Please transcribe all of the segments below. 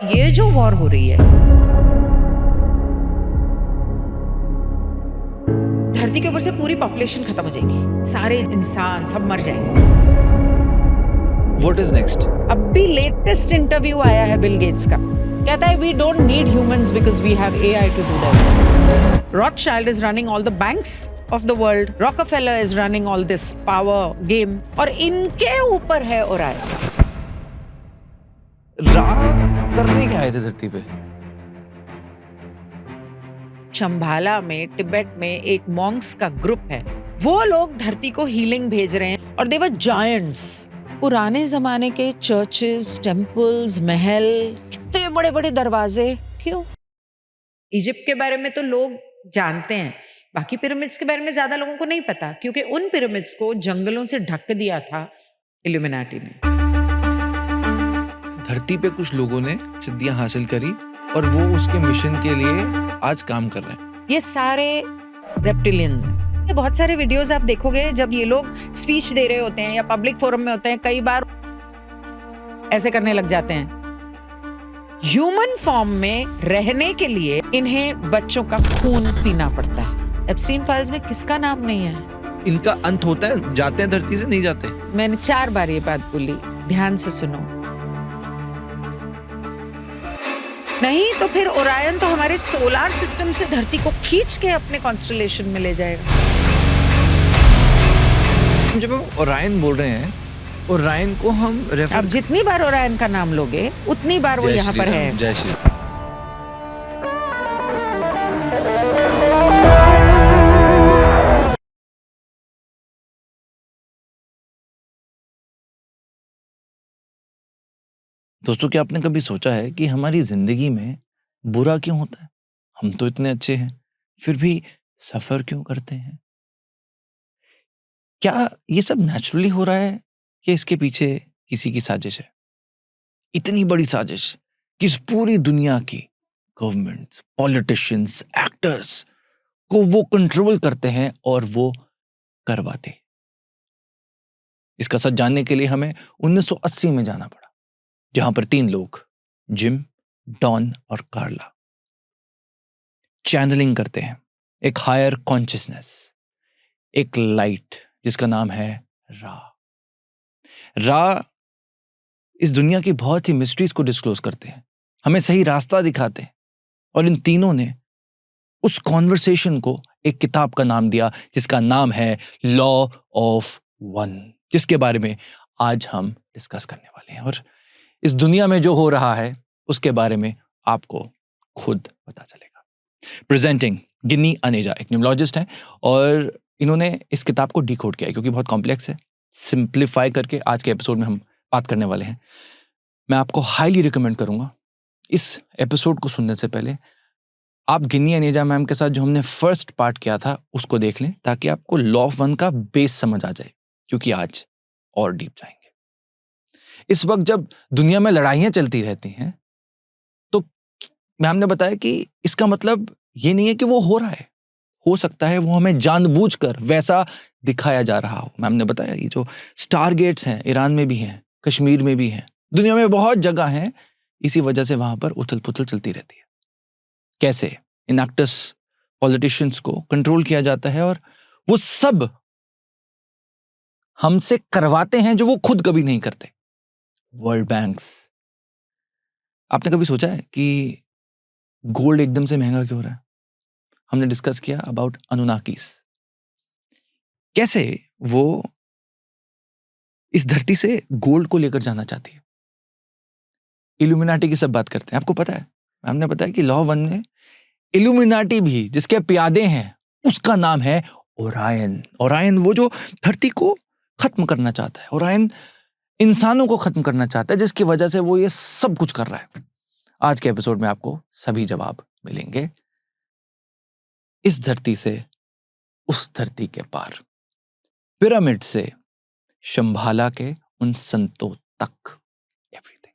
ये जो वॉर हो रही है, धरती के ऊपर से पूरी पॉपुलेशन खत्म हो जाएगी, सारे इंसान सब मर जाएंगे। What is next? अभी लेटेस्ट इंटरव्यू आया है बिल गेट्स का, कहता है we don't need humans because we have AI to do that. Rothschild is running all the banks of the world, Rockefeller is running all this power game, और इनके ऊपर है Orion. करने क्या आए थे धरती पे? शंभाला में, तिब्बत में एक मॉन्क्स का ग्रुप है, वो लोग धरती को हीलिंग भेज रहे हैं, और दे वर जायंट्स। पुराने जमाने के चर्चेस, टेम्पल्स, महल, कितने बड़े बड़े दरवाजे। क्यों? इजिप्ट के बारे में तो लोग जानते हैं, बाकी पिरामिड्स के बारे में ज्यादा लोगों को नहीं पता, क्योंकि उन पिरामिड्स को जंगलों से ढक दिया था इल्यूमिनाटी ने। धरती पे कुछ लोगों ने सिद्धियां हासिल करी और वो उसके मिशन के लिए आज काम कर रहे हैं। ये सारे रेप्टिलियंस हैं। ये बहुत सारे वीडियोस आप देखोगे, जब ये लोग स्पीच दे रहे होते हैं या पब्लिक फोरम में होते हैं, कई बार ऐसे करने लग जाते हैं। ह्यूमन फॉर्म में रहने के लिए इन्हें बच्चों का खून पीना पड़ता है। एप्स्टीन फाइल्स में किसका नाम नहीं है? इनका अंत होता है, जाते हैं धरती से, नहीं जाते। मैंने 4 बार ये बात बोली, ध्यान से सुनो। नहीं तो फिर ओरायन तो हमारे सोलार सिस्टम से धरती को खींच के अपने कॉन्स्टलेशन में ले जाएगा। जब हम ओरायन बोल रहे हैं, ओरायन को हम अब जितनी बार ओरायन का नाम लोगे उतनी बार वो यहाँ पर है। जय श्री। दोस्तों, क्या आपने कभी सोचा है कि हमारी जिंदगी में बुरा क्यों होता है? हम तो इतने अच्छे हैं, फिर भी सफर क्यों करते हैं? क्या ये सब नेचुरली हो रहा है या इसके पीछे किसी की साजिश है? इतनी बड़ी साजिश कि इस पूरी दुनिया की गवर्नमेंट्स, पॉलिटिशियंस, एक्टर्स को वो कंट्रोल करते हैं और वो करवाते। इसका सच जानने के लिए हमें 1980 में जाना पड़ा, जहां पर 3 लोग, जिम, डॉन और कार्ला, चैनलिंग करते हैं एक हायर कॉन्शियसनेस, एक लाइट जिसका नाम है रा। रा इस दुनिया की बहुत ही मिस्ट्रीज को डिस्क्लोज करते हैं, हमें सही रास्ता दिखाते हैं, और इन तीनों ने उस कॉन्वर्सेशन को एक किताब का नाम दिया जिसका नाम है लॉ ऑफ वन, जिसके बारे में आज हम डिस्कस करने वाले हैं। और इस दुनिया में जो हो रहा है उसके बारे में आपको खुद पता चलेगा। प्रेजेंटिंग गिन्नी अनेजा, एक न्यूमरोलॉजिस्ट हैं, और इन्होंने इस किताब को डिकोड किया है क्योंकि बहुत कॉम्प्लेक्स है। सिंप्लीफाई करके आज के एपिसोड में हम बात करने वाले हैं। मैं आपको हाईली रिकमेंड करूंगा इस एपिसोड को सुनने से पहले आप गिन्नी अनेजा मैम के साथ जो हमने फर्स्ट पार्ट किया था उसको देख लें, ताकि आपको लॉ ऑफ वन का बेस समझ आ जाए, क्योंकि आज और डीप जाएंगे। इस वक्त जब दुनिया में लड़ाइयां चलती रहती हैं, तो मैम ने बताया कि इसका मतलब ये नहीं है कि वो हो रहा है, हो सकता है वो हमें जानबूझकर वैसा दिखाया जा रहा हो। मैम ने बताया ये जो स्टार गेट्स हैं, ईरान में भी हैं, कश्मीर में भी हैं, दुनिया में बहुत जगह हैं, इसी वजह से वहां पर उथल पुथल चलती रहती है। कैसे इन एक्टर्स, पॉलिटिशियंस को कंट्रोल किया जाता है और वो सब हमसे करवाते हैं जो वो खुद कभी नहीं करते। वर्ल्ड बैंक्स, आपने कभी सोचा है कि गोल्ड एकदम से महंगा क्यों हो रहा है? हमने डिस्कस किया अबाउट अनुनाकीस, कैसे वो इस धरती से गोल्ड को लेकर जाना चाहती है। इल्यूमिनाटी की सब बात करते हैं, आपको पता है, हमने बताया कि लॉ वन में इल्यूमिनाटी भी जिसके प्यादे हैं उसका नाम है ओरायन। ओरायन वो जो धरती को खत्म करना चाहता है, ओरायन इंसानों को खत्म करना चाहता है, जिसकी वजह से वो ये सब कुछ कर रहा है। आज के एपिसोड में आपको सभी जवाब मिलेंगे, इस धरती से उस धरती के पार, पिरामिड से शंभाला के उन संतों तक, एवरीथिंग।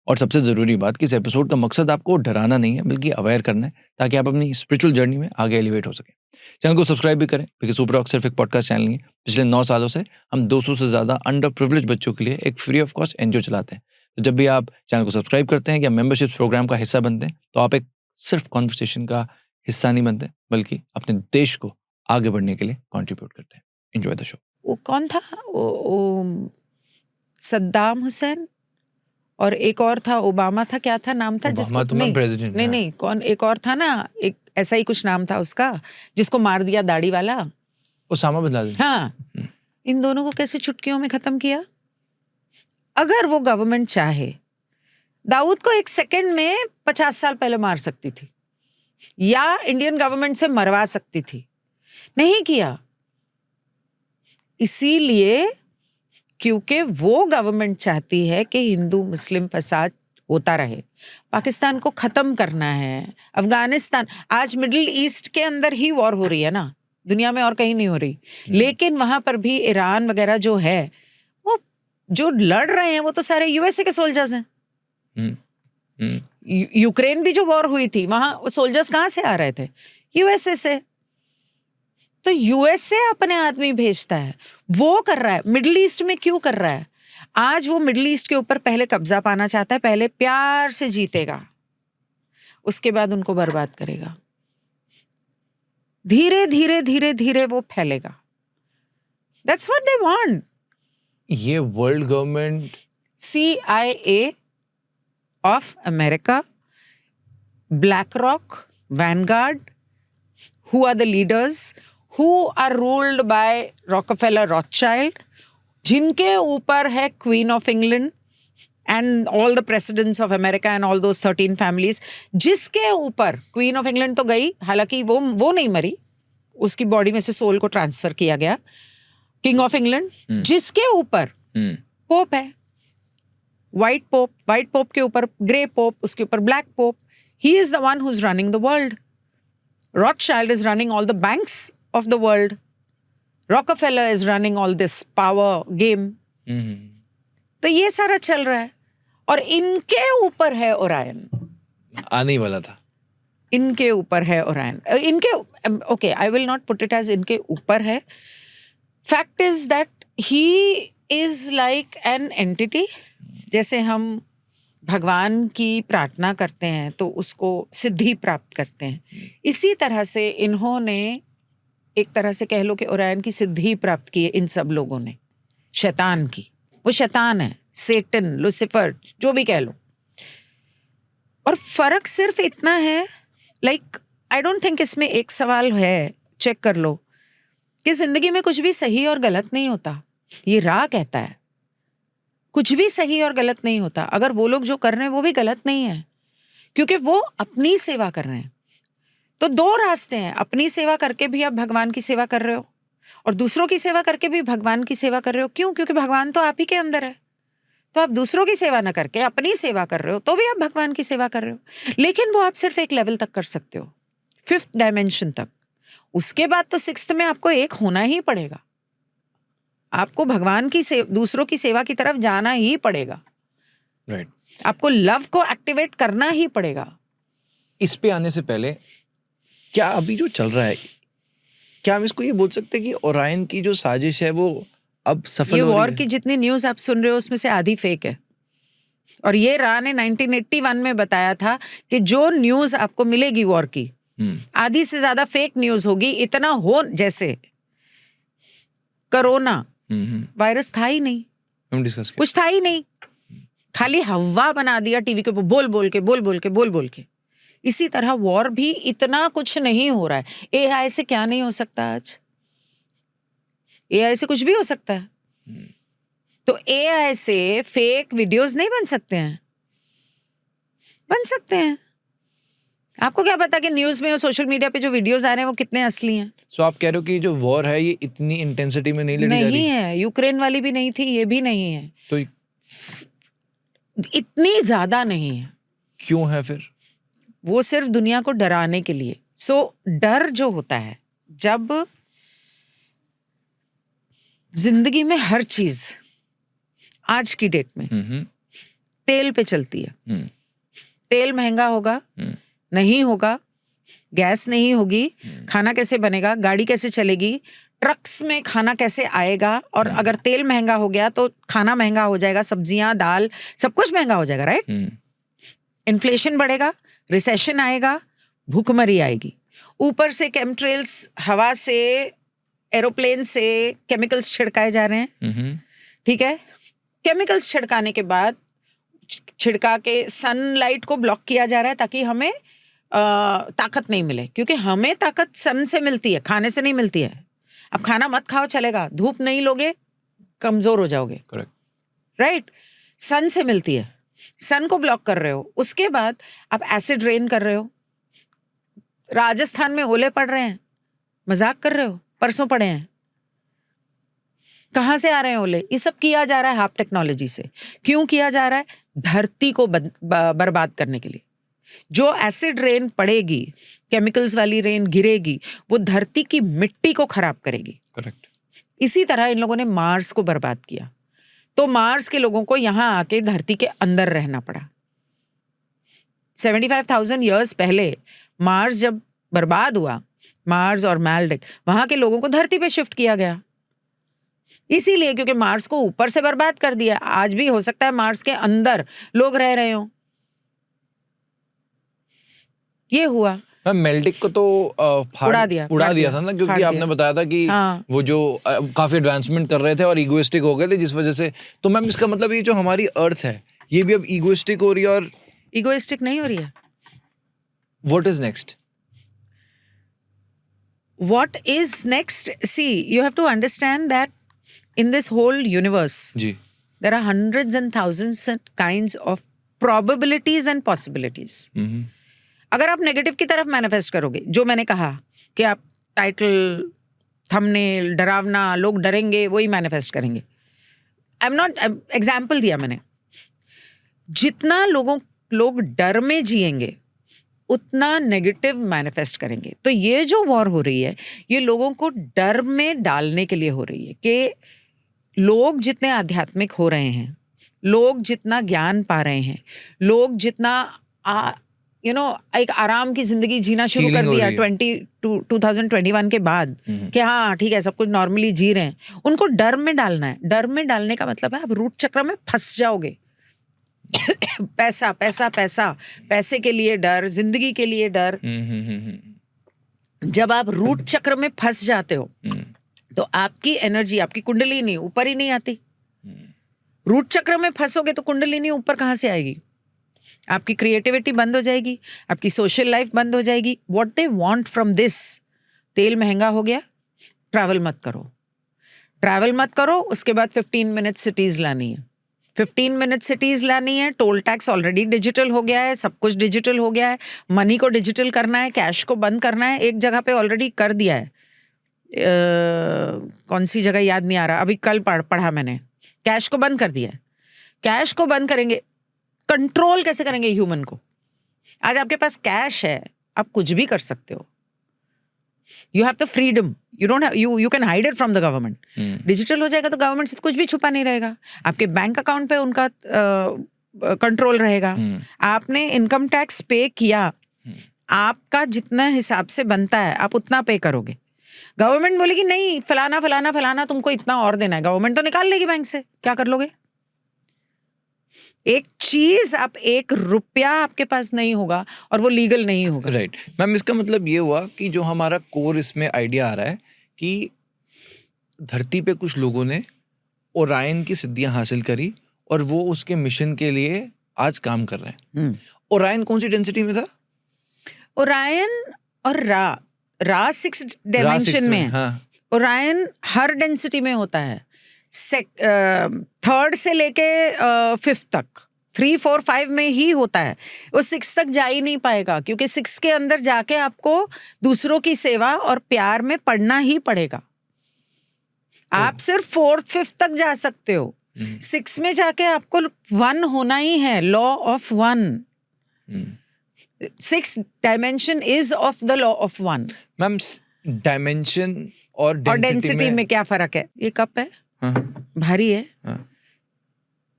और सबसे जरूरी बात कि इस एपिसोड का मकसद आपको डराना नहीं है, बल्कि अवेयर करना है, ताकि आप अपनी स्पिरिचुअल जर्नी में आगे एलिवेट हो सके। चैनल को सब्सक्राइब भी करें, क्योंकि सुपर रॉक सिर्फ एक पॉडकास्ट चैनल नहीं है। पिछले 9 सालों से हम 200 से ज्यादा अंडर प्रिविलेज बच्चों के लिए एक फ्री ऑफ कॉस्ट एनजीओ चलाते हैं। तो जब भी आप चैनल को सब्सक्राइब करते हैं या मेंबरशिप प्रोग्राम का हिस्सा बनते हैं तो आप एक सिर्फ कॉन्वर्सेशन का हिस्सा नहीं बनते बल्कि अपने देश को आगे बढ़ने के लिए कंट्रीब्यूट करते हैं। Enjoy the show. वो कौन था? वो सद्दाम हुसैन और एक और था, ओबामा था, क्या था नाम था ओबामा तो नहीं प्रेसिडेंट नहीं नहीं, कौन एक और था ना, एक ऐसा ही कुछ नाम था उसका, जिसको मार दिया दाढ़ी वाला। Osama bin Laden. हाँ, इन दोनों को कैसे चुटकियों में खत्म किया? अगर वो गवर्नमेंट चाहे, दाऊद को एक सेकंड में 50 साल पहले मार सकती थी या इंडियन गवर्नमेंट से मरवा सकती थी, नहीं किया। इसीलिए क्योंकि वो गवर्नमेंट चाहती है कि हिंदू मुस्लिम फसाद होता रहे, पाकिस्तान को खत्म करना है। अफगानिस्तान, आज मिडिल ईस्ट के अंदर ही वॉर हो रही है ना, दुनिया में और कहीं नहीं हो रही, लेकिन वहां पर भी ईरान वगैरह जो है, वो जो लड़ रहे हैं वो तो सारे यूएसए के सोल्जर्स हैं। यूक्रेन भी जो वॉर हुई थी, वहां सोल्जर्स कहाँ से आ रहे थे? यूएसए से। तो यूएसए अपने आदमी भेजता है, वो कर रहा है। मिडिल ईस्ट में क्यों कर रहा है? आज वो मिडिल ईस्ट के ऊपर पहले कब्जा पाना चाहता है, पहले प्यार से जीतेगा, उसके बाद उनको बर्बाद करेगा। धीरे धीरे धीरे धीरे वो फैलेगा। That's what they want. ये world government, CIA of America, BlackRock, Vanguard, who are the leaders, who are ruled by Rockefeller Rothschild, जिनके ऊपर है Queen of England and all the presidents of America and all those 13 families, जिसके ऊपर Queen of England तो गई, हालांकि वो नहीं मरी, उसकी बॉडी में से सोल को ट्रांसफर किया गया। किंग ऑफ इंग्लैंड, जिसके ऊपर पोप है, व्हाइट पोप के ऊपर ग्रे पोप, उसके ऊपर black pope, he is the one who is running the world. Rothschild is running all the banks of the world. Rockefeller is running all this power game. तो ये सारा चल रहा है और इनके ऊपर है ओरायन। आने ही वाला था। इनके ऊपर है ओरायन, इनके, okay, I will not put it as इनके ऊपर है। Fact is that he is like an entity. जैसे हम भगवान की प्रार्थना करते हैं तो उसको सिद्धि प्राप्त करते हैं, इसी तरह से इन्होंने एक तरह से कह लो कि ओरायन की सिद्धि प्राप्त की है इन सब लोगों ने, शैतान की। वो शैतान है, सेटन, लुसिफर, जो भी कह लो। और फर्क सिर्फ इतना है, लाइक आई डोंट थिंक इसमें एक सवाल है, चेक कर लो, कि जिंदगी में कुछ भी सही और गलत नहीं होता। ये रा कहता है कुछ भी सही और गलत नहीं होता। अगर वो लोग जो कर रहे हैं वो भी गलत नहीं है, क्योंकि वो अपनी सेवा कर रहे हैं। तो दो रास्ते हैं, अपनी सेवा करके भी आप भगवान की सेवा कर रहे हो और दूसरों की सेवा करके भी भगवान की सेवा कर रहे हो। क्यों? क्योंकि भगवान तो आप ही के अंदर है। तो आप दूसरों की सेवा ना करके अपनी सेवा कर रहे हो तो भी आप भगवान की सेवा कर रहे हो। लेकिन वो आप सिर्फ एक लेवल तक कर सकते हो, 5th डायमेंशन तक। उसके बाद तो 6th में आपको एक होना ही पड़ेगा। आपको भगवान की दूसरों की सेवा की तरफ जाना ही पड़ेगा। राइट। आपको लव को एक्टिवेट करना ही पड़ेगा। इस पे आने से पहले, क्या अभी जो चल रहा है, क्या हम इसको ये बोल सकते हैं कि ओरायन की जो साजिश है वो अब सफल ये हो रही वॉर है? की जितनी न्यूज आप सुन रहे हो उसमें से आधी फेक है। और ये रा ने 1981 में बताया था कि जो न्यूज आपको मिलेगी वॉर की, आधी से ज्यादा फेक न्यूज होगी। इतना हो, जैसे कोरोना वायरस था ही नहीं, हम डिस्कस करें। कुछ था ही नहीं, खाली हवा बना दिया टीवी के ऊपर बोल बोल के। इसी तरह वॉर भी इतना कुछ नहीं हो रहा है। एआई से क्या नहीं हो सकता आज? एआई से कुछ भी हो सकता है। तो एआई से फेक वीडियोस नहीं बन सकते हैं? बन सकते हैं। आपको क्या पता कि न्यूज में और सोशल मीडिया पे जो वीडियोस आ रहे हैं वो कितने असली हैं? सो आप कह रहे हो कि जो वॉर है ये इतनी इंटेंसिटी में नहीं लड़ी जा रही? नहीं है, यूक्रेन वाली भी नहीं थी, ये भी नहीं है, तो इतनी ज्यादा नहीं है। क्यों है फिर? वो सिर्फ दुनिया को डराने के लिए। सो डर जो होता है, जब जिंदगी में हर चीज आज की डेट में तेल पे चलती है। तेल महंगा होगा, नहीं होगा, गैस नहीं होगी, खाना कैसे बनेगा, गाड़ी कैसे चलेगी, ट्रक्स में खाना कैसे आएगा, और अगर तेल महंगा हो गया तो खाना महंगा हो जाएगा, सब्जियां, दाल, सब कुछ महंगा हो जाएगा, राइट? इन्फ्लेशन बढ़ेगा, रिसेशन आएगा, भूखमरी आएगी, ऊपर से केमट्रेल्स, हवा से, एरोप्लेन से केमिकल्स छिड़काए जा रहे हैं, ठीक है? केमिकल्स छिड़काने के बाद छिड़का के सनलाइट को ब्लॉक किया जा रहा है ताकि हमें ताकत नहीं मिले, क्योंकि हमें ताकत सन से मिलती है, खाने से नहीं मिलती है। अब खाना मत खाओ चलेगा, धूप नहीं लोगे कमजोर हो जाओगे, राइट? सन से मिलती है, सन को ब्लॉक कर रहे हो, उसके बाद आप एसिड रेन कर रहे हो। राजस्थान में ओले पड़ रहे हैं, मजाक कर रहे हो? परसों पड़े हैं। कहाँ से आ रहे हैं ओले? ये सब किया जा रहा है हाफ टेक्नोलॉजी से। क्यों किया जा रहा है? धरती को बर्बाद करने के लिए। जो एसिड रेन पड़ेगी, केमिकल्स वाली रेन गिरेगी, वो धरती की मिट्टी को खराब करेगी। करेक्ट। इसी तरह इन लोगों ने मार्स को बर्बाद किया, तो मार्स के लोगों को यहां आके धरती के अंदर रहना पड़ा। 75,000 ईयर्स पहले मार्स जब बर्बाद हुआ, मार्स और मैल्डिक, वहां के लोगों को धरती पे शिफ्ट किया गया, इसीलिए क्योंकि मार्स को ऊपर से बर्बाद कर दिया। आज भी हो सकता है मार्स के अंदर लोग रह रहे हो, ये हुआ। मेल्डिक को तो उड़ा दिया था ना, क्योंकि आपने बताया था कि वो जो काफी एडवांसमेंट कर रहे थे और इगोइस्टिक हो गए थे, जिस वजह से। तो मैम इसका मतलब ये जो हमारी अर्थ है, ये भी अब इगोइस्टिक हो रही है? और इगोइस्टिक नहीं हो रही है। What is next? What is next? See, you have to understand that in this whole universe, there are hundreds and thousands and kinds of probabilities and possibilities. अगर आप नेगेटिव की तरफ मैनिफेस्ट करोगे, जो मैंने कहा कि आप टाइटल, थंबनेल, डरावना, लोग डरेंगे, वही मैनिफेस्ट करेंगे। एग्जाम्पल दिया मैंने। जितना लोग डर में जिएंगे, उतना नेगेटिव मैनिफेस्ट करेंगे। तो ये जो वॉर हो रही है, ये लोगों को डर में डालने के लिए हो रही है कि लोग जितने आध्यात्मिक हो रहे हैं, लोग जितना ज्ञान पा रहे हैं, लोग जितना एक आराम की जिंदगी जीना शुरू कर दिया 2021 के बाद, कि हाँ ठीक है सब कुछ नॉर्मली जी रहे हैं, उनको डर में डालना है। डर में डालने का मतलब है आप रूट चक्र में फंस जाओगे। पैसा पैसा पैसा, पैसे के लिए डर, जिंदगी के लिए डर। जब आप रूट चक्र में फंस जाते हो तो आपकी एनर्जी, आपकी कुंडलिनी ऊपर ही नहीं आती। रूट चक्र में फंसोगे तो कुंडलिनी ऊपर कहाँ से आएगी? आपकी क्रिएटिविटी बंद हो जाएगी, आपकी सोशल लाइफ बंद हो जाएगी। What they want from this, तेल महंगा हो गया, ट्रैवल मत करो, ट्रैवल मत करो। उसके बाद 15 मिनट सिटीज लानी है, 15 मिनट सिटीज लानी है। टोल टैक्स ऑलरेडी डिजिटल हो गया है, सब कुछ डिजिटल हो गया है। मनी को डिजिटल करना है, कैश को बंद करना है। एक जगह पे ऑलरेडी कर दिया है, कौन सी जगह याद नहीं आ रहा, अभी कल पढ़ा मैंने। कैश को बंद कर दिया है। कैश को बंद करेंगे, कंट्रोल कैसे करेंगे ह्यूमन को? आज आपके पास कैश है, आप कुछ भी कर सकते हो। You have the freedom, you don't have, you can hide it from the government. Digital हो जाएगा तो गवर्नमेंट से कुछ भी छुपा नहीं रहेगा। आपके बैंक अकाउंट पे उनका कंट्रोल रहेगा। आपने इनकम टैक्स पे किया, आपका जितना हिसाब से बनता है आप उतना पे करोगे। गवर्नमेंट बोलेगी नहीं फलाना फलाना फलाना तुमको इतना और देना है, गवर्नमेंट तो निकाल लेगी बैंक से, क्या कर लोगे? एक चीज, आप 1 रुपया आपके पास नहीं होगा और वो लीगल नहीं होगा। राइट मैम, इसका मतलब ये हुआ कि जो हमारा कोर इसमें आइडिया आ रहा है कि धरती पे कुछ लोगों ने ओरायन की सिद्धियां हासिल करी और वो उसके मिशन के लिए आज काम कर रहे हैं। ओरायन कौन सी डेंसिटी में था? ओरायन और रा 6 डायमेंशन में। हाँ। ओरायन हर डेंसिटी में होता है, 3rd से लेके 5th तक, 3, 4, 5 में ही होता है। वो 6 तक जा ही नहीं पाएगा, क्योंकि 6 के अंदर जाके आपको दूसरों की सेवा और प्यार में पड़ना ही पड़ेगा। आप सिर्फ 4th, 5th तक जा सकते हो। 6 में जाके आपको 1 होना ही है, law of 1। 6 dimension is of the law of 1। Ma'am dimension और डेंसिटी में क्या फर्क है? ये कप है, भारी है,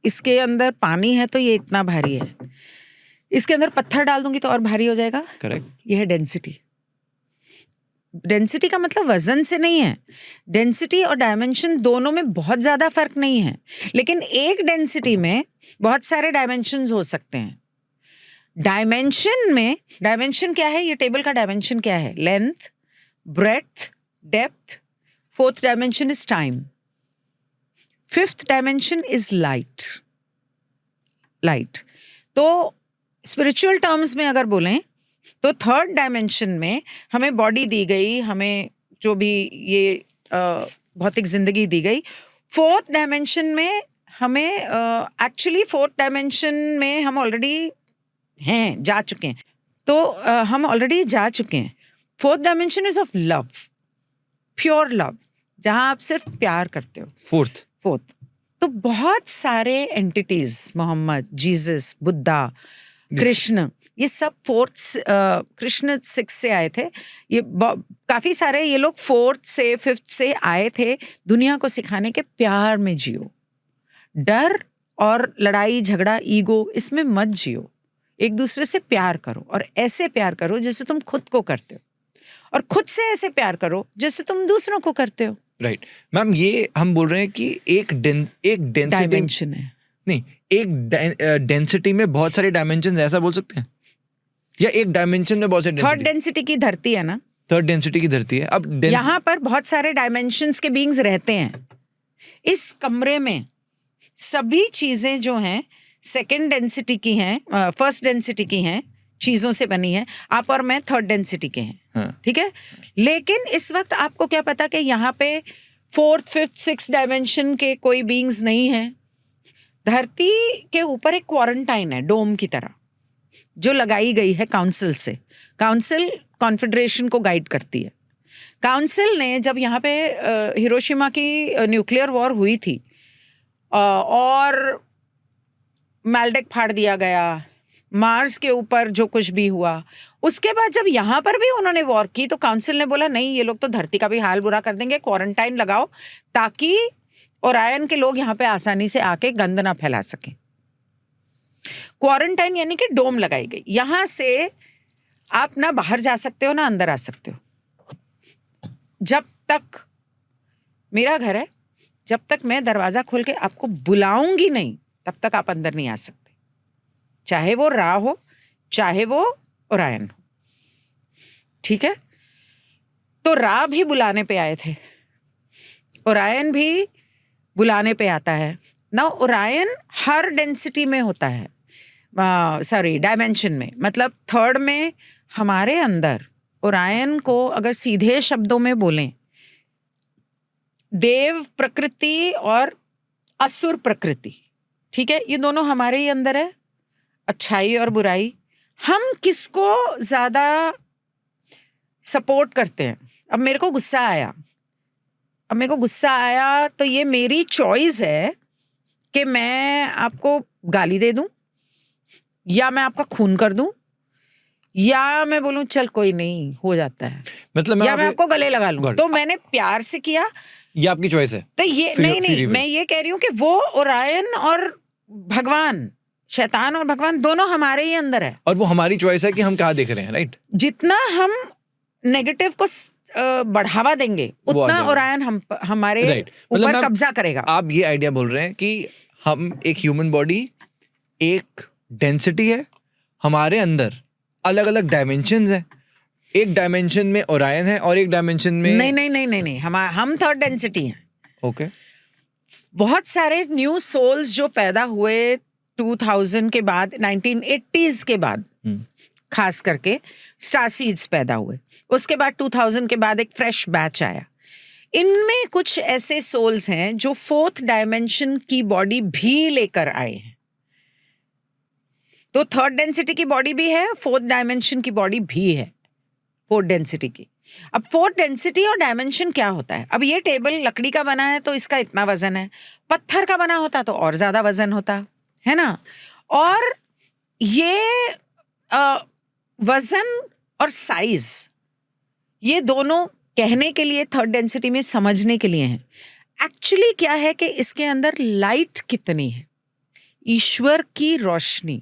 इसके अंदर पानी है तो ये इतना भारी है, इसके अंदर पत्थर डाल दूंगी तो और भारी हो जाएगा। करेक्ट। ये है डेंसिटी। डेंसिटी का मतलब वजन से नहीं है। डेंसिटी और डायमेंशन दोनों में बहुत ज्यादा फर्क नहीं है, लेकिन एक डेंसिटी में बहुत सारे डायमेंशंस हो सकते हैं। डायमेंशन में, डायमेंशन क्या है, ये टेबल का डायमेंशन क्या है? Length, breadth, depth. Fourth dimension is time. Fifth dimension is light. Light. तो स्पिरिचुअल टर्म्स में अगर बोलें तो थर्ड डायमेंशन में हमें बॉडी दी गई, हमें जो भी ये भौतिक जिंदगी दी गई। फोर्थ डायमेंशन में हमें एक्चुअली फोर्थ डायमेंशन में हम ऑलरेडी हैं, जा चुके हैं। तो हम ऑलरेडी जा चुके हैं। Fourth dimension is of love, pure love, जहां आप सिर्फ प्यार करते हो। फोर्थ। तो बहुत सारे एंटिटीज, मोहम्मद, जीसस, बुद्धा, कृष्ण, ये सब फोर्थ, कृष्ण 6 से आए थे। ये काफी सारे ये लोग फोर्थ से, फिफ्थ से आए थे दुनिया को सिखाने के प्यार में जियो। डर और लड़ाई झगड़ा, ईगो, इसमें मत जियो। एक दूसरे से प्यार करो, और ऐसे प्यार करो जैसे तुम खुद को करते हो, और खुद से ऐसे प्यार करो जैसे तुम दूसरों को करते हो। राइट मैम, ये हम बोल रहे हैं कि एक डेंसिटी डायमेंशन है। नहीं, एक डेंसिटी में बहुत सारे डायमेंशन, ऐसा बोल सकते हैं? या एक डायमेंशन में बहुत सारे? थर्ड डेंसिटी की धरती है ना, थर्ड डेंसिटी की धरती है। अब यहाँ पर बहुत सारे डायमेंशंस के बीइंग्स रहते हैं। इस कमरे में सभी चीजें जो हैं सेकंड डेंसिटी की हैं, फर्स्ट डेंसिटी की हैं, चीजों से बनी है। आप और मैं थर्ड डेंसिटी के हैं। हाँ। ठीक है, लेकिन इस वक्त आपको क्या पता कि यहाँ पे फोर्थ, फिफ्थ, सिक्स डायमेंशन के कोई बीइंग्स नहीं है। धरती के ऊपर एक क्वारंटाइन है, डोम की तरह, जो लगाई गई है काउंसिल से। काउंसिल कॉन्फेडरेशन को गाइड करती है। काउंसिल ने जब यहाँ पे हिरोशिमा की न्यूक्लियर वॉर हुई थी और माल्डेक फाड़ दिया गया, मार्स के ऊपर जो कुछ भी हुआ, उसके बाद जब यहाँ पर भी उन्होंने वॉर की तो काउंसिल ने बोला नहीं, ये लोग तो धरती का भी हाल बुरा कर देंगे, क्वारंटाइन लगाओ ताकि ओरायन के लोग यहाँ पे आसानी से आके गंद ना फैला सकें। क्वारंटाइन यानी कि डोम लगाई गई। यहां से आप ना बाहर जा सकते हो ना अंदर आ सकते हो। जब तक मेरा घर है, जब तक मैं दरवाजा खोल के आपको बुलाऊंगी नहीं, तब तक आप अंदर नहीं आ सकते, चाहे वो रा हो, चाहे वो ओरायन हो। ठीक है, तो रा भी बुलाने पे आए थे, ओरायन भी बुलाने पे आता है ना। ओरायन हर डेंसिटी में होता है, सॉरी डायमेंशन में, मतलब थर्ड में हमारे अंदर ओरायन को अगर सीधे शब्दों में बोलें, देव प्रकृति और असुर प्रकृति, ठीक है, ये दोनों हमारे ही अंदर है, अच्छाई और बुराई। हम किसको ज्यादा सपोर्ट करते हैं? अब मेरे को गुस्सा आया, तो ये मेरी चॉइस है कि मैं आपको गाली दे दूं, या मैं आपका खून कर दूं, या मैं बोलूं चल कोई नहीं हो जाता है, मतलब या मैं आपको गले लगा लूं। तो मैंने प्यार से किया, ये आपकी चॉइस है। तो ये नहीं, मैं ये कह रही हूं कि वो ओरायन और भगवान, शैतान और भगवान दोनों हमारे ही अंदर है, और वो हमारी चॉइस है कि हम कहाँ देख रहे हैं। राइट, जितना हम नेगेटिव को बढ़ावा देंगे उतना ओरायन हमारे ऊपर कब्जा करेगा। आप ये आइडिया बोल रहे हैं कि हम एक ह्यूमन बॉडी, एक डेंसिटी है, हमारे अंदर अलग अलग डायमेंशंस हैं। एक डायमेंशन में ओरायन है और एक डायमेंशन में नहीं, हम थर्ड डेंसिटी हैं। ओके। बहुत सारे न्यू सोल्स जो पैदा हुए 2000 के बाद, 1980s के बाद, खास करके स्टार सीड्स पैदा हुए। उसके बाद 2000 के बाद एक फ्रेश बैच आया। इनमें कुछ ऐसे सोल्स हैं जो फोर्थ डायमेंशन की बॉडी भी लेकर आए हैं। तो थर्ड डेंसिटी की बॉडी भी है, फोर्थ डायमेंशन की बॉडी भी है, फोर्थ डेंसिटी की। अब फोर्थ डेंसिटी और डायमेंशन क्या होता है? अब ये टेबल लकड़ी का बना है तो इसका इतना वजन है, पत्थर का बना होता तो और ज्यादा वजन होता है ना। और ये वजन और साइज, ये दोनों कहने के लिए थर्ड डेंसिटी में, समझने के लिए हैं। एक्चुअली क्या है कि इसके अंदर लाइट कितनी है, ईश्वर की रोशनी,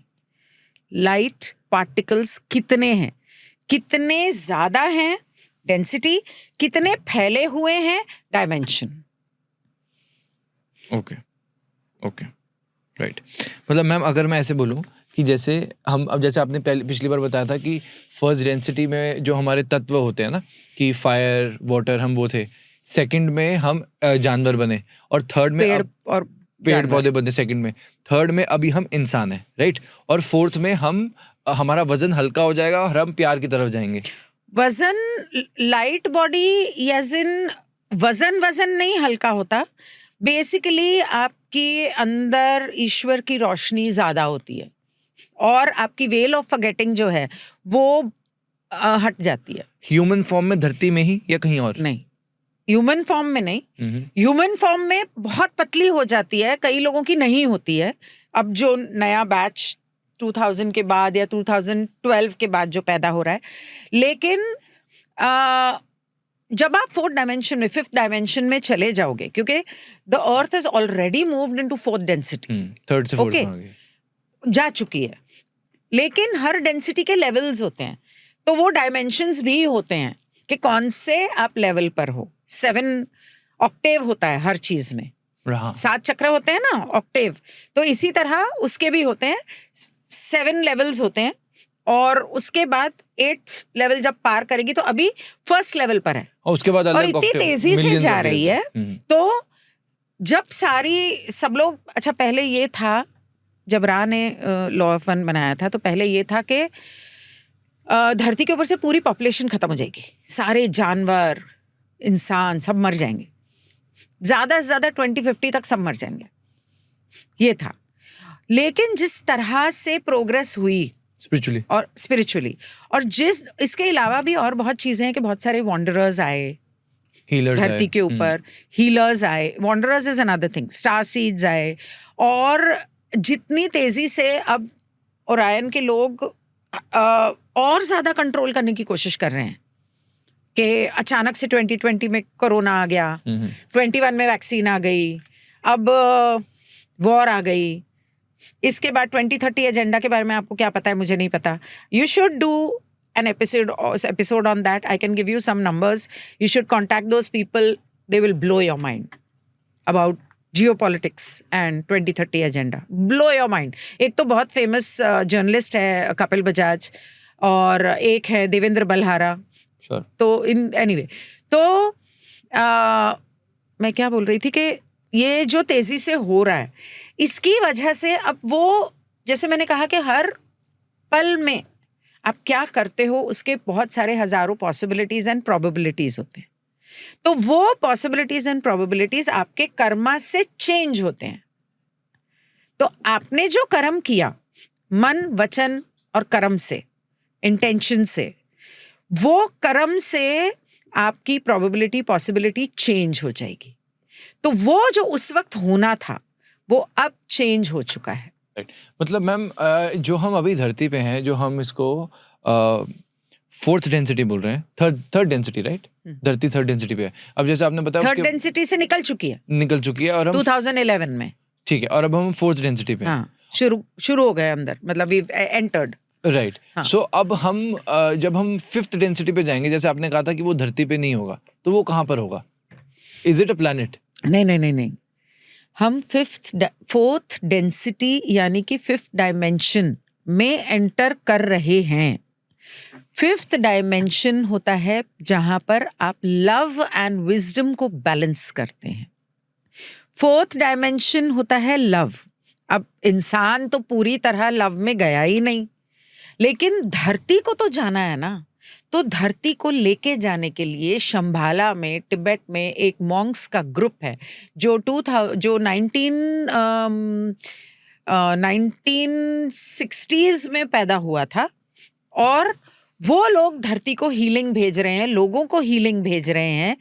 लाइट पार्टिकल्स कितने हैं, कितने ज्यादा हैं डेंसिटी, कितने फैले हुए हैं, डायमेंशन। Okay okay right. मतलब मैम अगर मैं ऐसे बोलूं कि जैसे हम अब जैसे आपने पिछली बार बताया था कि फर्स्ट डेंसिटी में जो हमारे तत्व होते हैं ना कि फायर वाटर हम वो थे, सेकंड में हम जानवर बने, और थर्ड में पेड़ पौधे बने सेकंड में, थर्ड में अभी हम इंसान हैं, राइट, और फोर्थ में हम हमारा वजन हल्का हो जाएगा और हम प्यार की तरफ जाएंगे। वजन, लाइट बॉडी, एज इन वजन नहीं हल्का होता, बेसिकली आपके अंदर ईश्वर की रोशनी ज्यादा होती है और आपकी वेल ऑफ फॉरगेटिंग जो है वो हट जाती है। ह्यूमन फॉर्म में धरती में ही या कहीं और? नहीं, ह्यूमन फॉर्म में नहीं। ह्यूमन फॉर्म में बहुत पतली हो जाती है, कई लोगों की नहीं होती है। अब जो नया बैच 2000 के बाद या 2012 के बाद जो पैदा हो रहा है, लेकिन जब आप फोर्थ डायमेंशन में, फिफ्थ डायमेंशन में चले जाओगे, क्योंकि the earth is already moved into fourth density, third से फोर्थ जा चुकी है, लेकिन हर डेंसिटी के लेवल्स होते हैं, तो वो डायमेंशंस भी होते हैं कि कौन से आप लेवल पर हो। 7 ऑक्टेव होता है हर चीज में, 7 चक्र होते हैं ना, ऑक्टेव, तो इसी तरह उसके भी होते हैं, 7 लेवल्स होते हैं, और उसके बाद 8th लेवल जब पार करेगी तो अभी फर्स्ट लेवल पर है, और उसके बाद और इतनी तेजी से जा रही है। तो जब सब लोग, अच्छा पहले ये था, जब रा ने लॉ ऑफ वन बनाया था, तो पहले ये था कि धरती के ऊपर से पूरी पॉपुलेशन खत्म हो जाएगी, सारे जानवर, इंसान सब मर जाएंगे, ज्यादा से ज्यादा 2050 तक सब मर जाएंगे, ये था। लेकिन जिस तरह से प्रोग्रेस हुई स्पिरिचुअली और जिस इसके अलावा भी और बहुत चीजें हैं कि बहुत सारे वॉन्डरर्स आए धरती के ऊपर, हीलर्स आए, wanderers is another thing, star seeds आए, और जितनी तेजी से अब ओरायन के लोग और ज्यादा कंट्रोल करने की कोशिश कर रहे हैं कि अचानक से 2020 में कोरोना आ गया, 21 में वैक्सीन आ गई, अब वॉर आ गई, इसके बाद 2030 एजेंडा के बारे में आपको क्या पता है, मुझे नहीं पता। You should do an episode on that. I can give you some numbers. You should contact those people. They will blow your mind about geopolitics and 2030 agenda. Blow your mind. एक तो बहुत फेमस जर्नलिस्ट है कपिल बजाज, और एक है Devendra Balhara. Sure. तो anyway, तो मैं क्या बोल रही थी कि ये जो तेजी से हो रहा है, इसकी वजह से अब वो, जैसे मैंने कहा कि हर पल में आप क्या करते हो उसके बहुत सारे हजारों पॉसिबिलिटीज एंड प्रोबेबिलिटीज होते हैं। तो वो पॉसिबिलिटीज एंड प्रोबेबिलिटीज आपके कर्मा से चेंज होते हैं। तो आपने जो कर्म किया मन, वचन और कर्म से, इंटेंशन से, वो कर्म से आपकी प्रोबेबिलिटी, पॉसिबिलिटी चेंज हो जाएगी। तो वो जो उस वक्त होना था वो अब चेंज हो चुका है। मतलब मैम जो हम अभी धरती पे हैं, जो हम इसको फोर्थ डेंसिटी बोल रहे हैं, थर्ड डेंसिटी, राइट? धरती थर्ड डेंसिटी पे है। अब जैसे आपने बताया थर्ड डेंसिटी से निकल चुकी है और हम 2011 में, ठीक है, और अब हम फोर्थ डेंसिटी पे हाँ, शुरू हो गए अंदर, मतलब वी एंटर्ड, राइट। सो अब हम जब हम फिफ्थ डेंसिटी पे जाएंगे, जैसे आपने कहा था कि वो धरती पे नहीं होगा, तो वो कहाँ पर होगा? Is it a planet? नहीं, हम फोर्थ डेंसिटी यानी कि फिफ्थ डायमेंशन में एंटर कर रहे हैं। फिफ्थ डायमेंशन होता है जहां पर आप लव एंड विजडम को बैलेंस करते हैं। फोर्थ डायमेंशन होता है लव। अब इंसान तो पूरी तरह लव में गया ही नहीं, लेकिन धरती को तो जाना है ना। तो धरती को लेके जाने के लिए शंभाला में, तिब्बत में एक मॉन्क्स का ग्रुप है जो 1960s में पैदा हुआ था, और वो लोग धरती को हीलिंग भेज रहे हैं, लोगों को हीलिंग भेज रहे हैं,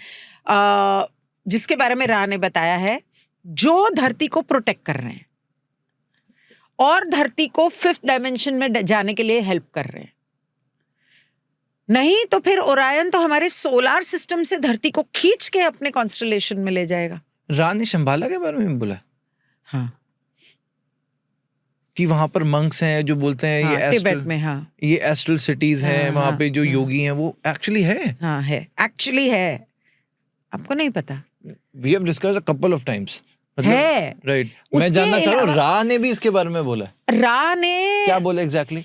जिसके बारे में रा ने बताया है, जो धरती को प्रोटेक्ट कर रहे हैं और धरती को फिफ्थ डायमेंशन में जाने के लिए हेल्प कर रहे हैं। नहीं तो फिर ओरायन तो हमारे सोलार सिस्टम से धरती को खींच के अपने कॉन्स्टलेशन में ले जाएगा। रा ने शंभाला के बारे में बोला? हाँ, कि वहां पर मंक्स हैं जो बोलते हैं हाँ, ये तिब्बत एस्ट्रल, में, हाँ ये एस्ट्रल सिटीज हैं, हाँ, वहां हाँ, पे जो हाँ, योगी हैं वो एक्चुअली है। हाँ है, एक्चुअली है, आपको नहीं पता? We have discussed a couple of times, है। राइट। मैं उसके जानना चाह रहा हूँ अलावा रा ने भी इसके बारे में बोला है, रा ने क्या बोला एग्जैक्टली?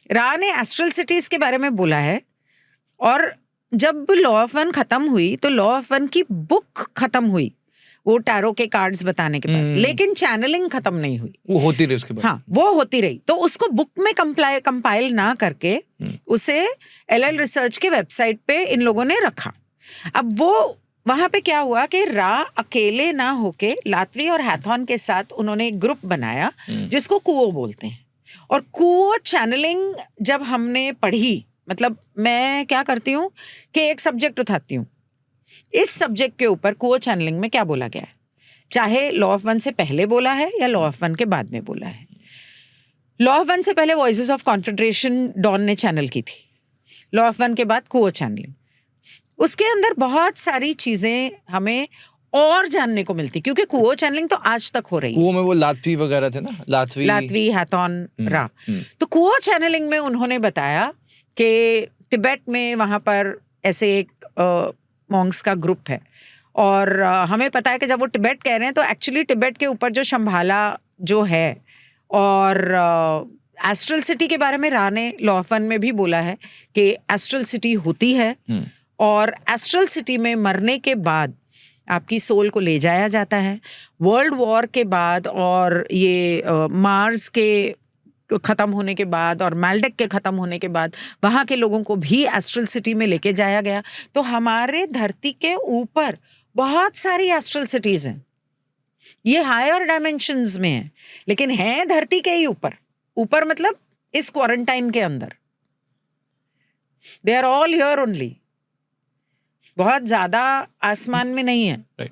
रा ने एस्ट्रल सिटीज के बारे में बोला है, और जब लॉ ऑफ वन खत्म हुई तो लॉ ऑफ वन की बुक खत्म हुई, वो टैरो के कार्ड्स बताने के बाद, लेकिन चैनलिंग खत्म नहीं हुई, वो होती रही उसके बाद। हाँ वो होती रही। तो उसको बुक में कंपाइल ना करके उसे एलएल रिसर्च के वेबसाइट पे इन लोगों ने रखा। अब वो वहां पे क्या हुआ कि रा अकेले ना होके लातवी और हैथॉन के साथ उन्होंने एक ग्रुप बनाया जिसको कुओ बोलते हैं। और कुओ चैनलिंग जब हमने पढ़ी, मतलब मैं क्या करती हूँ कि एक सब्जेक्ट उठाती हूँ, इस सब्जेक्ट के ऊपर कुओ चैनलिंग में क्या बोला गया है, चाहे लॉ ऑफ वन से पहले बोला है या लॉ ऑफ वन के बाद में बोला है। लॉ ऑफ वन से पहले वॉइसेस ऑफ कॉन्फेडरेशन डॉन ने चैनल की थी, लॉ ऑफ वन के बाद कुओ चैनलिंग। उसके अंदर बहुत सारी चीजें हमें और जानने को मिलती, क्योंकि कुओ चैनलिंग तो आज तक हो रही है। कुओं में वो लातवी वगैरह थे ना, लातवी हैथॉन, रा। तो कुओ चैनलिंग में उन्होंने बताया कि तिब्बत में वहां पर ऐसे एक मॉन्क्स का ग्रुप है, और हमें पता है कि जब वो तिब्बत कह रहे हैं तो एक्चुअली तिब्बत के ऊपर जो शंभाला जो है, और एस्ट्रल सिटी के बारे में रा ने लॉ ऑफ वन में भी बोला है कि एस्ट्रल सिटी होती है, और एस्ट्रल सिटी में मरने के बाद आपकी सोल को ले जाया जाता है। वर्ल्ड वॉर के बाद और ये मार्स के ख़त्म होने के बाद और मैल्डेक के ख़त्म होने के बाद वहाँ के लोगों को भी एस्ट्रल सिटी में लेके जाया गया। तो हमारे धरती के ऊपर बहुत सारी एस्ट्रल सिटीज़ हैं, ये हायर डायमेंशंस में हैं, लेकिन हैं धरती के ही ऊपर। ऊपर मतलब इस क्वारंटाइन के अंदर, they are all here only, बहुत ज्यादा आसमान में नहीं है। राइट,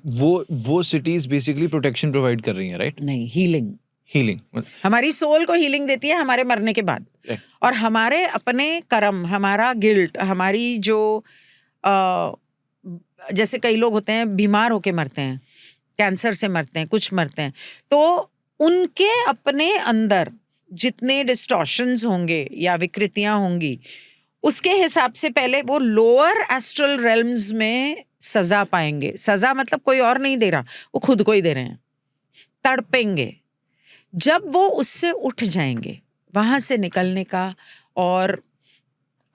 वो सिटीज बेसिकली प्रोटेक्शन प्रोवाइड कर रही हैं, राइट? नहीं, हीलिंग हमारी सोल को हीलिंग देती है हमारे मरने के बाद। और हमारे अपने कर्म, हमारा गिल्ट, हमारी जो जैसे कई लोग होते हैं बीमार होके मरते हैं, कैंसर से मरते हैं, कुछ मरते हैं, तो उनके अपने अंदर जितने डिस्टॉर्शंस होंगे या विकृतियां होंगी, उसके हिसाब से पहले वो लोअर एस्ट्रल रेल्म्स में सजा पाएंगे। सजा मतलब कोई और नहीं दे रहा, वो खुद को ही दे रहे हैं, तड़पेंगे। जब वो उससे उठ जाएंगे, वहां से निकलने का और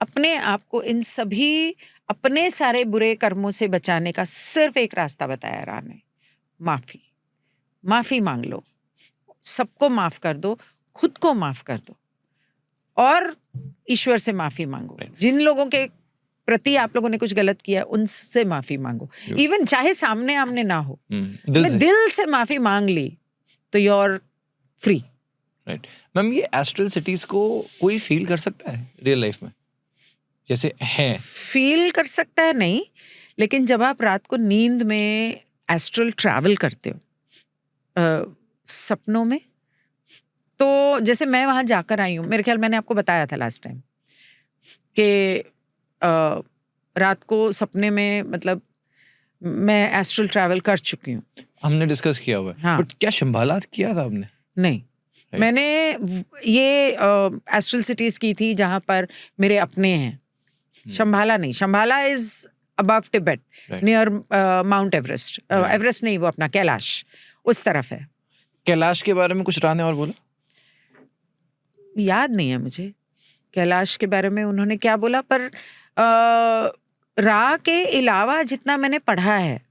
अपने आप को इन सभी अपने सारे बुरे कर्मों से बचाने का सिर्फ एक रास्ता बताया रा ने, माफी मांग लो, सबको माफ कर दो, खुद को माफ कर दो और ईश्वर से माफी मांगो। जिन लोगों के प्रति आप लोगों ने कुछ गलत किया उनसे माफी मांगो, इवन चाहे सामने आमने ना हो, दिल से माफी मांग ली तो you are free. Right ma'am, ये एस्ट्रल सिटीज को कोई फील कर सकता है रियल लाइफ में जैसे है? फील कर सकता है नहीं, लेकिन जब आप रात को नींद में एस्ट्रल ट्रैवल करते हो सपनों में, तो जैसे मैं वहां जाकर आई हूँ, मेरे ख्याल मैंने आपको बताया था लास्ट टाइम कि रात को सपने में मतलब मैं एस्ट्रल ट्रैवल कर चुकी हूँ। हमने डिस्कस किया हुआ है। हाँ। बट क्या शंभाला किया था आपने? नहीं, मैंने ये एस्ट्रल सिटीज की थी जहां पर मेरे अपने हैं। शंभाला नहीं, Shambhala is above Tibet near mount Everest. Everest नहीं, वो अपना कैलाश उस तरफ है। कैलाश के बारे में कुछ रा ने और बोला? याद नहीं है मुझे कैलाश के बारे में उन्होंने क्या बोला, पर रा के अलावा जितना मैंने पढ़ा है,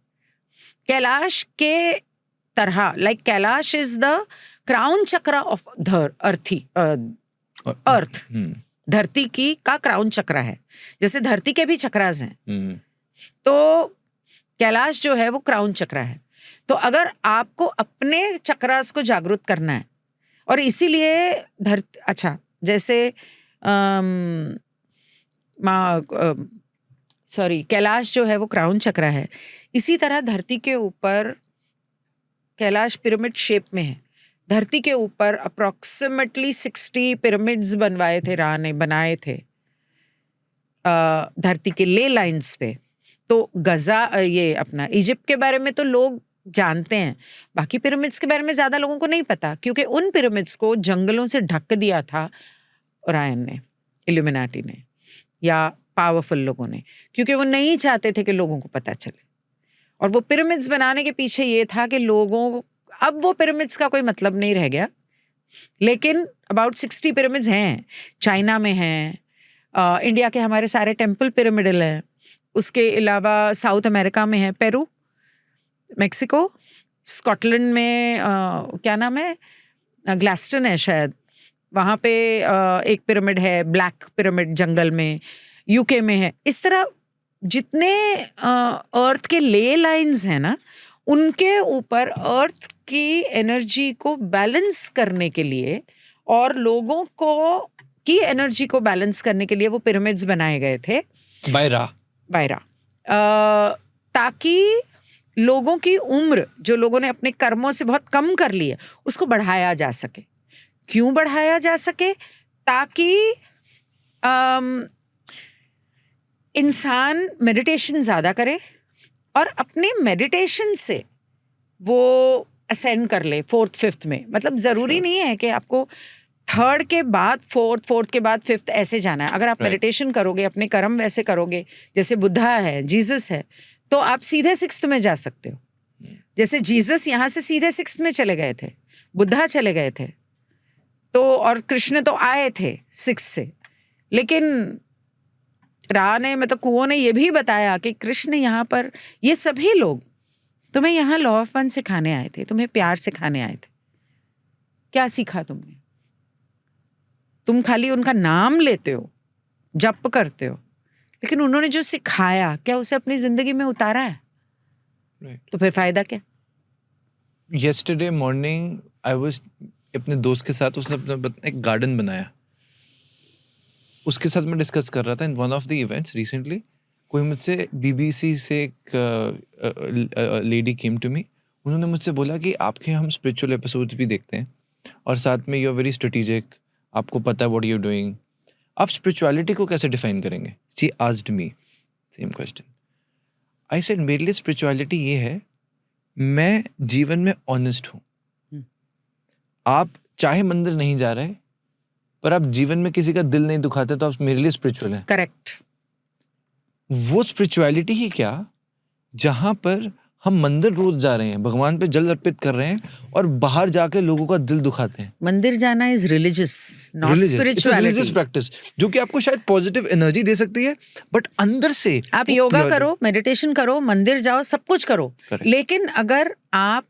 कैलाश के तरह, like Kailash is the crown चक्र ऑफ अर्थ, धरती की का क्राउन चक्र है, जैसे धरती के भी चक्रास हैं, तो कैलाश जो है वो क्राउन चक्र है। तो अगर आपको अपने चक्रास को जागृत करना है, और इसीलिए अच्छा जैसे कैलाश जो है वो क्राउन चक्र है, इसी तरह धरती के ऊपर कैलाश पिरामिड शेप में है। धरती के ऊपर अप्रोक्सीमेटली 60 पिरामिड्स बनवाए थे, रा ने बनाए थे धरती के ले लाइंस पे। तो गजा, ये अपना इजिप्ट के बारे में तो लोग जानते हैं। बाकी पिरामिड्स के बारे में ज्यादा लोगों को नहीं पता, क्योंकि उन पिरामिड्स को जंगलों से ढक दिया था ओरायन ने, इल्यूमिनाटी ने, या पावरफुल लोगों ने, क्योंकि वो नहीं चाहते थे कि लोगों को पता चले। और वो पिरामिड्स बनाने के पीछे ये था कि अब वो पिरामिड्स का कोई मतलब नहीं रह गया, लेकिन अबाउट 60 पिरामिड्स हैं। चाइना में हैं, इंडिया के हमारे सारे टेम्पल पिरामिडल हैं। उसके अलावा साउथ अमेरिका में है, पेरू, मेक्सिको, स्कॉटलैंड में क्या नाम है, ग्लास्टन है शायद, वहाँ पे एक पिरामिड है, ब्लैक पिरामिड जंगल में, यूके में है। इस तरह जितने अर्थ के ले लाइंस हैं ना, उनके ऊपर अर्थ की एनर्जी को बैलेंस करने के लिए और लोगों को की एनर्जी को बैलेंस करने के लिए वो पिरामिड्स बनाए गए थे बाय रा, ताकि लोगों की उम्र, जो लोगों ने अपने कर्मों से बहुत कम कर ली है, उसको बढ़ाया जा सके। क्यों बढ़ाया जा सके? ताकि इंसान मेडिटेशन ज़्यादा करे और अपने मेडिटेशन से वो असेंड कर ले 4th 5th में। मतलब ज़रूरी नहीं है कि आपको 3rd के बाद 4th, 4th के बाद 5th ऐसे जाना है। अगर आप मेडिटेशन करोगे, अपने कर्म वैसे करोगे, जैसे बुद्धा है, जीसस है, तो आप सीधे 6th में जा सकते हो। जैसे जीसस यहाँ से सीधे 6th में चले गए थे, बुद्धा चले गए थे, तो और कृष्ण तो आए थे 6 से। लेकिन रा ने, मतलब कुओं ने ये भी बताया कि कृष्ण यहाँ पर, ये सभी लोग तुम्हें यहाँ लॉ ऑफ वन सिखाने आए थे, तुम्हें प्यार सिखाने आए थे। क्या सीखा तुमने? तुम खाली उनका नाम लेते हो, जप करते हो, लेकिन उन्होंने जो सिखाया, क्या उसे अपनी जिंदगी में उतारा है? तो फिर फायदा क्या? Yesterday morning I was अपने दोस्त के साथ, उसने अपना एक गार्डन बनाया, उसके साथ मैं डिस्कस कर रहा था in one of the events recently. कोई मुझसे BBC से एक लेडी केम टू मी, उन्होंने मुझसे बोला कि आपके हम स्पिरिचुअल एपिसोड्स भी देखते हैं और साथ में यू आर वेरी स्ट्रेटेजिक, आपको पता है व्हाट यू आर डूइंग, आप स्पिरिचुअलिटी को कैसे डिफाइन करेंगे? She asked me same question. I said मेरे लिए स्पिरिचुअलिटी ये है, मैं जीवन में ऑनेस्ट हूँ। आप चाहे मंदिर नहीं जा रहे, पर आप जीवन में किसी का दिल नहीं दुखाते, तो आप मेरे लिए स्पिरिचुअल हैं। करेक्ट। वो स्पिरिचुअलिटी ही क्या जहां पर हम मंदिर रोज जा रहे हैं, भगवान पे जल अर्पित कर रहे हैं और बाहर जाके लोगों का दिल दुखाते हैं। मंदिर जाना is religious, not spirituality. Religious practice जो कि आपको शायद पॉजिटिव एनर्जी दे सकती है, बट अंदर से आप योगा करो, मेडिटेशन करो, मंदिर जाओ, सब कुछ करो, लेकिन अगर आप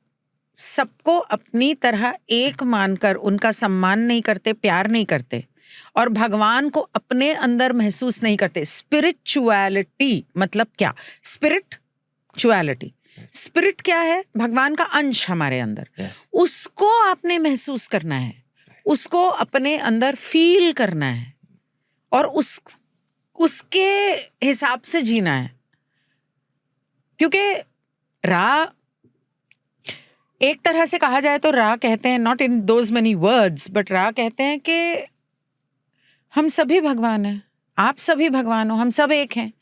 सबको अपनी तरह एक मानकर उनका सम्मान नहीं करते, प्यार नहीं करते और भगवान को अपने अंदर महसूस नहीं करते। स्पिरिचुअलिटी मतलब क्या? स्पिरिचुअलिटी, स्पिरिट क्या है? भगवान का अंश हमारे अंदर। उसको आपने महसूस करना है, उसको अपने अंदर फील करना है और उसके हिसाब से जीना है। क्योंकि रा, एक तरह से कहा जाए तो रा कहते हैं, not in those many words, but रा कहते हैं कि हम सभी भगवान हैं, आप सभी भगवान हो, हम सब एक हैं।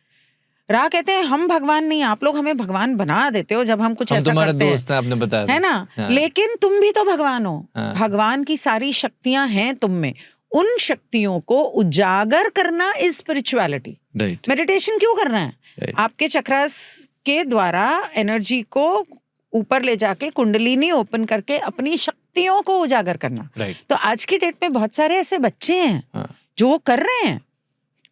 रा कहते हैं हम भगवान नहीं, आप लोग हमें भगवान बना देते हो जब हम कुछ ऐसा करते हैं, आपने बताया है ना? हाँ। लेकिन तुम भी तो भगवान हो। हाँ। भगवान की सारी शक्तियां हैं तुम में, उन शक्तियों को उजागर करना इज स्पिरिचुअलिटी। मेडिटेशन क्यों करना है? आपके चक्रास के द्वारा एनर्जी को ऊपर ले जाके कुंडलिनी ओपन करके अपनी शक्तियों को उजागर करना। तो आज की डेट में बहुत सारे ऐसे बच्चे हैं जो वो कर रहे हैं।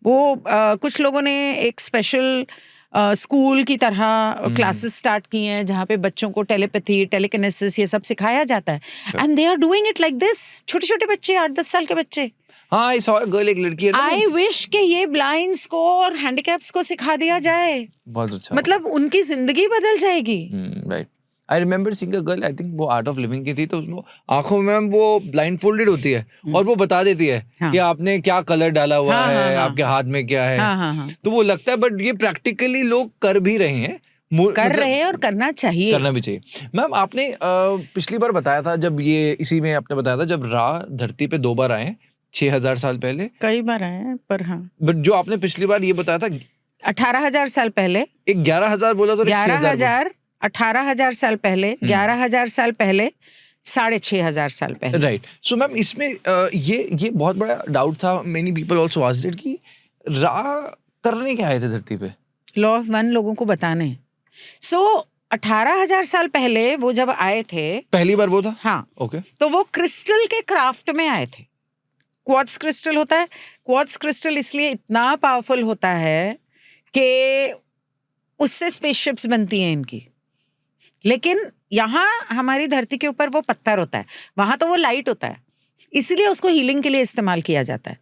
वो कुछ लोगों ने एक स्पेशल स्कूल की तरह क्लासेस स्टार्ट की हैं जहाँ पे बच्चों को टेलीपैथी, टेलीकिनेसिस ये सब सिखाया जाता है, and they are doing it like this. छोटे छोटे बच्चे, 8-10 साल के बच्चे। हाँ, आई सॉ अ गर्ल, एक लड़की है। आई विश कि ये ब्लाइंड्स को और हैंडीकैप्स को सिखा दिया जाए। बहुत अच्छा, मतलब उनकी जिंदगी बदल जाएगी। Right. I remember seeing a girl, I think वो आर्ट ऑफ लिविंग की थी, तो उसमें आंखों में वो ब्लाइंड फोल्डेड होती है और वो बता देती है कि आपने क्या कलर डाला हुआ है, आपके हाथ में क्या है। तो वो लगता है, बट ये प्रैक्टिकली लोग कर भी रहे हैं, रहे हैं और करना चाहिए, करना भी चाहिए। मैम, आपने पिछली बार बताया था, जब ये इसी में आपने बताया था, जब रा धरती पे 2 बार आए, 6000 साल पहले। कई बार आए हैं, पर हाँ, बट जो आपने पिछली बार ये बताया था 18,000 साल पहले, एक 11,000 बोला तो 11,000 18,000 साल पहले, 11,000 साल पहले, 6,500 साल पहले। राइट। सो मैम इसमें ये बहुत बड़ा डाउट था, many people also asked it, कि रा करने क्या आए थे धरती पे? लॉ ऑफ वन लोगों को बताने। सो 18,000 साल पहले वो जब आए थे, पहली बार वो था? हाँ, ओके। तो वो क्रिस्टल के क्राफ्ट में आए थे। क्वार्ट्ज क्रिस्टल होता है, क्वार्ट्ज क्रिस्टल इसलिए इतना पावरफुल होता है कि उससे स्पेसशिप्स बनती हैं इनकी। लेकिन यहाँ हमारी धरती के ऊपर वो पत्थर होता है, वहां तो वो लाइट होता है, इसलिए उसको हीलिंग के लिए इस्तेमाल किया जाता है।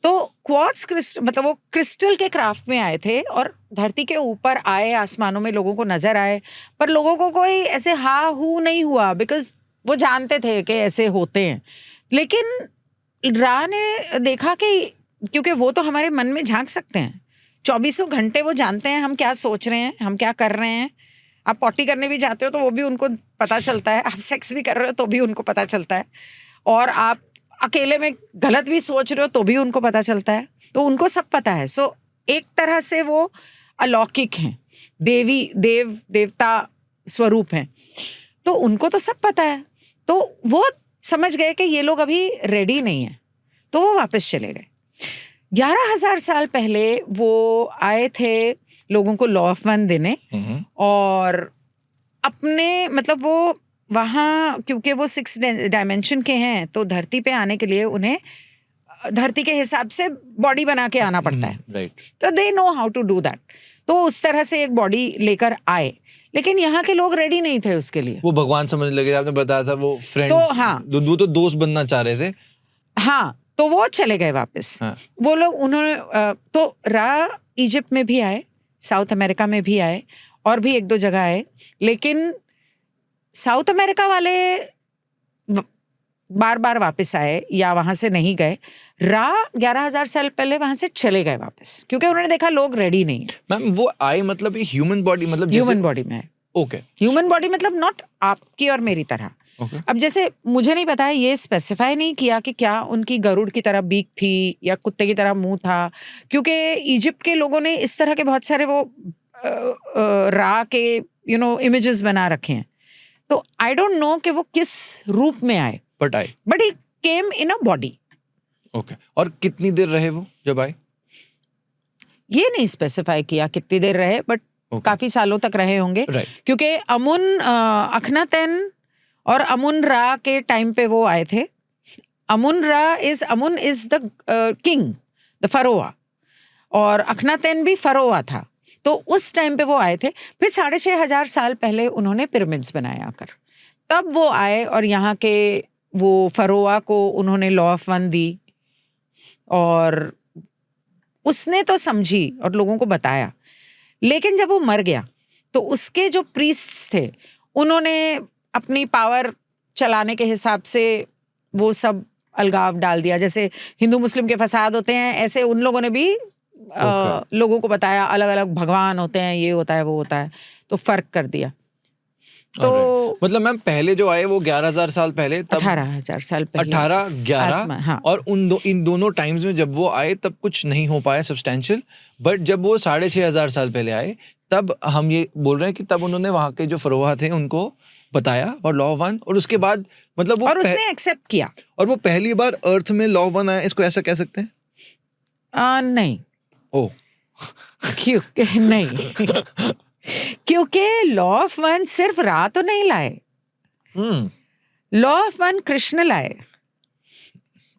तो क्वार्ट्ज क्रिस्टल मतलब वो क्रिस्टल के क्राफ्ट में आए थे और धरती के ऊपर आए, आसमानों में लोगों को नजर आए, पर लोगों को कोई ऐसे हा हू नहीं हुआ, बिकॉज वो जानते थे कि ऐसे होते हैं। लेकिन रा ने देखा कि क्योंकि वो तो हमारे मन में झांक सकते हैं, 24 घंटे वो जानते हैं हम क्या सोच रहे हैं, हम क्या कर रहे हैं। आप पॉटी करने भी जाते हो तो वो भी उनको पता चलता है, आप सेक्स भी कर रहे हो तो भी उनको पता चलता है, और आप अकेले में गलत भी सोच रहे हो तो भी उनको पता चलता है। तो उनको सब पता है। सो एक तरह से वो अलौकिक हैं, देवता स्वरूप हैं, तो उनको तो सब पता है। तो वो समझ गए कि ये लोग अभी रेडी नहीं है, तो वो वापस चले गए। 11,000 साल पहले वो आए थे लोगों को लॉ ऑफ वन देने, और अपने मतलब वो वहाँ क्योंकि वो 6 डायमेंशन के हैं, तो धरती पे आने के लिए उन्हें धरती के हिसाब से बॉडी बना के आना पड़ता है। राइट। तो they know how to do that. तो उस तरह से एक बॉडी लेकर आए, लेकिन यहाँ के लोग रेडी नहीं थे उसके लिए। वो भगवान समझ लगे, आपने बताया था वो फ्रेंड्स, तो हाँ, वो तो दोस्त बनना चाह रहे थे। हाँ, तो वो चले गए वापस। हाँ। वो लोग उन्होंने तो रा इजिप्ट में भी आए, साउथ अमेरिका में भी आए, और भी 1-2 जगह आए, लेकिन साउथ अमेरिका वाले बार बार वापस आए या वहां से नहीं गए। रा 11,000 साल पहले वहां से चले गए वापस, क्योंकि उन्होंने देखा लोग रेडी नहीं है। मैम वो आए मतलब ये ह्यूमन बॉडी, मतलब ह्यूमन बॉडी में है। ओके। ह्यूमन बॉडी मतलब नॉट आपकी और मेरी तरह। Okay. अब जैसे मुझे नहीं पता है, ये स्पेसिफाई नहीं किया कि क्या उनकी गरुड़ की तरह बीक थी या कुत्ते की तरह मुंह था, क्योंकि इजिप्ट के लोगों ने इस तरह के बहुत सारे वो रा के इमेजेस बना रखे हैं। तो आई डोंट नो कि वो किस रूप में आए, but he came in a body. Okay. और कितनी देर रहे वो जब आए? ये नहीं स्पेसिफाई किया कितनी देर रहे, बट काफी सालों तक रहे होंगे। क्योंकि अमुन अखनातेन और अमुन रा के टाइम पे वो आए थे। Amun is the king, the pharaoh, और अखनातेन भी फरोआ था। तो उस टाइम पे वो आए थे। फिर 6,500 साल पहले उन्होंने पिरामिड्स बनाए आकर, तब वो आए और यहाँ के वो फरोआ को उन्होंने लॉ ऑफ वन दी, और उसने तो समझी और लोगों को बताया। लेकिन जब वो मर गया तो उसके जो प्रीस्ट्स थे उन्होंने अपनी पावर चलाने के हिसाब से वो सब अलगाव डाल दिया। जैसे हिंदू मुस्लिम के फसाद होते हैं, ऐसे उन लोगों ने भी लोगों को बताया अलग अलग भगवान होते हैं, ये होता है वो होता है, तो फर्क कर दिया। तो मतलब मैम पहले जो आए वो 11,000 साल पहले, तब 18,000 साल पहले, 18-11, हाँ। और इन दोनों टाइम्स में जब वो आए तब कुछ नहीं हो पाया सब्सटेंशियल, बट जब वो 6,500 साल पहले आए तब हम ये बोल रहे हैं कि तब उन्होंने वहां के जो फरोहा थे उनको बताया और लॉ वन, और उसके बाद मतलब वो और उसने एक्सेप्ट किया, और वो पहली बार अर्थ में लॉ वन आया, इसको ऐसा कह सकते हैं? नहीं। ओ क्योंकि नहीं क्योंकि लॉ ऑफ वन सिर्फ रा तो नहीं लाए, लॉ ऑफ वन कृष्ण लाए।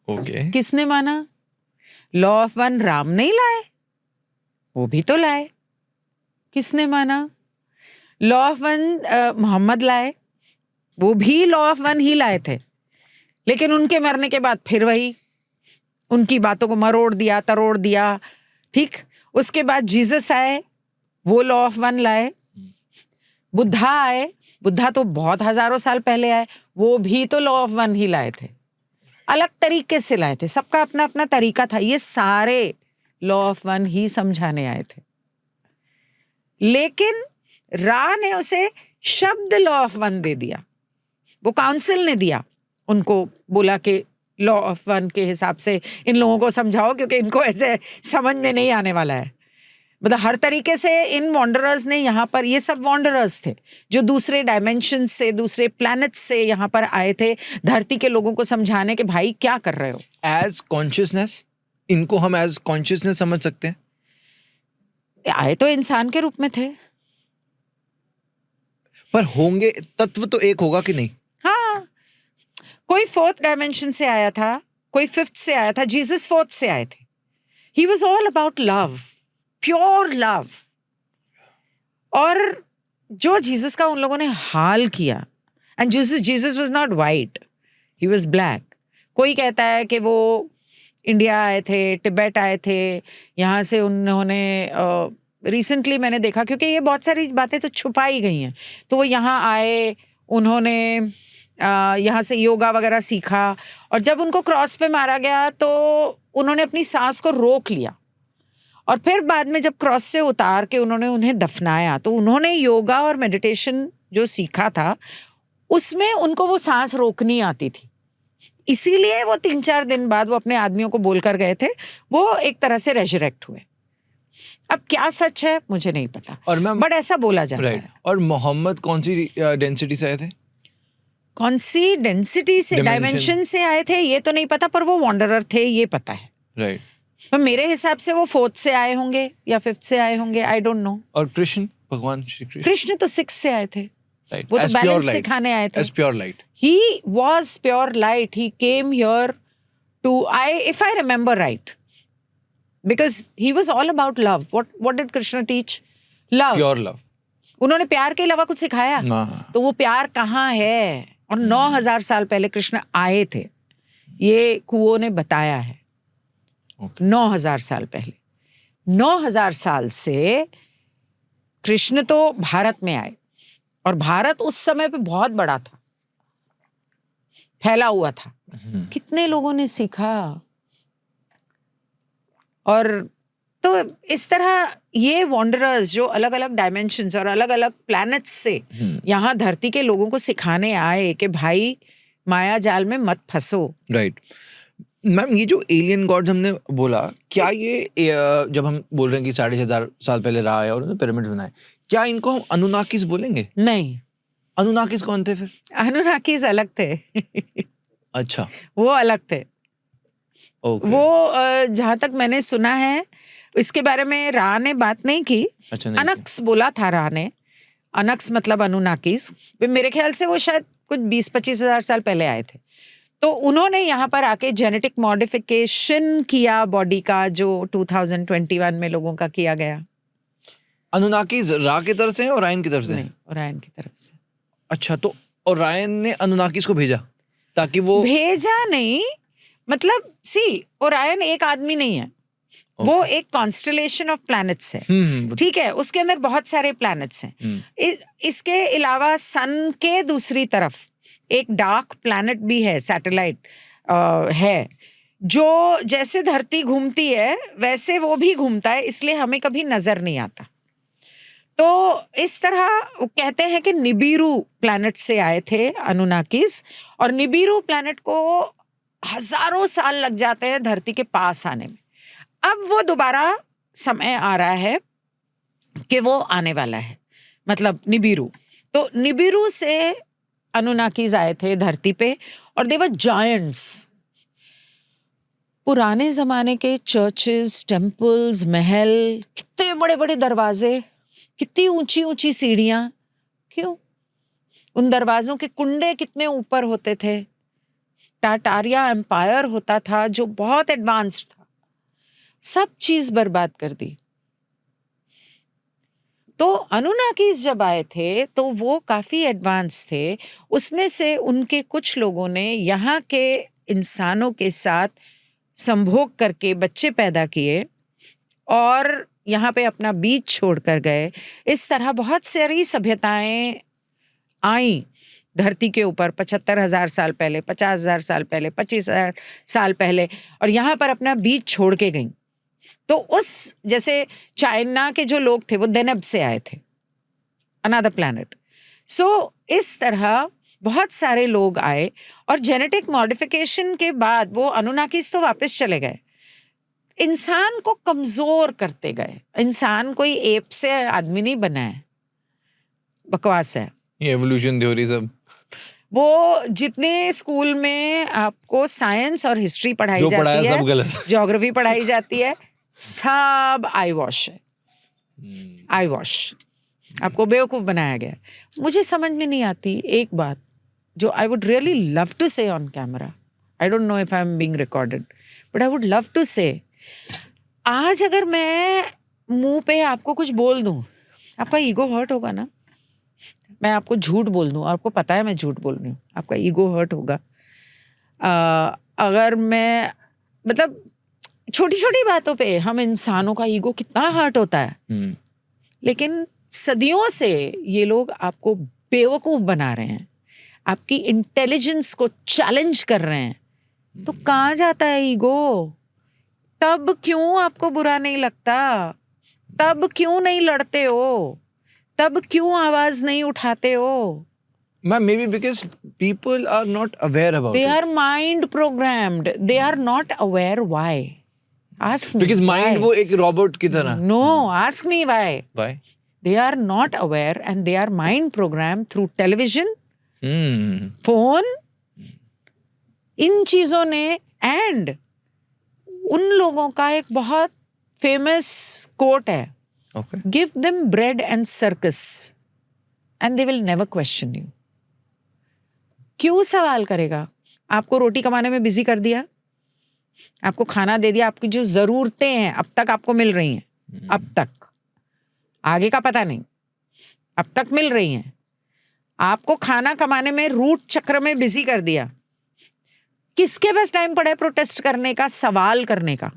ओके। किसने माना? लॉ ऑफ वन राम नहीं लाए, वो भी तो लाए। किसने माना? लॉ ऑफ वन मोहम्मद लाए, वो भी लॉ ऑफ वन ही लाए थे। लेकिन उनके मरने के बाद फिर वही उनकी बातों को मरोड़ दिया, तरोड़ दिया। ठीक, उसके बाद जीसस आए, वो लॉ ऑफ वन लाए। बुद्धा आए, बुद्धा तो बहुत हजारों साल पहले आए, वो भी तो लॉ ऑफ वन ही लाए थे, अलग तरीके से लाए थे, सबका अपना अपना तरीका था। ये सारे लॉ ऑफ वन ही समझाने आए थे। लेकिन रा ने उसे शब्द लॉ ऑफ वन दे दिया, वो काउंसिल ने दिया, उनको बोला कि लॉ ऑफ वन के हिसाब से इन लोगों को समझाओ, क्योंकि इनको ऐसे समझ में नहीं आने वाला है। मतलब हर तरीके से इन वॉन्डरर्स ने यहाँ पर, ये सब वॉन्डरर्स थे जो दूसरे डायमेंशन से, दूसरे प्लैनेट से यहाँ पर आए थे धरती के लोगों को समझाने कि भाई क्या कर रहे हो। एज कॉन्शियसनेस, इनको हम एज कॉन्शियसनेस समझ सकते हैं? आए तो इंसान के रूप में थे। पर होंगे, तत्व तो एक होगा कि नहीं? हाँ, कोई फोर्थ डायमेंशन से आया था, कोई फिफ्थ से आया था, जीसस फोर्थ से आए थे। He was all about love, pure love. और जो जीसस का उन लोगों ने हाल किया, and Jesus was not white, he was black. कोई कहता है कि वो इंडिया आए थे, तिब्बत आए थे, यहाँ से उन्होंने रिसेंटली मैंने देखा, क्योंकि ये बहुत सारी बातें तो छुपाई गई हैं, तो वो यहाँ आए, उन्होंने यहाँ से योगा वगैरह सीखा, और जब उनको क्रॉस पे मारा गया तो उन्होंने अपनी सांस को रोक लिया, और फिर बाद में जब क्रॉस से उतार के उन्होंने उन्हें दफनाया, तो उन्होंने योगा और मेडिटेशन जो सीखा था उसमें उनको वो सांस रोकनी आती थी, इसीलिए वो 3-4 दिन बाद वो अपने आदमियों को बोलकर गए थे, वो एक तरह से रेजरेक्ट हुए। अब क्या सच है मुझे नहीं पता, और मैम, बट ऐसा बोला जाता राइट। है। और मोहम्मद कौन सी डेंसिटी से आए थे? कौन सी डेंसिटी से, डायमेंशन से आए थे ये तो नहीं पता, पर वो वॉन्डरर थे ये पता है। राइट। तो मेरे हिसाब से वो फोर्थ से आए होंगे या फिफ्थ से आए होंगे, आई डोंट नो। और कृष्ण, भगवान श्री कृष्ण? कृष्ण तो 6 से आए थे, Right. वो तो As pure बैलेंस light. सिखाने आए थे। As pure light. He was pure light. He came here to, if I remember right, because he was all about love. What did Krishna teach? Love. Pure love. उन्होंने प्यार के अलावा कुछ सिखाया? ना। तो वो प्यार कहाँ है? और 9000 साल पहले कृष्ण आए थे, ये कुओं ने बताया है। Okay. 9000 साल पहले, 9000 साल से कृष्ण तो भारत में आए, और भारत उस समय पे बहुत बड़ा था, फैला हुआ था। कितने लोगों ने सीखा, और तो इस तरह ये वॉन्डरर्स जो अलग अलग डायमेंशंस और अलग अलग प्लैनेट्स से यहाँ धरती के लोगों को सिखाने आए कि भाई माया जाल में मत फंसो। राइट। मैम, ये जो एलियन गॉड्स हमने बोला, क्या ये जब हम बोल रहे हैं कि 6500 साल पहले रहा है और उन्होंने पिरामिड बनाए, क्या इनको हम अनुनाकिस बोलेंगे? नहीं। अनुनाकिस कौन थे फिर? अनुनाकिस अलग थे। अच्छा, वो अलग थे। ओके। वो जहाँ तक मैंने सुना है, इसके बारे में रा ने बात नहीं की। अच्छा, नहीं अनक्स बोला था रा ने, अनक्स मतलब अनुनाकिस। मेरे ख्याल से वो शायद कुछ 20-25 हजार साल पहले आए थे, तो उन्होंने यहाँ पर आके जेनेटिक मॉडिफिकेशन किया बॉडी का, जो 2021 में लोगों का किया गया। अनुनाकिस रा की तरफ से और रायन की तरफ से? नहीं, ओरायन की तरफ से। अच्छा, तो और रायन ने अनुनाकिस को भेजा ताकि वो, भेजा नहीं, मतलब सी, ओरायन एक आदमी नहीं है, वो एक कॉन्स्टलेशन ऑफ प्लैनेट्स है। ठीक है, उसके अंदर बहुत सारे प्लैनेट्स हैं। इसके अलावा सन के दूसरी तरफ एक डार्क प्लैनेट भी है, सैटेलाइट है, जो जैसे धरती घूमती है वैसे वो भी घूमता है, इसलिए हमें कभी नजर नहीं आता। तो इस तरह कहते हैं कि निबिरू प्लैनेट से आए थे अनुनाकिस, और निबिरू प्लैनेट को हजारों साल लग जाते हैं धरती के पास आने में। अब वो दोबारा समय आ रहा है कि वो आने वाला है, मतलब निबिरू। तो निबिरू से अनुनाकिस आए थे धरती पे, और दे वर जायंट्स। पुराने जमाने के चर्चेस, टेम्पल्स, महल, कितने बड़े बड़े दरवाजे, कितनी ऊंची ऊंची सीढ़ियां, क्यों? उन दरवाजों के कुंडे कितने ऊपर होते थे। टाटारिया एम्पायर होता था जो बहुत एडवांस्ड था, सब चीज बर्बाद कर दी। तो अनुनाकिस जब आए थे तो वो काफी एडवांस थे, उसमें से उनके कुछ लोगों ने यहाँ के इंसानों के साथ संभोग करके बच्चे पैदा किए और यहाँ पे अपना बीज छोड़ कर गए। इस तरह बहुत सारी सभ्यताएं आई धरती के ऊपर 75,000 साल पहले, 50,000 साल पहले, 25,000 साल पहले, और यहाँ पर अपना बीज छोड़ के गई। तो उस, जैसे चाइना के जो लोग थे वो देनेब से आए थे, अनदर प्लैनेट। सो इस तरह बहुत सारे लोग आए, और जेनेटिक मॉडिफिकेशन के बाद वो अनुनाकिस तो वापस चले गए, इंसान को कमजोर करते गए। इंसान कोई एप से आदमी नहीं बना है, बकवास है ये एवोल्यूशन थ्योरी सब वो। जितने स्कूल में आपको साइंस और हिस्ट्री पढ़ाई जो जाती पढ़ाया है, सब गलत। ज्योग्राफी पढ़ाई जाती है, सब आई वॉश है, आई वॉश। आपको बेवकूफ बनाया गया है। मुझे समझ में नहीं आती एक बात जो I would really love to say on camera. I don't know if I am being recorded, but I would love to say. आज अगर मैं मुंह पे आपको कुछ बोल दूं, आपका ईगो हर्ट होगा ना। मैं आपको झूठ बोल दूं, आपको पता है मैं झूठ बोल रही हूँ, आपका ईगो हर्ट होगा। अगर मैं मतलब छोटी छोटी बातों पे हम इंसानों का ईगो कितना हर्ट होता है, लेकिन सदियों से ये लोग आपको बेवकूफ बना रहे हैं, आपकी इंटेलिजेंस को चैलेंज कर रहे हैं। तो कहाँ जाता है ईगो? तब क्यों आपको बुरा नहीं लगता? तब क्यों नहीं लड़ते हो? तब क्यों आवाज नहीं उठाते हो? Ma'am maybe because people are not aware about They it are mind programmed. They are not aware why. Ask me. Because mind why? वो एक रोबोट की तरह No, ask me why. Why They are not aware and they are mind programmed through television, phone, इन चीजों ने। And उन लोगों का एक बहुत फेमस कोट है, okay give them bread and circus and they will never question you. क्यों सवाल करेगा? आपको रोटी कमाने में बिजी कर दिया, आपको खाना दे दिया, आपकी जो जरूरतें हैं अब तक आपको मिल रही हैं, अब तक, आगे का पता नहीं, अब तक मिल रही हैं। आपको खाना कमाने में रूट चक्र में बिजी कर दिया। किसके पास टाइम पड़ा है प्रोटेस्ट करने का, सवाल करने का?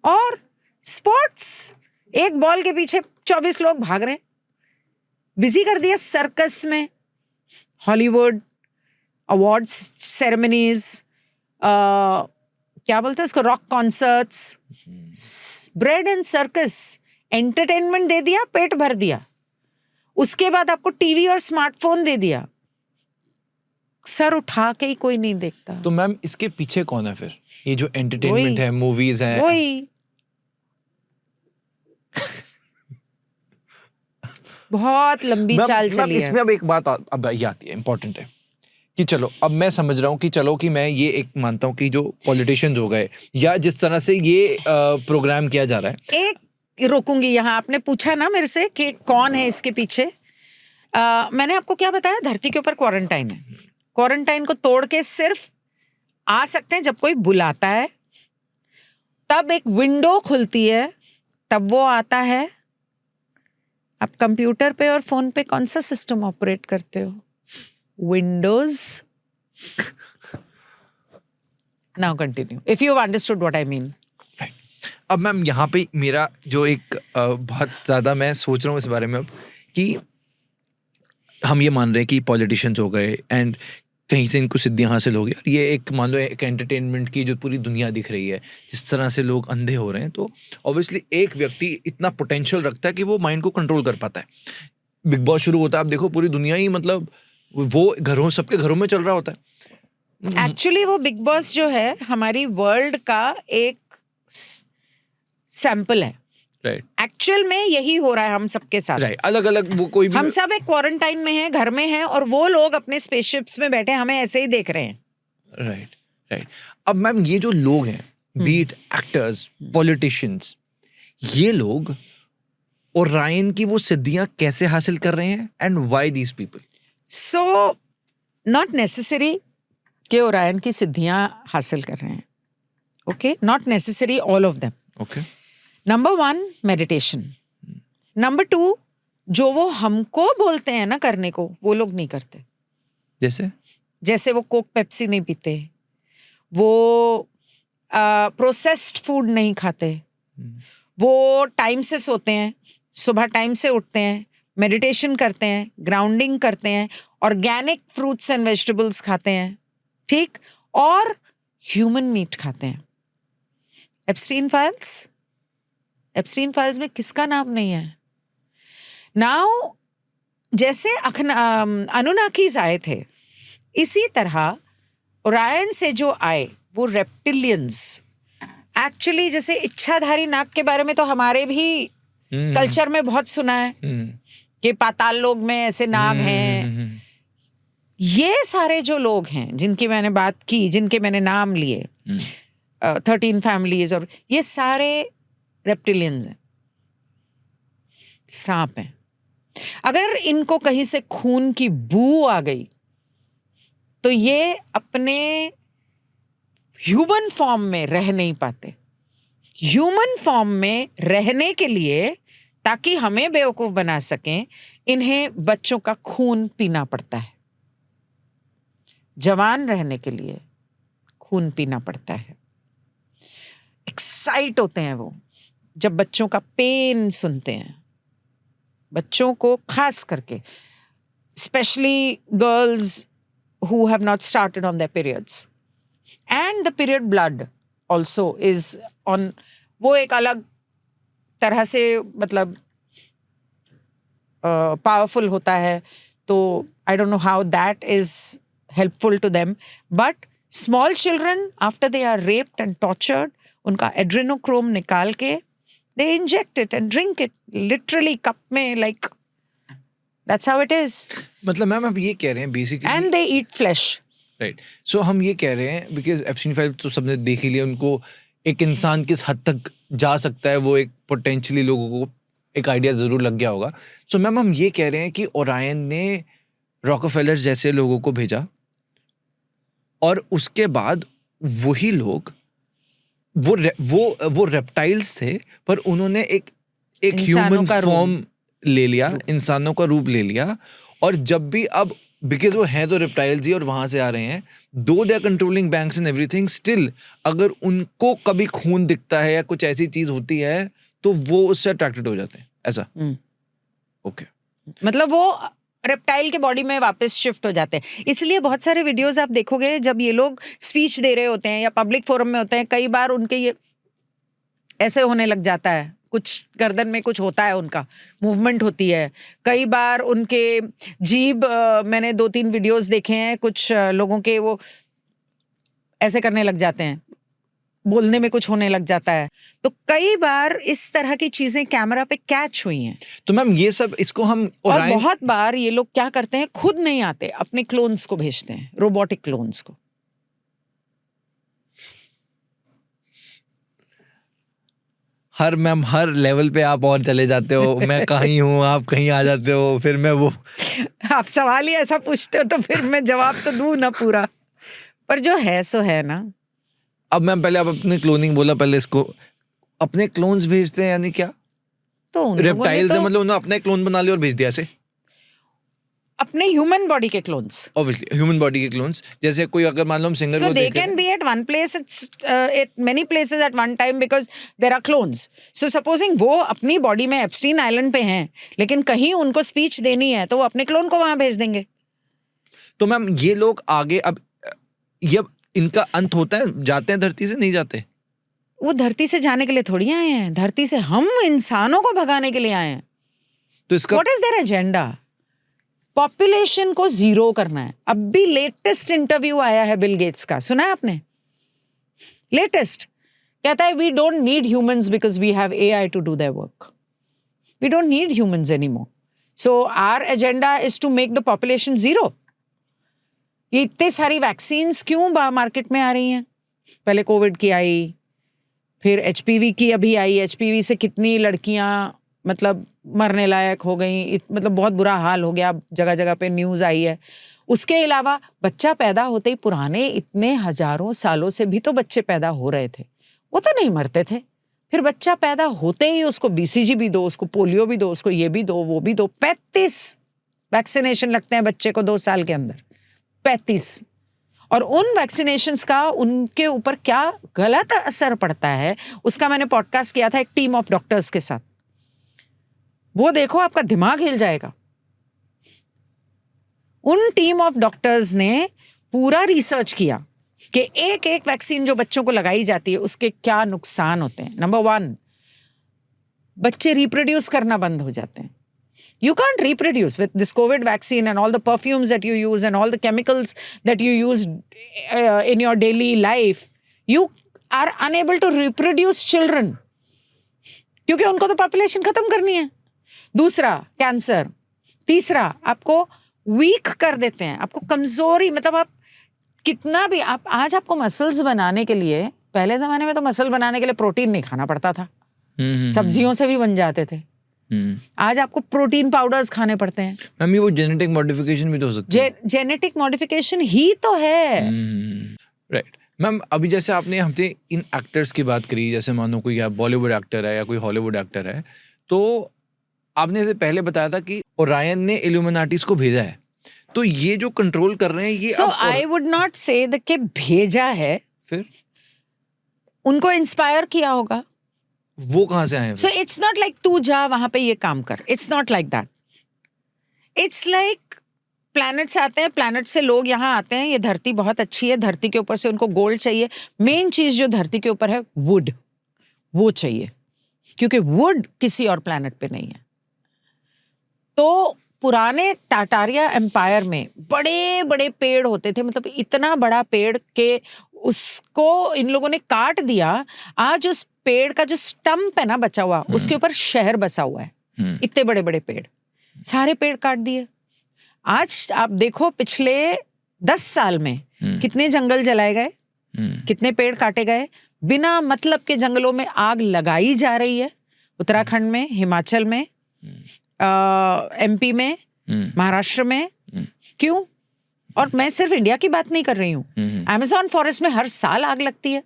और स्पोर्ट्स, एक बॉल के पीछे 24 लोग भाग रहे हैं, बिजी कर दिया सर्कस में, हॉलीवुड अवार्ड्स सेरेमनीज, क्या बोलते हैं उसको, rock concerts, bread and circus, entertainment दे दिया, पेट भर दिया। उसके बाद आपको टीवी और स्मार्टफोन दे दिया, सर उठा के ही कोई नहीं देखता। तो मैम इसके पीछे कौन है फिर? ये जो एंटरटेनमेंट वही। है, मूवीज है, वही बहुत लंबी चाल चली है। इसमें अब एक बात अब ये आती है, इम्पोर्टेंट है कि चलो अब मैं समझ रहा हूँ कि चलो कि मैं ये एक मानता हूँ कि जो पॉलिटिशियंस हो गए या जिस तरह से ये प्रोग्राम किया जा रहा है। एक रोकूंगी यहाँ, आपने पूछा ना मेरे से कि कौन है इसके पीछे। मैंने आपको क्या बताया, धरती के ऊपर क्वारंटाइन है। क्वारंटाइन को तोड़ के सिर्फ आ सकते हैं जब कोई बुलाता है, तब एक विंडो खुलती है, तब वो आता है। आप कंप्यूटर पे और फोन पे कौन सा सिस्टम ऑपरेट करते हो? Windows. Now continue if you have understood what I mean. अब मैम यहाँ पे मेरा जो एक बहुत ज्यादा मैं सोच रहा हूँ इस बारे में अब कि हम ये मान रहे हैं कि पॉलिटिशियंस हो गए एंड कहीं से इनको सिद्धियां हासिल हो गई, और ये एक मान लो एक एंटरटेनमेंट की जो पूरी दुनिया दिख रही है, जिस तरह से लोग अंधे हो रहे हैं, तो ऑब्वियसली एक व्यक्ति इतना पोटेंशियल रखता है कि वो माइंड को कंट्रोल कर पाता है। बिग बॉस शुरू होता है, आप देखो पूरी दुनिया ही मतलब वो घरों, सबके घरों में चल रहा होता है। एक्चुअली वो बिग बॉस जो है हमारी वर्ल्ड का एक सैंपल है। राइट एक्चुअल में यही हो रहा है हम सबके साथ। राइट अलग अलग वो कोई भी हम सब एक क्वारंटाइन में हैं, घर में हैं, और वो लोग अपने स्पेसशिप्स में बैठे हमें ऐसे ही देख रहे हैं। Right right. अब मैम ये जो लोग हैं, बीट एक्टर्स, पॉलिटिशियंस, ये लोग ओरायन की वो सिद्धियां कैसे हासिल कर रहे हैं and why these people? So not necessary कि ओरायन की सिद्धियां हासिल कर रहे हैं। Okay, not necessary all of them. Okay, number 1 meditation, number 2 जो वो हमको बोलते हैं ना करने को, वो लोग नहीं करते। जैसे वो कोक पेप्सी नहीं पीते, वो प्रोसेस्ड फूड नहीं खाते, वो टाइम से सोते हैं, सुबह टाइम से उठते हैं, मेडिटेशन करते हैं, ग्राउंडिंग करते हैं, ऑर्गेनिक फ्रूट्स एंड वेजिटेबल्स खाते हैं, ठीक, और ह्यूमन मीट खाते हैं। एप्स्टीन फाइल्स में किसका नाम नहीं है? नाउ जैसे अनुनाकीज आए थे, इसी तरह ओरायन से जो आए वो रेप्टिलियंस, एक्चुअली जैसे इच्छाधारी नाग के बारे में तो हमारे भी कल्चर में बहुत सुना है कि पाताल लोक में ऐसे नाग हैं। ये सारे जो लोग हैं जिनकी मैंने बात की, जिनके मैंने नाम लिए, 13 फैमिलीज, और ये सारे रेप्टिलियंस हैं, सांप हैं। अगर इनको कहीं से खून की बू आ गई तो ये अपने ह्यूमन फॉर्म में रह नहीं पाते। ह्यूमन फॉर्म में रहने के लिए, ताकि हमें बेवकूफ बना सकें, इन्हें बच्चों का खून पीना पड़ता है। जवान रहने के लिए खून पीना पड़ता है। एक्साइट होते हैं वो जब बच्चों का पेन सुनते हैं। बच्चों को खास करके, specially girls who have not started on their periods, and the period blood also is on, वो एक अलग तरह से मतलब powerful होता है। तो I don't know how that is helpful to them, but small children after they are raped and tortured, उनका adrenochrome निकाल के they inject it and drink it literally cup में, like that's how it is. मतलब ma'am आप ये कह रहे हैं basically, and they eat flesh. Right. So हम ये कह रहे हैं बिकॉज एप्स्टीन फाइल तो सबने देख ही लिया, उनको एक इंसान किस हद तक जा सकता है वो एक पोटेंशियली लोगों को एक आइडिया जरूर लग गया होगा। सो मैम हम ये कह रहे हैं कि ओरायन ने रॉकफेलर जैसे लोगों को भेजा और उसके बाद वही लोग वो रेप्टाइल्स थे, पर उन्होंने एक ह्यूमन फॉर्म ले लिया, इंसानों का रूप ले लिया। और जब भी अब बिकॉज वो हैं तो रेप्टाइल्स ही और वहां से आ रहे हैं, though they are controlling banks and everything, still अगर उनको कभी खून दिखता है या कुछ ऐसी चीज होती है तो वो उससे अट्रैक्टेड हो जाते हैं, ऐसा। ओके, मतलब वो रेप्टाइल के बॉडी में वापस शिफ्ट हो जाते हैं। इसलिए बहुत सारे वीडियोस आप देखोगे जब ये लोग स्पीच दे रहे होते हैं या पब्लिक फोरम में होते हैं, कई बार उनके ये ऐसे होने लग जाता है, कुछ गर्दन में कुछ होता है, उनका मूवमेंट होती है। कई बार उनके जीभ, मैंने 2-3 वीडियोस देखे हैं कुछ लोगों के, वो ऐसे करने लग जाते हैं, बोलने में कुछ होने लग जाता है। तो कई बार इस तरह की चीजें कैमरा पे कैच हुई हैं। तो मैम ये सब इसको हम और बहुत बार ये लोग क्या करते हैं, खुद नहीं आते, अपने क्लोन्स को भेजते हैं, रोबोटिक क्लोन्स को। हर लेवल पे आप और चले जाते हो। मैं कहीं हूँ, आप कहीं आ जाते हो, फिर मैं वो आप सवाल ही ऐसा पूछते हो तो फिर मैं जवाब तो दूं ना पूरा, पर जो है सो है ना। अब मैम पहले आप अपने क्लोनिंग बोला, पहले इसको अपने क्लोन्स भेजते हैं यानी क्या? तो रेप्टाइल से मतलब उन्होंने अपने क्लोन बना लिया और भेज दिया ऐसे? अपने ह्यूमन बॉडी के क्लोन्स, ऑब्वियसली ह्यूमन बॉडी के क्लोन्स। जैसे कोई अगर मान लो हम सिंगर को they can be at one place, it's at many places at one time because there are clones. So supposing वो अपनी बॉडी में एप्स्टीन आइलैंड पे हैं, लेकिन कहीं उनको स्पीच देनी है तो वो अपने क्लोन को वहां भेज देंगे। तो मैम ये लोग आगे अब इनका अंत होता है, जाते हैं धरती से, नहीं जाते? वो धरती से जाने के लिए थोड़ी आए हैं, धरती से हम इंसानों को भगाने के लिए आए हैं। तो इसका what is their agenda? Population को 0 करना है। अब भी लेटेस्ट इंटरव्यू आया है बिल गेट्स का, सुना है आपने? लेटेस्ट कहता है we don't need humans because we have AI to do their work. We don't need humans anymore, so our agenda is to make the population 0। ये इतने सारी वैक्सीन्स क्यों मार्केट में आ रही हैं? पहले कोविड की आई, फिर HPV की अभी आई। HPV से कितनी लड़कियां मतलब मरने लायक हो गई, मतलब बहुत बुरा हाल हो गया, जगह जगह पे न्यूज़ आई है। उसके अलावा बच्चा पैदा होते ही, पुराने इतने हजारों सालों से भी तो बच्चे पैदा हो रहे थे, वो तो नहीं मरते थे। फिर बच्चा पैदा होते ही उसको BCG भी दो, उसको पोलियो भी दो, उसको ये भी दो, वो भी दो। 35 वैक्सीनेशन लगते हैं बच्चे को 2 साल के अंदर, 35। और उन वैक्सीनेशंस का उनके ऊपर क्या गलत असर पड़ता है, उसका मैंने पॉडकास्ट किया था एक टीम ऑफ डॉक्टर्स के साथ। वो देखो, आपका दिमाग हिल जाएगा। उन टीम ऑफ डॉक्टर्स ने पूरा रिसर्च किया कि एक एक वैक्सीन जो बच्चों को लगाई जाती है उसके क्या नुकसान होते हैं। नंबर 1, बच्चे रिप्रोड्यूस करना बंद हो जाते हैं। You can't reproduce with this COVID vaccine and all the perfumes that you use and all the chemicals that you use in your daily life. You are unable to reproduce children, क्योंकि उनको तो population खत्म करनी है। दूसरा cancer, तीसरा आपको week कर देते हैं, आपको कमजोरी, मतलब आप कितना भी आप आज आपको मसल्स बनाने के लिए, पहले जमाने में तो मसल बनाने के लिए प्रोटीन नहीं खाना पड़ता था, सब्जियों से भी बन जाते थे। आज आपको प्रोटीन पाउडर्स खाने पड़ते हैं। मैम ये वो जेनेटिक मॉडिफिकेशन भी तो हो सकती है। जेनेटिक मॉडिफिकेशन ही तो है। राइट मैम, अभी जैसे आपने हमसे इन एक्टर्स की बात करी, जैसे मानो कोई बॉलीवुड एक्टर है या कोई हॉलीवुड एक्टर है, तो आपने जैसे पहले बताया था कि ओरायन ने इल्यूमिनाटीज को भेजा है, तो ये जो कंट्रोल कर रहे हैं ये सो आई वुड नॉट से कि भेजा है, फिर उनको इंस्पायर किया होगा। वो कहाँ से आए हैं? सो इट्स नॉट लाइक तू जा वहां पे ये काम कर, it's not like that. It's like planet से आते हैं, प्लैनेट से लोग यहाँ आते हैं, ये धरती बहुत अच्छी है, धरती के ऊपर से उनको गोल्ड चाहिए। मेन चीज जो धरती के ऊपर है वुड, वो चाहिए, क्योंकि वुड किसी और प्लैनेट पे नहीं है। तो पुराने टाटारिया एम्पायर में बड़े बड़े पेड़ होते थे, मतलब इतना बड़ा पेड़ के उसको इन लोगों ने काट दिया। आज उस पेड़ का जो स्टंप है ना बचा हुआ, उसके ऊपर शहर बसा हुआ है। इतने बड़े बड़े पेड़, सारे पेड़ काट दिए। आज आप देखो पिछले 10 साल में कितने जंगल जलाए गए, कितने पेड़ काटे गए, बिना मतलब के जंगलों में आग लगाई जा रही है। उत्तराखंड में, हिमाचल में, एमपी में, महाराष्ट्र में। क्यों? और मैं सिर्फ इंडिया की बात नहीं कर रही हूँ, अमेज़न फॉरेस्ट में हर साल आग लगती है।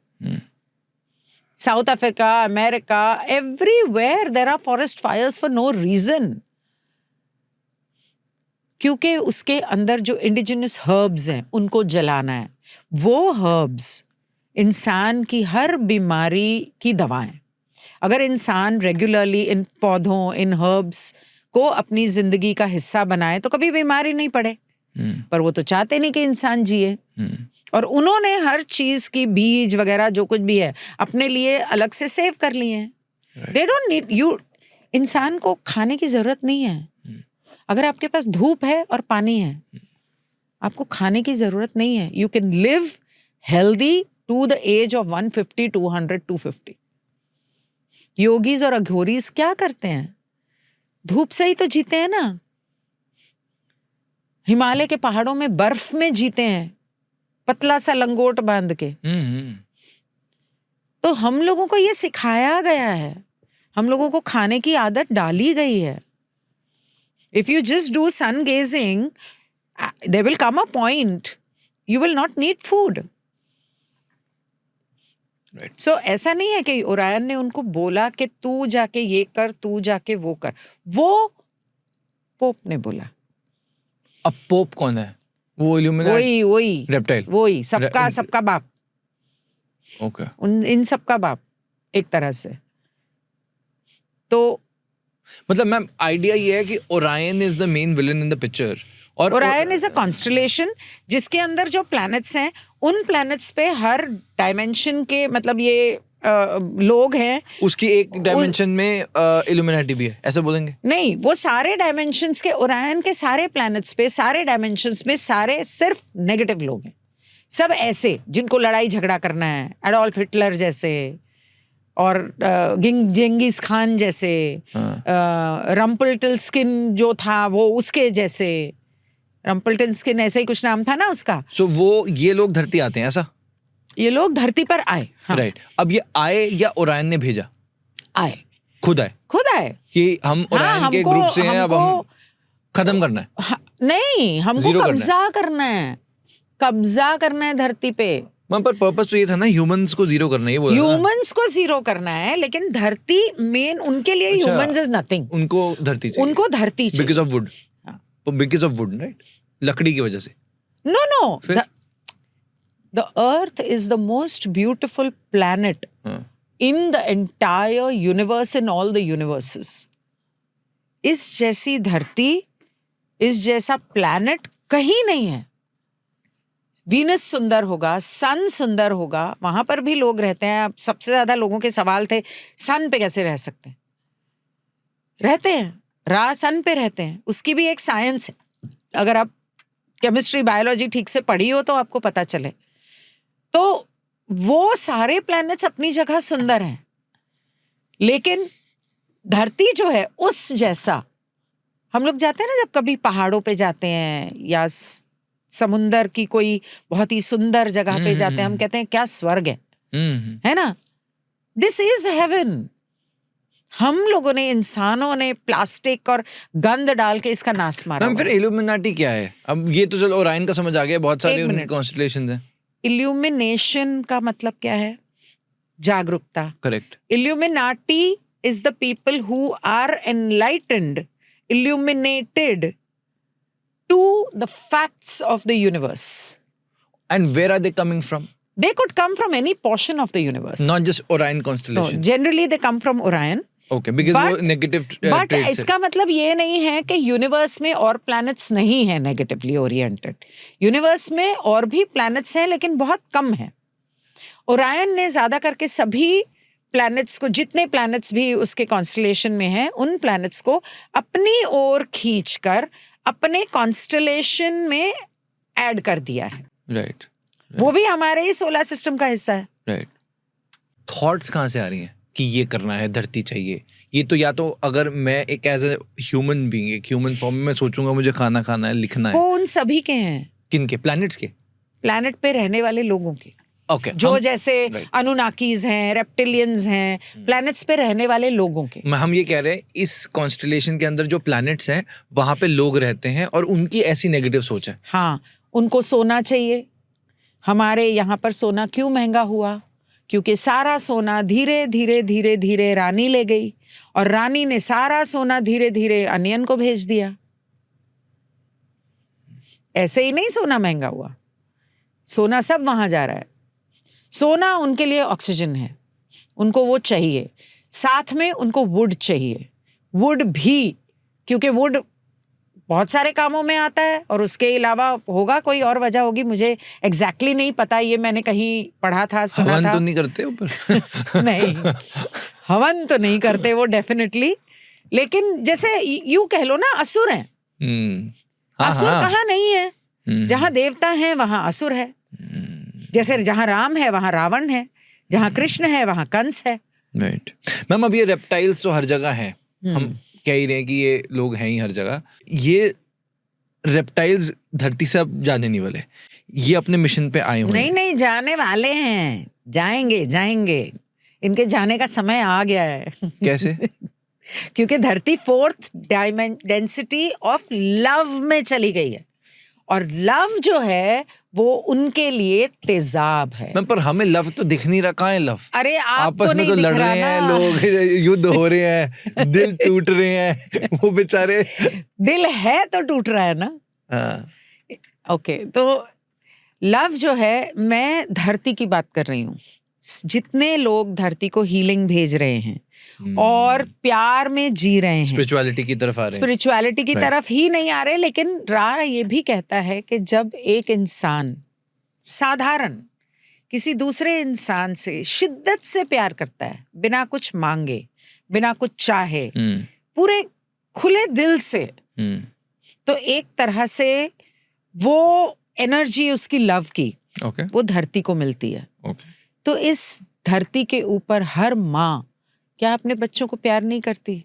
South Africa, America, everywhere there are forest fires for no reason, क्योंकि उसके अंदर जो इंडिजिनस हर्ब्स हैं उनको जलाना है। वो हर्ब्स इंसान की हर बीमारी की दवा है। अगर इंसान रेगुलरली इन पौधों, इन हर्ब्स को अपनी जिंदगी का हिस्सा बनाए तो कभी बीमारी नहीं पड़े। पर वो तो चाहते नहीं कि इंसान जिए, और उन्होंने हर चीज की बीज वगैरह जो कुछ भी है अपने लिए अलग से सेव कर लिए हैं। They don't need you. इंसान को खाने की जरूरत नहीं है। अगर आपके पास धूप है और पानी है, आपको खाने की जरूरत नहीं है। You can live healthy to the age of 150, 200, 250। Yogis और अघोरीज क्या करते हैं? धूप से ही तो जीते हैं ना। हिमालय के पहाड़ों में बर्फ में जीते हैं, पतला सा लंगोट बांध के। तो हम लोगों को ये सिखाया गया है, हम लोगों को खाने की आदत डाली गई है। If you just do sun gazing, there will come a point you will not need food. Right. So ऐसा नहीं है कि ओरायन ने उनको बोला कि तू जाके ये कर, तू जाके वो कर। वो पोप ने बोला। अब पोप कौन है? वो इल्यूमिनाटी, वही रेप्टाइल, वही सबका बाप। ओके। इन सबका बाप एक तरह से। तो मतलब मैम आइडिया ये है कि Orion is the main villain in the picture, और ओरायन इज अ कॉन्स्टलेशन जिसके अंदर जो प्लैनेट्स हैं, उन प्लैनेट्स पे हर डायमेंशन के, मतलब ये लोग हैं। उसकी एक डायमेंशन में इल्यूमिनाटी भी है, ऐसा बोलेंगे? नहीं, वो सारे डायमेंशंस के, ओरायन के सारे प्लैनेट्स पे, सारे डायमेंशंस में सारे सिर्फ नेगेटिव लोग हैं। सब ऐसे जिनको लड़ाई झगड़ा करना है, एडोल्फ हिटलर जैसे, और जेंगिस खान जैसे, रम्पल्टनस्किन जो था वो उसके जैसे, रम्पल्टनस्किन ऐसा ही कुछ नाम था ना उसका। सो वो ये लोग धरती आते हैं, ऐसा? ये लोग धरती पर आए। हाँ। राइट। अब ये आए या ओरायन ने भेजा? आए, खुद आए कि हम ओरायन के ग्रुप से हैं, अब हम खत्म करना है। नहीं, हमको कब्जा करना है धरती पे। पर पर्पस तो ये था ना, ह्यूमंस को जीरो करना है, ये बोला ना। ह्यूमंस को जीरो करना है, लेकिन धरती मेन उनके लिए, ह्यूमंस इज नथिंग। उनको धरती चाहिए, उनको धरती चाहिए। Because of wood, because of wood, right? लकड़ी की वजह से। No, the earth is the most beautiful planet in the entire universe, in all the universes. इस जैसी धरती, इस जैसा प्लैनेट कहीं नहीं है। वीनस सुंदर होगा, सन सुंदर होगा, वहां पर भी लोग रहते हैं। अब सबसे ज्यादा लोगों के सवाल थे सन पे कैसे रह सकते हैं। रहते हैं, सन पे रहते हैं। उसकी भी एक साइंस है। अगर आप केमिस्ट्री, बायोलॉजी ठीक से पढ़ी हो तो आपको पता चले। तो वो सारे प्लैनेट्स अपनी जगह सुंदर हैं, लेकिन धरती जो है उस जैसा, हम लोग जाते हैं ना जब कभी पहाड़ों पे जाते हैं या समुंदर की कोई बहुत ही सुंदर जगह पे जाते हैं, हम कहते हैं क्या स्वर्ग है ना? This is heaven. हम लोगों ने, इंसानों ने प्लास्टिक और गंद डाल के इसका नाश मारा। मैम फिर इल्यूमिनाटी क्या है? अब ये तो चलो ओरायन का समझ आ गया, बहुत सारे उनके कॉन्स्टलेशंस हैं। इल्यूमिनेशन का मतलब क्या है? जागरूकता। Correct. Illuminati is the people who are enlightened, illuminated to the facts of the universe. And where are they coming from? They could come from any portion of the universe. Not just Orion constellation. No, generally they come from Orion. Okay, because वो negative but इसका मतलब ये नहीं है कि universe में और planets नहीं है नेगेटिवली ओरिएंटेड। यूनिवर्स में और भी प्लैनेट्स हैं, लेकिन बहुत कम है। ओरायन ने ज्यादा करके सभी प्लैनेट्स को, जितने प्लैनेट्स भी उसके कॉन्स्टलेशन में हैं, उन प्लैनेट्स को अपनी ओर खींचकर अपने कॉन्स्टलेशन में ऐड कर दिया है। राइट। वो भी हमारे ही सोलर सिस्टम का हिस्सा है। राइट। थॉट्स कहाँ से आ रही हैं कि ये करना है, धरती चाहिए? ये तो या तो अगर मैं एक एज ए ह्यूमन बीइंग, एक ह्यूमन फॉर्म में मैं सोचूंगा मुझे खाना खाना है, लिखना है। वो उन सभी के हैं। किन के? प्लैनेट्स के? प्लैनेट पे रहने वाले लोगों के। Okay, जो जैसे अनुनाकीज हैं, रेप्टिलियंस हैं, प्लैनेट्स पे रहने वाले लोगों के। हम ये कह रहे हैं इस कॉन्स्टलेशन के अंदर जो प्लैनेट्स हैं वहां पे लोग रहते हैं और उनकी ऐसी नेगेटिव सोच है। हाँ, उनको सोना चाहिए। हमारे यहाँ पर सोना क्यों महंगा हुआ? क्योंकि सारा सोना धीरे धीरे धीरे धीरे रानी ले गई, और रानी ने सारा सोना धीरे धीरे अनियन को भेज दिया। ऐसे ही नहीं सोना महंगा हुआ, सोना सब वहां जा रहा है। सोना उनके लिए ऑक्सीजन है, उनको वो चाहिए। साथ में उनको वुड चाहिए। वुड भी, क्योंकि वुड बहुत सारे कामों में आता है, और उसके अलावा होगा कोई और वजह होगी, मुझे एग्जैक्टली नहीं पता। ये मैंने कहीं पढ़ा था, सुना हवन था। तो नहीं करते ऊपर? नहीं, हवन तो नहीं करते वो डेफिनेटली, लेकिन जैसे यूं कह लो ना, असुर हैं। असुर कहाँ नहीं है? जहां देवता हैं वहां असुर है। जैसे जहां राम है वहां रावण है, जहां कृष्ण है वहां कंस है। राइट। मैम अब ये रेप्टाइल्स तो हर जगह हैं, हम कह ही रहे हैं कि ये लोग हैं ही हर जगह। ये रेप्टाइल्स धरती से अब जाने नहीं वाले, ये अपने मिशन पे आए हुए नहीं नहीं, जाने वाले हैं, जाएंगे जाएंगे, इनके जाने का समय आ गया है। कैसे? क्योंकि धरती 4th डेंसिटी ऑफ लव में चली गई है, और लव जो है वो उनके लिए तेजाब है। मैम पर हमें लव तो दिख नहीं रहा, कहाँ है लव? अरे आपस में तो लड़ रहे हैं लोग, युद्ध हो रहे हैं, दिल टूट रहे हैं, वो बेचारे। दिल है तो टूट रहा है ना। ओके, तो लव जो है, मैं धरती की बात कर रही हूँ। जितने लोग धरती को हीलिंग भेज रहे हैं और प्यार में जी रहे हैं, स्पिरिचुअलिटी की तरफ आ रहे हैं, स्पिरिचुअलिटी की तरफ ही नहीं आ रहे, लेकिन रा ये भी कहता है कि जब एक इंसान साधारण किसी दूसरे इंसान से शिद्दत से प्यार करता है, बिना कुछ मांगे, बिना कुछ चाहे, पूरे खुले दिल से, तो एक तरह से वो एनर्जी उसकी लव की वो धरती को मिलती है। तो इस धरती के ऊपर हर माँ क्या अपने बच्चों को प्यार नहीं करती?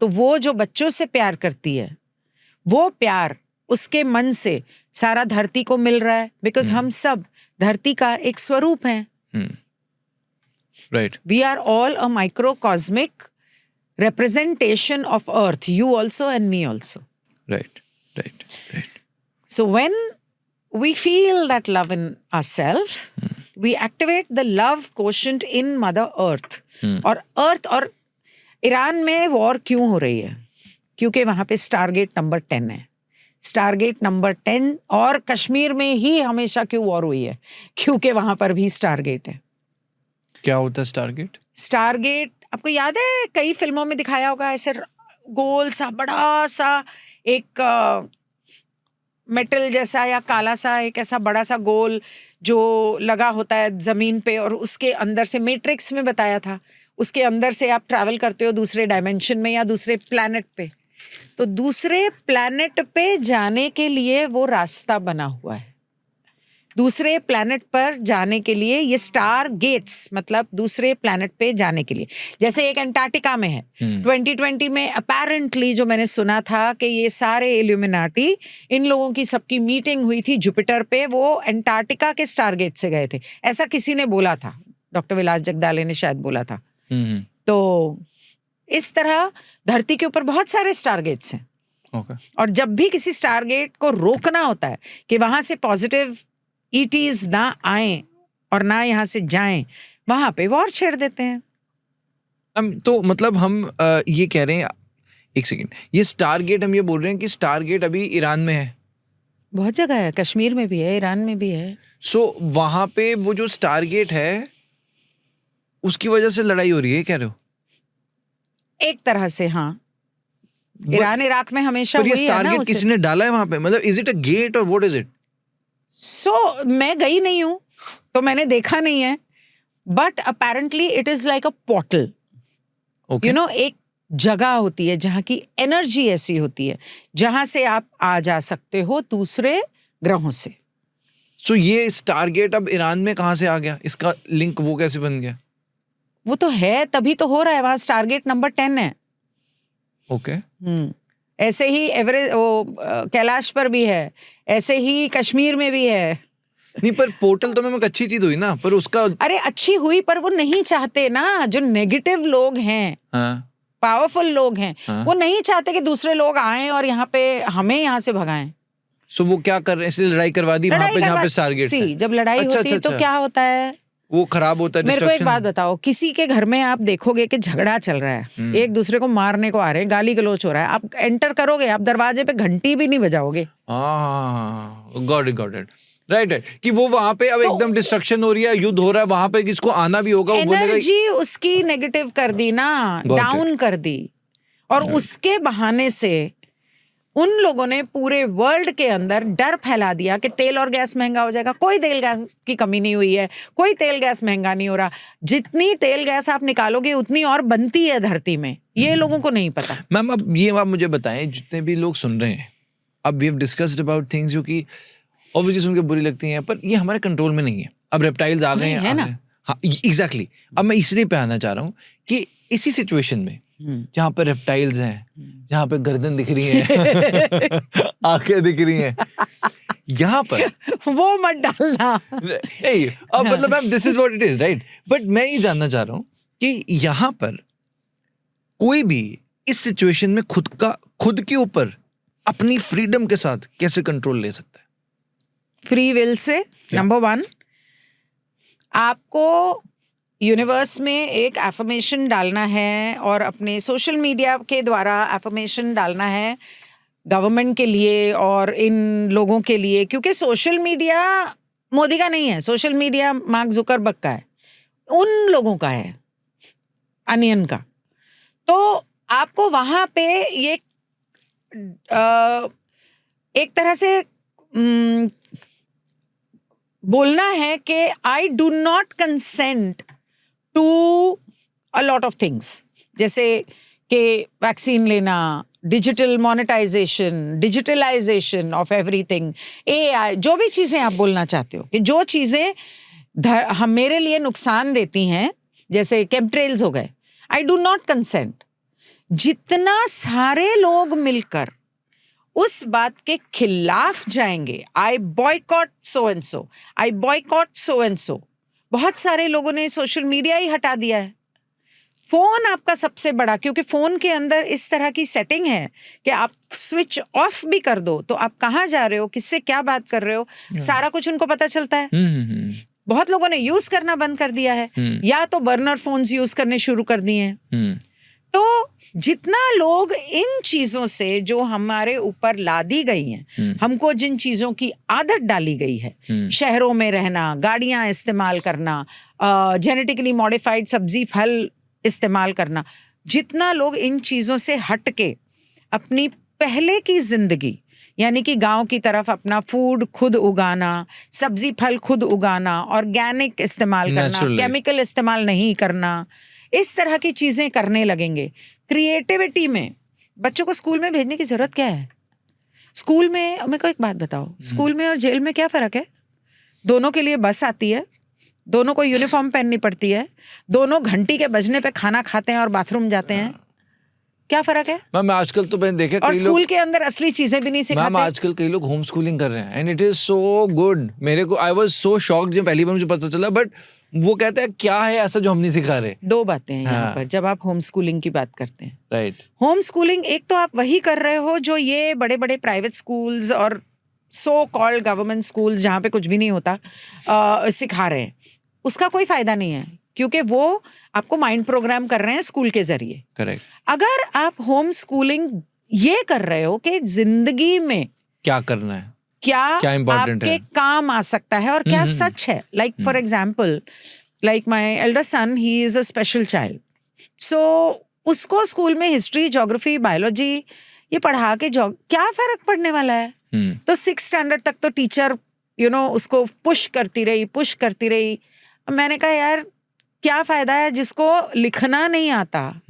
तो वो जो बच्चों से प्यार करती है, वो प्यार उसके मन से सारा धरती को मिल रहा है, बिकॉज हम सब धरती का एक स्वरूप हैं। Right. We are all a microcosmic representation of earth, you also and me also. Right. So when we feel that love in ourselves, we activate the love quotient in Mother Earth. और अर्थ और Iran में war क्यों हो रही है? क्योंकि वहां पे स्टारगेट नंबर 10 है। स्टारगेट नंबर 10, और कश्मीर में ही हमेशा क्यों वॉर हुई है? क्योंकि वहां पर भी स्टारगेट है। क्या होता है स्टारगेट? स्टारगेट आपको याद है, कई फिल्मों में दिखाया होगा, ऐसे गोल सा बड़ा सा एक मेटल जैसा या काला सा एक ऐसा बड़ा सा गोल जो लगा होता है जमीन पे, और उसके अंदर से, मैट्रिक्स में बताया था, उसके अंदर से आप ट्रैवल करते हो दूसरे डायमेंशन में या दूसरे प्लैनेट पे। तो दूसरे प्लैनेट पे जाने के लिए वो रास्ता बना हुआ है। दूसरे प्लैनेट पर जाने के लिए, ये स्टार गेट्स मतलब दूसरे प्लैनेट पे जाने के लिए, जैसे एक अंटार्कटिका में है। 2020 में अपेरेंटली जो मैंने सुना था कि ये सारे इल्यूमिनाटी, इन लोगों की सबकी मीटिंग हुई थी जुपिटर पे, वो अंटार्कटिका के स्टार गेट से गए थे, ऐसा किसी ने बोला था, डॉक्टर विलास जगदाले ने शायद बोला था। तो इस तरह धरती के ऊपर बहुत सारे स्टार गेट्स हैं। और जब भी किसी स्टार गेट को रोकना होता है कि वहां से पॉजिटिव ईटीज ना आए और ना यहाँ से जाएं, वहां पे वॉर छेड़ देते हैं। तो मतलब हम ये कह रहे हैं, एक सेकंड, ये स्टार गेट हम ये बोल रहे हैं कि स्टार गेट अभी ईरान में है, बहुत जगह है, कश्मीर में भी है, ईरान में भी है। सो वहां पे वो जो स्टार गेट है उसकी वजह से लड़ाई हो रही है, कह रहे हो? एक तरह से हाँ, ईरान इराक में हमेशा पर ये हुई है स्टार ना। गेट किसी ने डाला है वहां पे, मतलब इज इट अ गेट और व्हाट इज इट? मैं गई नहीं हूं तो मैंने देखा नहीं है, but apparently it is like a portal. You know, एक जगह होती है जहां की एनर्जी ऐसी होती है जहां से आप आ जा सकते हो दूसरे ग्रहों से। सो ये स्टार गेट अब ईरान में कहां से आ गया, इसका लिंक वो कैसे बन गया? वो तो है, तभी तो हो रहा है, वहां स्टार गेट नंबर 10 है। ओके। ऐसे ही कैलाश पर भी है, ऐसे ही कश्मीर में भी है। नहीं, पर पोर्टल तो मैं अच्छी चीज हुई ना, पर उसका अरे अच्छी हुई, पर वो नहीं चाहते ना, जो नेगेटिव लोग हैं, पावरफुल लोग हैं, वो नहीं चाहते कि दूसरे लोग आएं और यहाँ पे हमें यहाँ से भगाएं। सो वो क्या कर रहे हैं, इसलिए लड़ाई करवा दी वहां पे जहाँ पे स्टार गेट है। जब लड़ाई होती है तो क्या होता है, वो खराब होता है। मेरे को एक बात बताओ, किसी के घर में आप देखोगे कि झगड़ा चल रहा है, एक दूसरे को मारने को आ रहे हैं, गाली गलौच हो रहा है, आप एंटर करोगे, आप दरवाजे पे घंटी भी नहीं बजाओगे। गॉट इट राइट, कि वो वहां पे अब तो, एकदम डिस्ट्रक्शन हो रही है, युद्ध हो रहा है वहां पे, किसको आना भी होगा, एनर्जी उसकी नेगेटिव कर दी ना, डाउन कर दी, और उसके बहाने से उन लोगों ने पूरे वर्ल्ड के अंदर डर फैला दिया कि तेल और गैस महंगा हो जाएगा। कोई तेल गैस की कमी नहीं हुई है, कोई तेल गैस महंगा नहीं हो रहा, जितनी तेल गैस आप निकालोगे उतनी और बनती है धरती में, ये लोगों को नहीं पता। मैम अब ये आप मुझे बताएं, जितने भी लोग सुन रहे हैं, अब we have discussed about things जो कि ऑब्वियसली सुन के बुरी लगती हैं, पर ये हमारे कंट्रोल में नहीं है। अब रेप्टाइल्स आ गए हैं ना, हाँ एग्जैक्टली। अब मैं इसलिए पे आना चाह रहा हूँ कि इसी सिचुएशन में जहाँ पे रेप्टाइल्स हैं, जहाँ पे गर्दन दिख रही है, आंखें दिख रही हैं, यहाँ पर वो मत डालना। अब मतलब ma'am this is what it is, right? But मैं ये जानना चाह रहा हूँ कि यहाँ पर कोई भी इस सिचुएशन में खुद के ऊपर अपनी फ्रीडम के साथ कैसे कंट्रोल ले सकता है? Free will say. नंबर 1, आपको यूनिवर्स में एक एफर्मेशन डालना है और अपने सोशल मीडिया के द्वारा एफर्मेशन डालना है गवर्नमेंट के लिए और इन लोगों के लिए, क्योंकि सोशल मीडिया मोदी का नहीं है, सोशल मीडिया मार्क जुकरबर्ग का है, उन लोगों का है, अनियन का। तो आपको वहां पे ये एक तरह से बोलना है कि I do not consent to a lot of things, जैसे कि वैक्सीन लेना, digital monetization, digitalization of everything, AI, जो भी चीज़ें आप बोलना चाहते हो कि जो चीज़ें हम मेरे लिए नुकसान देती हैं, जैसे केमट्रेल्स हो गए, आई डू नॉट कंसेंट। जितना सारे लोग मिलकर उस बात के खिलाफ जाएंगे, I boycott so and so, I boycott so and so. बहुत सारे लोगों ने सोशल मीडिया ही हटा दिया है। फोन आपका सबसे बड़ा, क्योंकि फोन के अंदर इस तरह की सेटिंग है कि आप स्विच ऑफ भी कर दो तो आप कहाँ जा रहे हो, किससे क्या बात कर रहे हो, सारा कुछ उनको पता चलता है। बहुत लोगों ने यूज करना बंद कर दिया है, या तो बर्नर फोन्स यूज करने शुरू कर दिए हैं। तो जितना लोग इन चीजों से जो हमारे ऊपर लादी गई हैं, हमको जिन चीजों की आदत डाली गई है, शहरों में रहना, गाड़ियां इस्तेमाल करना, जेनेटिकली मॉडिफाइड सब्जी फल इस्तेमाल करना, जितना लोग इन चीजों से हट के अपनी पहले की जिंदगी, यानी कि गांव की तरफ अपना फूड खुद उगाना, सब्जी फल खुद उगाना, ऑर्गेनिक इस्तेमाल करना, केमिकल इस्तेमाल नहीं करना, इस तरह की चीजें करने लगेंगे। क्रिएटिविटी में बच्चों को स्कूल में भेजने की जरूरत क्या है? स्कूल में मेरे को एक बात बताओ, स्कूल में और जेल में क्या फर्क है? दोनों के लिए बस आती है, दोनों को यूनिफॉर्म पहननी पड़ती है, दोनों घंटी के बजने पे खाना खाते हैं और बाथरूम जाते हैं। क्या फर्क है? मैम आजकल तो मैंने देखा और कई स्कूल लोग, के अंदर असली चीजें भी नहीं मैम सिखाते। आजकल कई लोग होम स्कूलिंग कर रहे हैं and it is so good. मेरे को आई वाज सो शॉक्ड जब पहली बार मुझे पता चला, बट वो कहता है क्या है ऐसा जो हम नहीं सिखा रहे। दो बातें हैं यहाँ हाँ। पर जब आप होम स्कूलिंग की बात करते हैं। राइट। होम स्कूलिंग एक तो आप वही कर रहे हो जो ये बड़े बड़े प्राइवेट स्कूल्स और सो कॉल्ड गवर्नमेंट स्कूल्स जहाँ पे कुछ भी नहीं होता सिखा रहे हैं। उसका कोई फायदा नहीं है, क्योंकि वो आपको माइंड प्रोग्राम कर रहे हैं स्कूल के जरिए। करेक्ट। अगर आप होम स्कूलिंग ये कर रहे हो कि जिंदगी में क्या करना है, क्या important आपके है। काम आ सकता है और क्या सच है। Like for example, like my elder son, he is a special child, so उसको स्कूल में हिस्ट्री, ज्योग्राफी, बायोलॉजी ये पढ़ा के क्या फर्क पड़ने वाला है। तो 6th स्टैंडर्ड तक तो टीचर उसको पुश करती रही। मैंने कहा यार क्या फायदा है, जिसको लिखना नहीं आता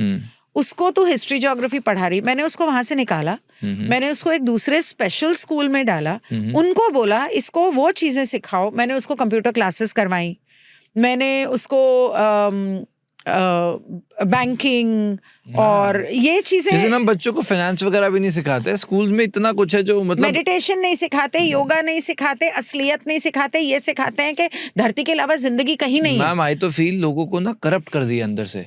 उसको तो हिस्ट्री ज्योग्राफी पढ़ा रही। मैंने उसको वहां से निकाला, मैंने उसको एक दूसरे स्पेशल स्कूल में डाला, उनको बोला इसको वो चीजें सिखाओ। मैंने उसको कंप्यूटर क्लासेस करवाई, मैंने उसको बैंकिंग और ये चीजें। जैसे मैम बच्चों को फाइनेंस वगैरह भी नहीं सिखाते स्कूल में, इतना कुछ है जो मतलब मेडिटेशन नहीं सिखाते, योगा नहीं सिखाते, असलियत नहीं सिखाते, ये सिखाते हैं कि धरती के अलावा जिंदगी कहीं नहीं है। मैम आई तो फील लोगों को ना करप्ट कर दिया अंदर से।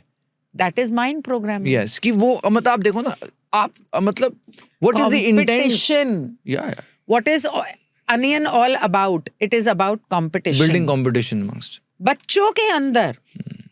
That is mind programming. Yes, कि वो मतलब आप देखो ना, आप मतलब व्हाट इज द इंटेंशन, या what is onion all about? It is about competition, building competition amongst बच्चों के अंदर।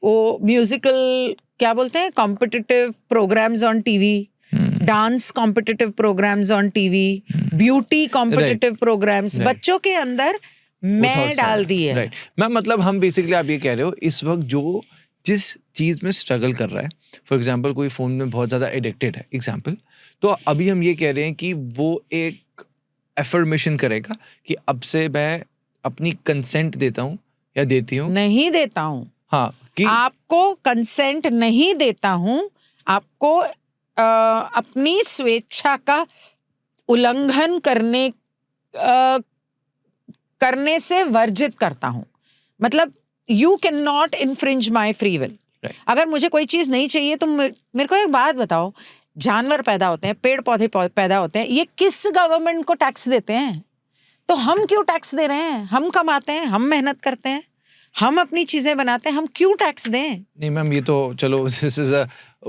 वो म्यूजिकल क्या बोलते हैं, competitive programmes on TV, dance competitive programmes on TV, beauty competitive programmes बच्चों के अंदर मैं डाल दी है। राइट मैम, मतलब हम बेसिकली आप ये कह रहे हो इस वक्त जो जिस चीज में स्ट्रगल कर रहा है, फॉर एग्जाम्पल कोई फोन में बहुत ज्यादा एडिक्टेड है एग्जाम्पल, तो अभी हम ये कह रहे हैं कि वो एक एफर्मेशन करेगा कि अब से मैं अपनी कंसेंट देता हूँ या देती हूँ, नहीं देता हूँ। हाँ, कि आपको कंसेंट नहीं देता हूँ, आपको अपनी स्वेच्छा का उल्लंघन करने से वर्जित करता हूँ। मतलब you can not infringe my free will. अगर मुझे कोई चीज नहीं चाहिए तो मेरे को एक बात बताओ, जानवर पैदा होते हैं, पेड़ पौधे पैदा होते हैं, ये किस गवर्नमेंट को टैक्स देते हैं? तो हम क्यों टैक्स दे रहे हैं? हम कमाते हैं, हम मेहनत करते हैं, हम अपनी चीजें बनाते हैं, हम क्यों टैक्स दें? नहीं मैम ये तो चलो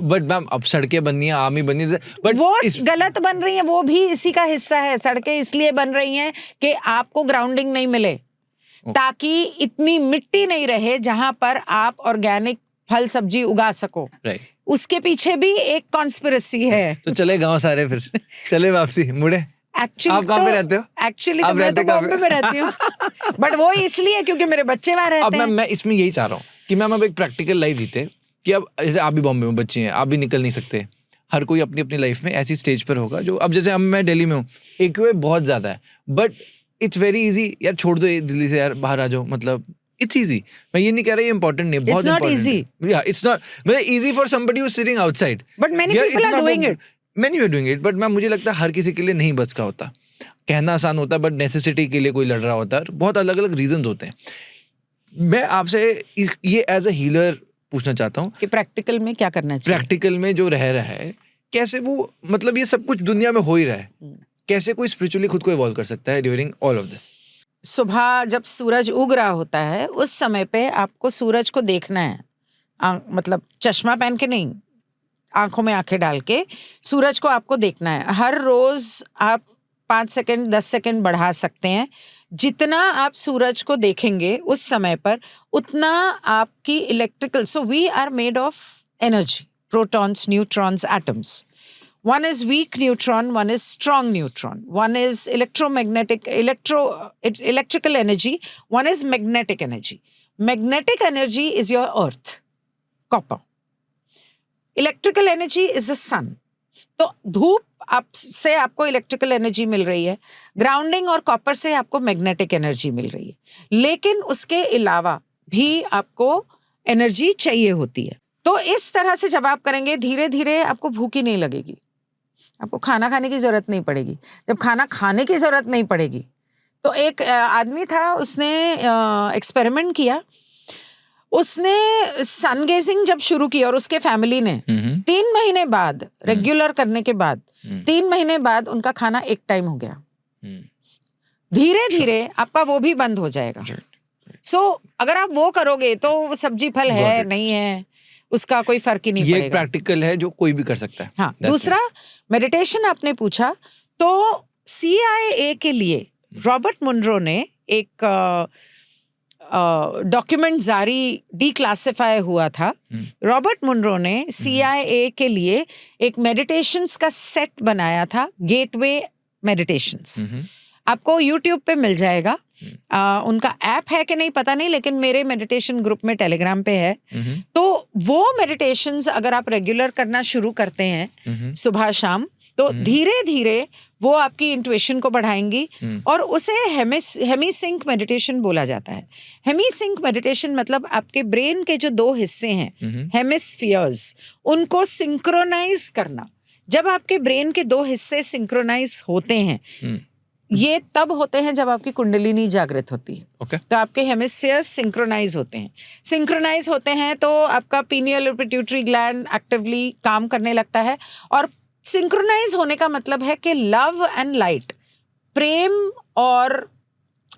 बट मैम अब सड़कें बननी है, आर्मी बननी है, बट वो गलत बन रही है, वो भी इसी का हिस्सा है। सड़कें इसलिए बन रही हैं कि आपको ग्राउंडिंग नहीं मिले, ताकि इतनी मिट्टी नहीं रहे जहां पर आप ऑर्गेनिक फल सब्जी उगा सको। राइट, उसके पीछे भी एक कॉन्स्पिरेसी है। तो चले गांव सारे, फिर चले वापसी मुड़े। एक्चुअली आप कहाँ पे रहते हो? एक्चुअली तो मैं तो बॉम्बे में रहती हूँ, बट वो इसलिए क्योंकि मेरे बच्चे वहां रहते हैं। अब मैं इसमें यही चाह रहा हूँ कि मैम अब एक प्रैक्टिकल लाइफ जीते, कि अब जैसे आप भी बॉम्बे में बच्चे हैं, आप भी निकल नहीं सकते, हर कोई अपनी अपनी लाइफ में ऐसी स्टेज पर होगा जो, अब जैसे मैं दिल्ली में हूँ, AQI बहुत ज्यादा है, बट इट्स वेरी इजी, यार छोड़ दो दिल्ली से, यार बाहर आ जाओ, मतलब इट्स इजी। मैं ये नहीं कह रहा ये इंपॉर्टेंट नहीं, बहुत इंपॉर्टेंट। या इट्स नॉट मतलब easy for somebody who is sitting outside, but many people are doing it, many are doing it, but ma'am मुझे लगता है हर किसी के लिए नहीं बच का होता। कहना आसान होता है, बट नेसेसिटी के लिए कोई लड़ रहा होता है, बहुत अलग अलग रीजंस होते हैं। मैं आपसे ये एज अ हीलर पूछना चाहता हूँ कि प्रैक्टिकल में क्या करना चाहिए। प्रैक्टिकल में जो रह रहा है, कैसे वो मतलब ये सब कुछ दुनिया में हो ही रहा है, कैसे कोई स्पिरिचुअली खुद को इवॉल्व कर सकता है ड्यूरिंग ऑल ऑफ दिस? सुबह जब सूरज उग रहा होता है, उस समय पे आपको सूरज को देखना है, मतलब चश्मा पहन के नहीं, आंखों में आंखें डाल के सूरज को आपको देखना है। हर रोज आप 5 सेकंड 10 सेकंड बढ़ा सकते हैं। जितना आप सूरज को देखेंगे उस समय पर, उतना आपकी electrical, so we are made of energy, protons, neutrons, atoms. One is weak neutron, one is strong neutron. One is electrical energy, one is magnetic energy. Magnetic energy is your earth, copper. Electrical energy is the sun. तो धूप से आपको electrical energy मिल रही है, grounding और copper से आपको magnetic energy मिल रही है, लेकिन उसके अलावा भी आपको एनर्जी चाहिए होती है। तो इस तरह से जब आप करेंगे, धीरे धीरे आपको भूख ही नहीं लगेगी, आपको खाना खाने की जरूरत नहीं पड़ेगी। जब खाना खाने की जरूरत नहीं पड़ेगी तो एक आदमी था, उसने एक्सपेरिमेंट किया, उसने सन गेजिंग जब शुरू की और उसके फैमिली ने 3 महीने बाद रेगुलर करने के बाद 3 महीने बाद उनका खाना एक टाइम हो गया। धीरे धीरे आपका वो भी बंद हो जाएगा। सो अगर आप वो करोगे तो सब्जी फल है नहीं है उसका कोई फर्क ही नहीं पड़ेगा। ये प्रैक्टिकल है जो कोई भी कर सकता है। हाँ, दूसरा मेडिटेशन आपने पूछा, तो CIA के लिए रॉबर्ट मुनरो ने एक डॉक्यूमेंट जारी डिक्लासिफाई हुआ था। रॉबर्ट मुनरो ने CIA के लिए एक मेडिटेशंस का सेट बनाया था, गेटवे मेडिटेशंस। आपको YouTube पे मिल जाएगा। उनका ऐप है कि नहीं पता नहीं, लेकिन मेरे मेडिटेशन ग्रुप में टेलीग्राम पे है। तो वो मेडिटेशंस अगर आप रेगुलर करना शुरू करते हैं सुबह शाम, तो धीरे धीरे वो आपकी इंट्यूशन को बढ़ाएंगी और उसे हेमी सिंक मेडिटेशन बोला जाता है। हेमी सिंक मेडिटेशन मतलब आपके ब्रेन के जो 2 हिस्से हैं, हेमिस्फीयर्स, उनको सिंक्रोनाइज करना। जब आपके ब्रेन के 2 हिस्से सिंक्रोनाइज होते हैं, ये तब होते हैं जब आपकी कुंडलिनी जागृत होती है। तो आपके हेमिस्फीयर्स सिंक्रोनाइज होते हैं। सिंक्रोनाइज होते हैं तो आपका पीनियल और पिट्यूटरी ग्लैंड एक्टिवली काम करने लगता है। और सिंक्रोनाइज होने का मतलब है कि लव एंड लाइट, प्रेम और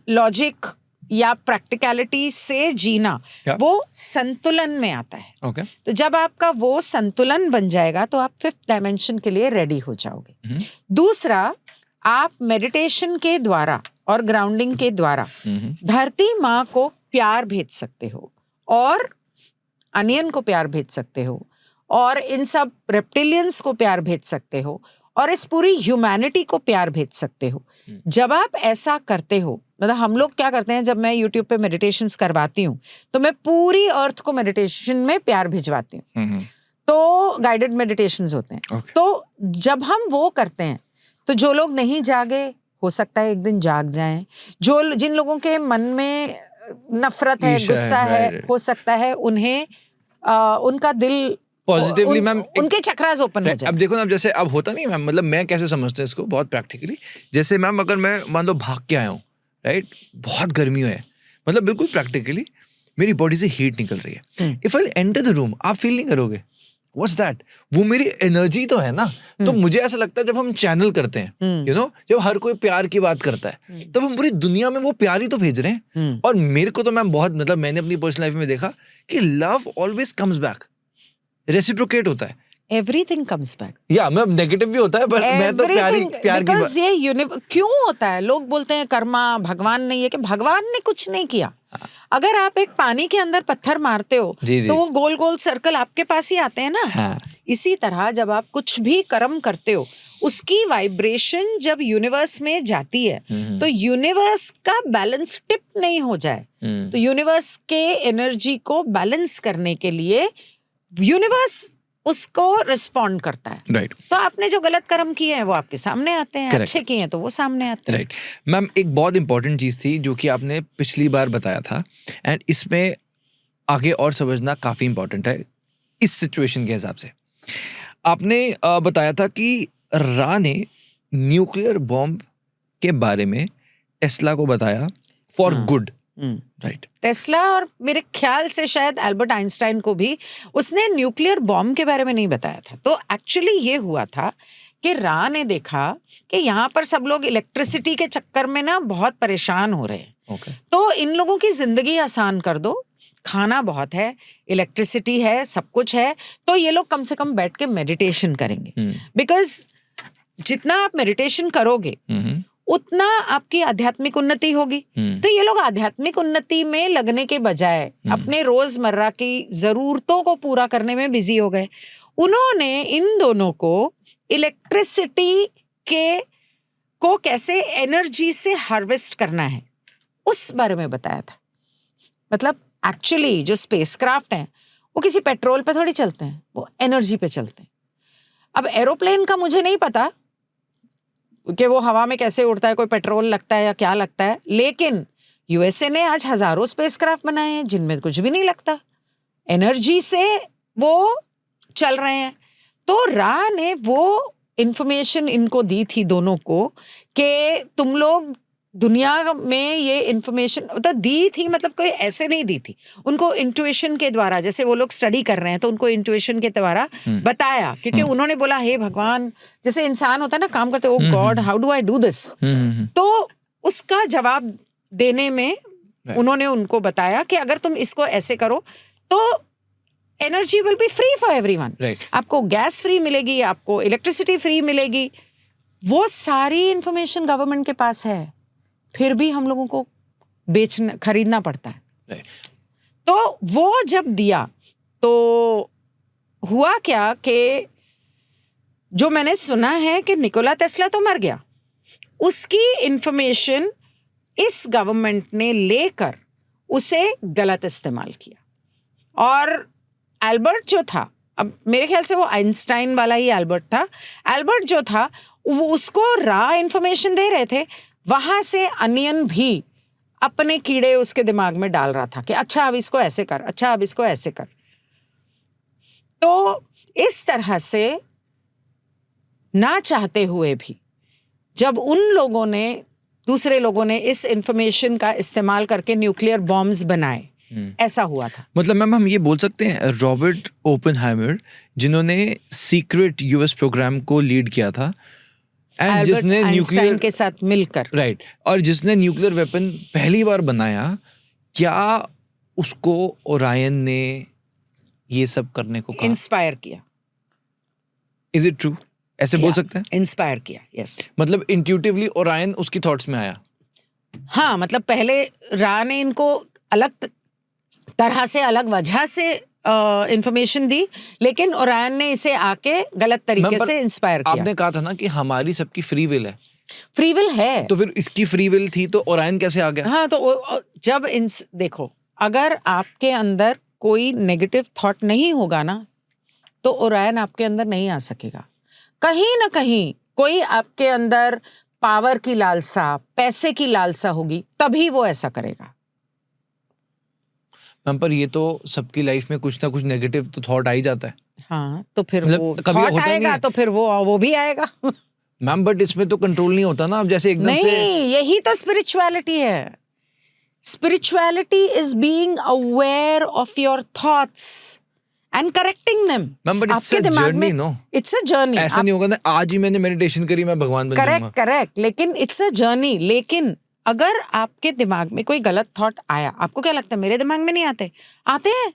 लॉजिक या प्रैक्टिकलिटी से जीना, वो संतुलन में आता है। तो जब आपका वो संतुलन बन जाएगा तो आप 5th डायमेंशन के लिए रेडी हो जाओगे। दूसरा, आप मेडिटेशन के द्वारा और ग्राउंडिंग के द्वारा धरती माँ को प्यार भेज सकते हो, और अनियन को प्यार भेज सकते हो, और इन सब रेप्टिलियंस को प्यार भेज सकते हो, और इस पूरी ह्यूमैनिटी को प्यार भेज सकते हो। जब आप ऐसा करते हो, मतलब हम लोग क्या करते हैं, जब मैं YouTube पे मेडिटेशंस करवाती हूँ तो मैं पूरी अर्थ को मेडिटेशन में प्यार भिजवाती हूँ। तो गाइडेड मेडिटेशंस होते हैं। तो जब हम वो करते हैं तो जो लोग नहीं जागे, हो सकता है एक दिन जाग जाएं। जिन लोगों के मन में नफरत है, गुस्सा है, हो सकता है उन्हें उनका दिल पॉजिटिवली मैम, उनके चक्रास ओपन हो जाए। अब देखो ना, जैसे अब होता नहीं मैम, मतलब मैं कैसे समझता हूँ इसको बहुत प्रैक्टिकली। जैसे मैम, अगर मैं मान लो भाग के आया हूँ, राइट, बहुत गर्मी है, मतलब बिल्कुल प्रैक्टिकली मेरी बॉडी से हीट निकल रही है। If I enter the room, आप फील नहीं करोगे व्हाट्स दैट, वो मेरी एनर्जी तो है ना। तो मुझे ऐसा लगता है जब हम चैनल करते हैं, यू नो, जब हर कोई प्यार की बात करता है, तब हम पूरी दुनिया में वो प्यार ही तो भेज रहे हैं। और मेरे को तो मैम बहुत, मतलब मैंने अपनी पर्सनल लाइफ में देखा कि love always comes back, reciprocate होता है। Everything comes back. या मैं नेगेटिव भी होता है, पर मैं तो प्यार की बात। ये क्यों होता है? लोग बोलते हैं कर्मा, भगवान नहीं है, कि भगवान ने कुछ नहीं किया। अगर आप एक पानी के अंदर पत्थर मारते हो तो वो गोल गोल सर्कल आपके पास ही आते हैं ना। इसी तरह जब आप कुछ भी कर्म करते हो, उसकी वाइब्रेशन जब यूनिवर्स में जाती है, तो यूनिवर्स का बैलेंस टिप नहीं हो जाए, तो यूनिवर्स के एनर्जी को बैलेंस करने के लिए यूनिवर्स उसको रिस्पॉन्ड करता है। राइट। तो आपने जो गलत कर्म किए हैं वो आपके सामने आते हैं, अच्छे किए हैं तो वो सामने आते हैं। राइट मैम, एक बहुत इंपॉर्टेंट चीज थी जो कि आपने पिछली बार बताया था, एंड इसमें आगे और समझना काफी इंपॉर्टेंट है इस सिचुएशन के हिसाब से। आपने बताया था कि रा ने न्यूक्लियर बॉम्ब के बारे में टेस्ला को बताया फॉर गुड, राइट। टेस्ला और मेरे ख्याल से शायद एल्बर्ट आइंस्टाइन को भी उसने न्यूक्लियर बॉम्ब के बारे में नहीं बताया था। तो एक्चुअली ये हुआ था कि रा ने देखा कि यहाँ पर सब लोग इलेक्ट्रिसिटी के चक्कर में ना बहुत परेशान हो रहे हैं। तो इन लोगों की जिंदगी आसान कर दो, खाना बहुत है, इलेक्ट्रिसिटी है, सब कुछ है, तो ये लोग कम से कम बैठ के मेडिटेशन करेंगे। बिकॉज जितना आप मेडिटेशन करोगे उतना आपकी आध्यात्मिक उन्नति होगी। तो ये लोग आध्यात्मिक उन्नति में लगने के बजाय अपने रोजमर्रा की जरूरतों को पूरा करने में बिजी हो गए। उन्होंने इन दोनों को इलेक्ट्रिसिटी को कैसे एनर्जी से हार्वेस्ट करना है उस बारे में बताया था। मतलब एक्चुअली जो स्पेसक्राफ्ट हैं वो किसी पेट्रोल पे थोड़ी चलते हैं, वो एनर्जी पे चलते हैं। अब एरोप्लेन का मुझे नहीं पता कि वो हवा में कैसे उड़ता है, कोई पेट्रोल लगता है या क्या लगता है, लेकिन यूएसए ने आज हजारों स्पेसक्राफ्ट बनाए हैं जिनमें कुछ भी नहीं लगता, एनर्जी से वो चल रहे हैं। तो रा ने वो इंफॉर्मेशन इनको दी थी दोनों को कि तुम लोग दुनिया में ये इन्फॉर्मेशन तो दी थी, मतलब कोई ऐसे नहीं दी थी, उनको इंट्यूशन के द्वारा, जैसे वो लोग स्टडी कर रहे हैं तो उनको इंट्यूशन के द्वारा बताया, क्योंकि उन्होंने बोला हे भगवान, जैसे इंसान होता है ना काम करते, oh god how do I do this, तो उसका जवाब देने में उन्होंने उनको बताया कि अगर तुम इसको ऐसे करो तो energy will be free for everyone, आपको गैस फ्री मिलेगी, आपको इलेक्ट्रिसिटी फ्री मिलेगी। वो सारी इंफॉर्मेशन गवर्नमेंट के पास है, फिर भी हम लोगों को खरीदना पड़ता है। तो वो जब दिया तो हुआ क्या कि जो मैंने सुना है कि निकोला टेस्ला तो मर गया, उसकी इंफॉर्मेशन इस गवर्नमेंट ने लेकर उसे गलत इस्तेमाल किया। और एल्बर्ट जो था, अब मेरे ख्याल से वो आइंस्टाइन वाला ही एल्बर्ट था, एल्बर्ट जो था वो उसको रॉ इंफॉर्मेशन दे रहे थे, वहां से अनियन भी अपने कीड़े उसके दिमाग में डाल रहा था कि अच्छा अब इसको ऐसे कर, अच्छा अब इसको ऐसे कर। तो इस तरह से ना चाहते हुए भी जब उन लोगों ने, दूसरे लोगों ने इस इंफॉर्मेशन का इस्तेमाल करके न्यूक्लियर बॉम्ब्स बनाए, ऐसा हुआ था। मतलब मैम हम ये बोल सकते हैं रॉबर्ट ओपेनहाइमर, जिन्होंने सीक्रेट यूएस प्रोग्राम को लीड किया था, एंड जिसने न्यूक्लियर के साथ मिलकर, राइट, और जिसने न्यूक्लियर वेपन पहली बार बनाया, क्या उसको ओरायन ने ये सब करने को कहा, इंस्पायर किया? Is it true? ऐसे बोल सकते हैं, इंस्पायर किया, यस। मतलब इंट्यूटिवली ओरायन उसकी थॉट्स में आया। हाँ, मतलब पहले रा ने इनको अलग तरह से, अलग वजह से इंफॉर्मेशन दी, लेकिन ओरायन ने इसे आके गलत तरीके से इंस्पायर किया। आपने कहा था ना कि हमारी सबकी फ्री विल है, फ्री विल है, तो फिर इसकी फ्री विल थी तो ओरायन कैसे आ गया? हाँ, तो जब देखो, अगर आपके अंदर कोई नेगेटिव थॉट नहीं होगा ना, तो ओरायन आपके अंदर नहीं आ सकेगा। कहीं ना कहीं कोई आपके अंदर पावर की लालसा, पैसे की लालसा होगी, तभी वो ऐसा करेगा। मैम पर ये तो सबकी लाइफ में कुछ ना कुछ नेगेटिव तो थॉट आ ही जाता है। हाँ, तो फिर मतलब वो कभी थॉट होता नहीं आएगा है। तो फिर वो भी आएगा। मैम बट इसमें तो कंट्रोल नहीं होता ना, अब जैसे एकदम नहीं, से यही तो स्पिरिचुअलिटी है। Spirituality is being aware of your thoughts and correcting them. Ma'am but it's a journey, no? It's a journey. ऐसा नहीं होगा ना आज ही मैंने मेडिटेशन करी मैं भगवान बन जाऊंगा। करेक्ट, लेकिन इट्स अ जर्नी। लेकिन अगर आपके दिमाग में कोई गलत थॉट आया, आपको क्या लगता है मेरे दिमाग में नहीं आते हैं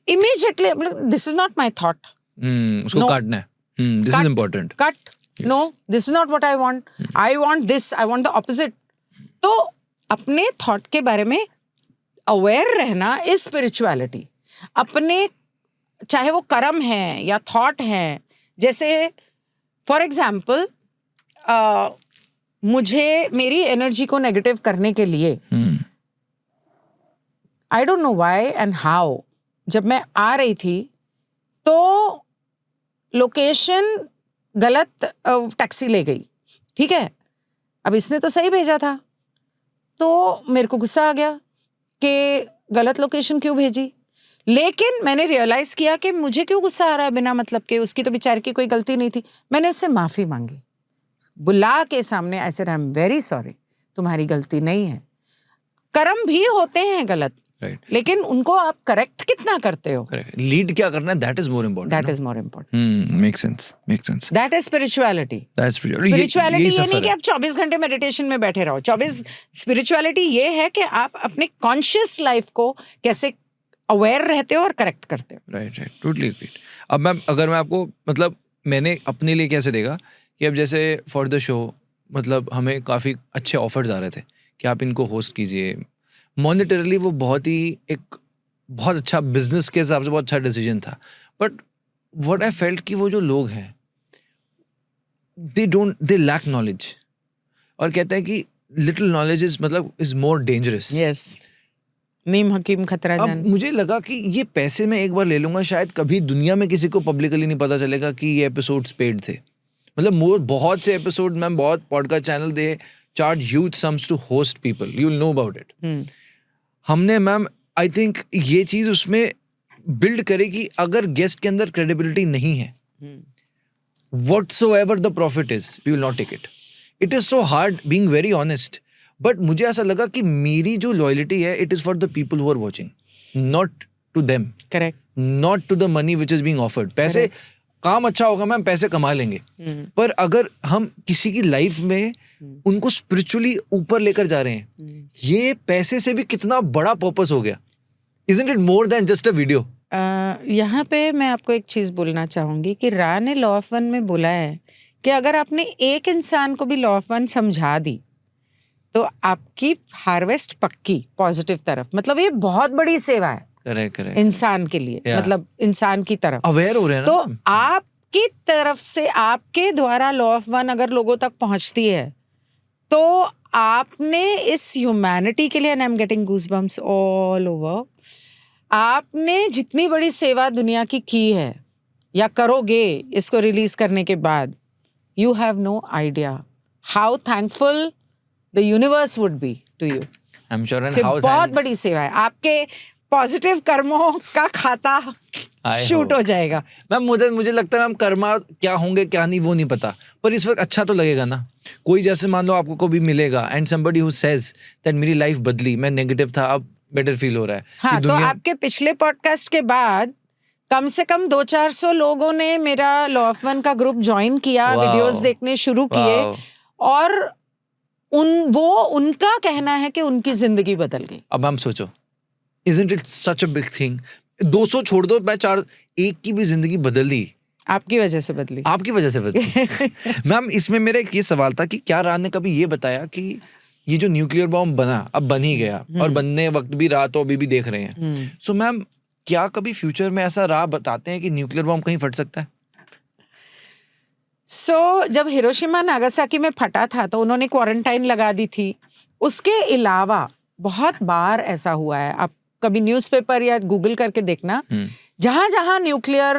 immediately, this is not my thought, उसको काटना है, this is important, cut, no this is not what I want, I want this, I want the opposite. तो अपने थॉट के बारे में अवेयर रहना इज स्पिरिचुअलिटी। अपने, चाहे वो कर्म है या थॉट है, जैसे फॉर एग्जाम्पल मुझे मेरी एनर्जी को नेगेटिव करने के लिए, आई don't know why and how, जब मैं आ रही थी तो लोकेशन गलत टैक्सी ले गई, ठीक है, अब इसने तो सही भेजा था, तो मेरे को गुस्सा आ गया कि गलत लोकेशन क्यों भेजी। लेकिन मैंने रियलाइज किया कि मुझे क्यों गुस्सा आ रहा है बिना मतलब के, उसकी तो बेचारी की कोई गलती नहीं थी। मैंने उससे माफी मांगी, बुला के सामने, I said I am very sorry, तुम्हारी गलती नहीं है। कर्म भी होते हैं गलत, लेकिन उनको आप करेक्ट कितना करते हो, लीड क्या करना है, that is more important, that is more important. Make sense, that is spirituality. Spirituality ये नहीं कि आप 24 घंटे मेडिटेशन में बैठे रहो। स्पिरिचुअलिटी ये है कि आप अपने कॉन्शियस लाइफ को कैसे अवेयर रहते हो और करेक्ट करते हो। Right, totally agreed. अब मैम अगर मैं आपको, मतलब मैंने अपने लिए कैसे देखा कि अब जैसे फॉर द शो, मतलब हमें काफ़ी अच्छे ऑफर्स आ रहे थे कि आप इनको होस्ट कीजिए। मॉनेटरली वो बहुत अच्छा बिजनेस के हिसाब से बहुत अच्छा डिसीजन था, बट व्हाट आई फेल्ट कि वो जो लोग हैं दे लैक नॉलेज, और कहते हैं कि little knowledge is more dangerous. Yes, नीम हकीम खतरा जान। अब मुझे लगा कि ये पैसे मैं एक बार ले लूंगा, शायद कभी दुनिया में किसी को पब्लिकली नहीं पता चलेगा कि ये एपिसोड्स पेड थे। मतलब बहुत से एपिसोड, मैम बहुत podcast channel they charge huge sums to host people, you will know about it. हमने मैम आई थिंक ये चीज उसमें बिल्ड करे कि अगर गेस्ट के अंदर क्रेडिबिलिटी नहीं है, whatsoever the profit is, we will not take it. It is so hard being very honest. But मुझे ऐसा लगा कि मेरी जो लॉयल्टी है it is for the people who are watching, not to them, correct, not to the money which is being offered. पैसे, काम अच्छा होगा मैम, पैसे कमा लेंगे, पर अगर हम किसी की लाइफ में उनको स्पिरिचुअली ऊपर लेकर जा रहे हैं, ये पैसे से भी कितना बड़ा पर्पस हो गया. Isn't it more than just a video? यहाँ पे मैं आपको एक चीज बोलना चाहूंगी कि रा ने लॉ ऑफ वन में बोला है कि अगर आपने एक इंसान को भी लॉ ऑफ वन समझा दी तो आपकी हार्वेस्ट पक्की पॉजिटिव तरफ. मतलब ये बहुत बड़ी सेवा है करेक्ट. इंसान के लिए, मतलब इंसान की तरफ अवेयर हो रहे हैं ना. तो आपकी तरफ से, आपके द्वारा लॉ ऑफ वन अगर लोगों तक पहुंचती है तो आपने इस ह्यूमैनिटी के लिए, and I am getting goosebumps all over, आपने जितनी बड़ी सेवा दुनिया की है या करोगे इसको रिलीज करने के बाद, you have no idea how thankful the universe would be to you. I am sure. And how बहुत बड़ी सेवा है. आपके पॉजिटिव कर्मों का खाता शूट हो जाएगा. मैम मुझे लगता है मैम कर्मा क्या होंगे क्या नहीं वो नहीं पता, पर इस वक्त अच्छा तो लगेगा ना. कोई जैसे मान लो आपको कभी मिलेगा and somebody who says that मेरी लाइफ बदली, मैं नेगेटिव था अब बेटर फील हो रहा है. हाँ, तो आपके पिछले पॉडकास्ट के बाद कम से कम 200-400 लोगों ने मेरा लॉ ऑफ वन का ग्रुप ज्वाइन किया, वीडियोस देखने शुरू किए, और उनका कहना है कि उनकी जिंदगी बदल गई. अब हम सोचो, isn't it such a big thing? 200 छोड़ दो, मैं 1 की भी जिंदगी बदल दी. आपकी वजह से बदली. आपकी वजह से बदली. मैम इसमें मेरा एक ये सवाल था कि क्या रा ने कभी ये बताया कि ये जो न्यूक्लियर बॉम्ब बना, अब बन ही गया, और बनने वक्त भी रा तो अभी भी देख रहे हैं. सो मैम क्या कभी फ्यूचर में ऐसा रा बताते हैं कि न्यूक्लियर बॉम्ब कहीं फट सकता है? जब हिरोशिमा नागासाकी में फटा था तो उन्होंने क्वारंटाइन लगा दी थी. उसके अलावा बहुत बार ऐसा हुआ है, आप कभी न्यूज़पेपर या गूगल करके देखना, जहां जहां न्यूक्लियर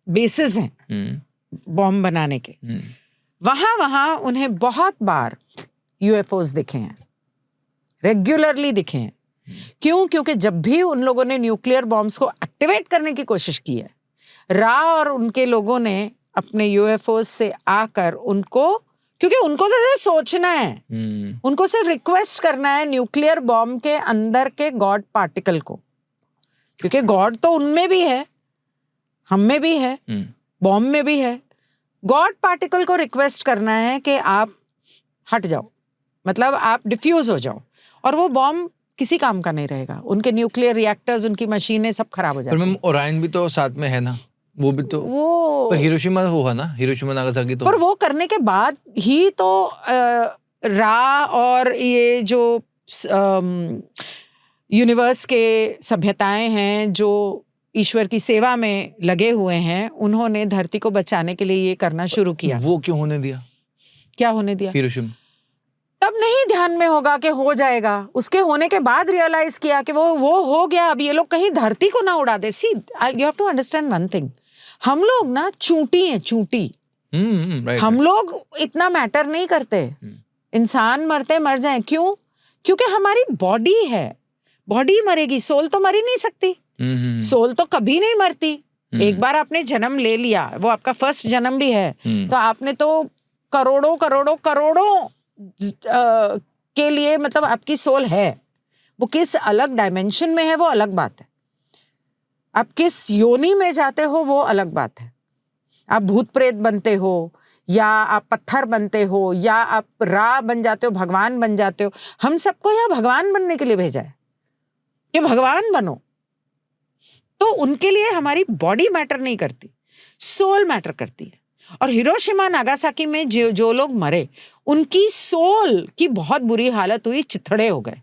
बेसिस हैं बॉम्ब बनाने के, वहां वहां उन्हें बहुत बार यूएफओस दिखे हैं, रेगुलरली दिखे हैं. क्यों? क्योंकि जब भी उन लोगों ने न्यूक्लियर बॉम्ब्स को एक्टिवेट करने की कोशिश की है, रा और उनके लोगों ने अपने यूएफओस से आकर उनको, क्योंकि उनको तो सिर्फ सोचना है, उनको सिर्फ रिक्वेस्ट करना है न्यूक्लियर बॉम्ब के अंदर के गॉड पार्टिकल को, क्योंकि गॉड तो उनमें भी है, हम में भी है, बॉम्ब में भी है. गॉड पार्टिकल को रिक्वेस्ट करना है कि आप हट जाओ, मतलब आप डिफ्यूज हो जाओ, और वो बॉम्ब किसी काम का नहीं रहेगा. उनके न्यूक्लियर रिएक्टर्स, उनकी मशीनें सब खराब हो जाती हैं. पर ओरायन भी तो साथ में है ना, वो भी तो, वो पर हिरोशिमा हुआ ना, हिरोशिमा नागासाकी तो, पर वो करने के बाद ही तो रा और ये जो यूनिवर्स के सभ्यताएं हैं जो ईश्वर की सेवा में लगे हुए हैं, उन्होंने धरती को बचाने के लिए ये करना शुरू किया. वो क्यों होने दिया? क्या होने दिया? हिरोशिमा तब नहीं ध्यान में होगा कि हो जाएगा. उसके होने के बाद रियलाइज किया कि वो हो गया, अब ये लोग कहीं धरती को ना उड़ा दे. See, you have to understand one thing, हम लोग ना चूंटी हैं, चूंटी. हम लोग इतना मैटर नहीं करते. इंसान मरते मर जाए, क्यों? क्योंकि हमारी बॉडी है, बॉडी मरेगी, सोल तो मर ही नहीं सकती. सोल तो कभी नहीं मरती. एक बार आपने जन्म ले लिया, वो आपका फर्स्ट जन्म भी है, तो आपने तो करोड़ों करोड़ों करोड़ों के लिए, मतलब आपकी सोल है. वो किस अलग डायमेंशन में है वो अलग बात है, आप किस योनि में जाते हो वो अलग बात है. आप भूत प्रेत बनते हो, या आप पत्थर बनते हो, या आप रा बन जाते हो, भगवान बन जाते हो. हम सबको यहाँ भगवान बनने के लिए भेजा है कि भगवान बनो. तो उनके लिए हमारी बॉडी मैटर नहीं करती, सोल मैटर करती है. और हिरोशिमा नागासाकी में जो लोग मरे, उनकी सोल की बहुत बुरी हालत हुई, चिथड़े हो गए.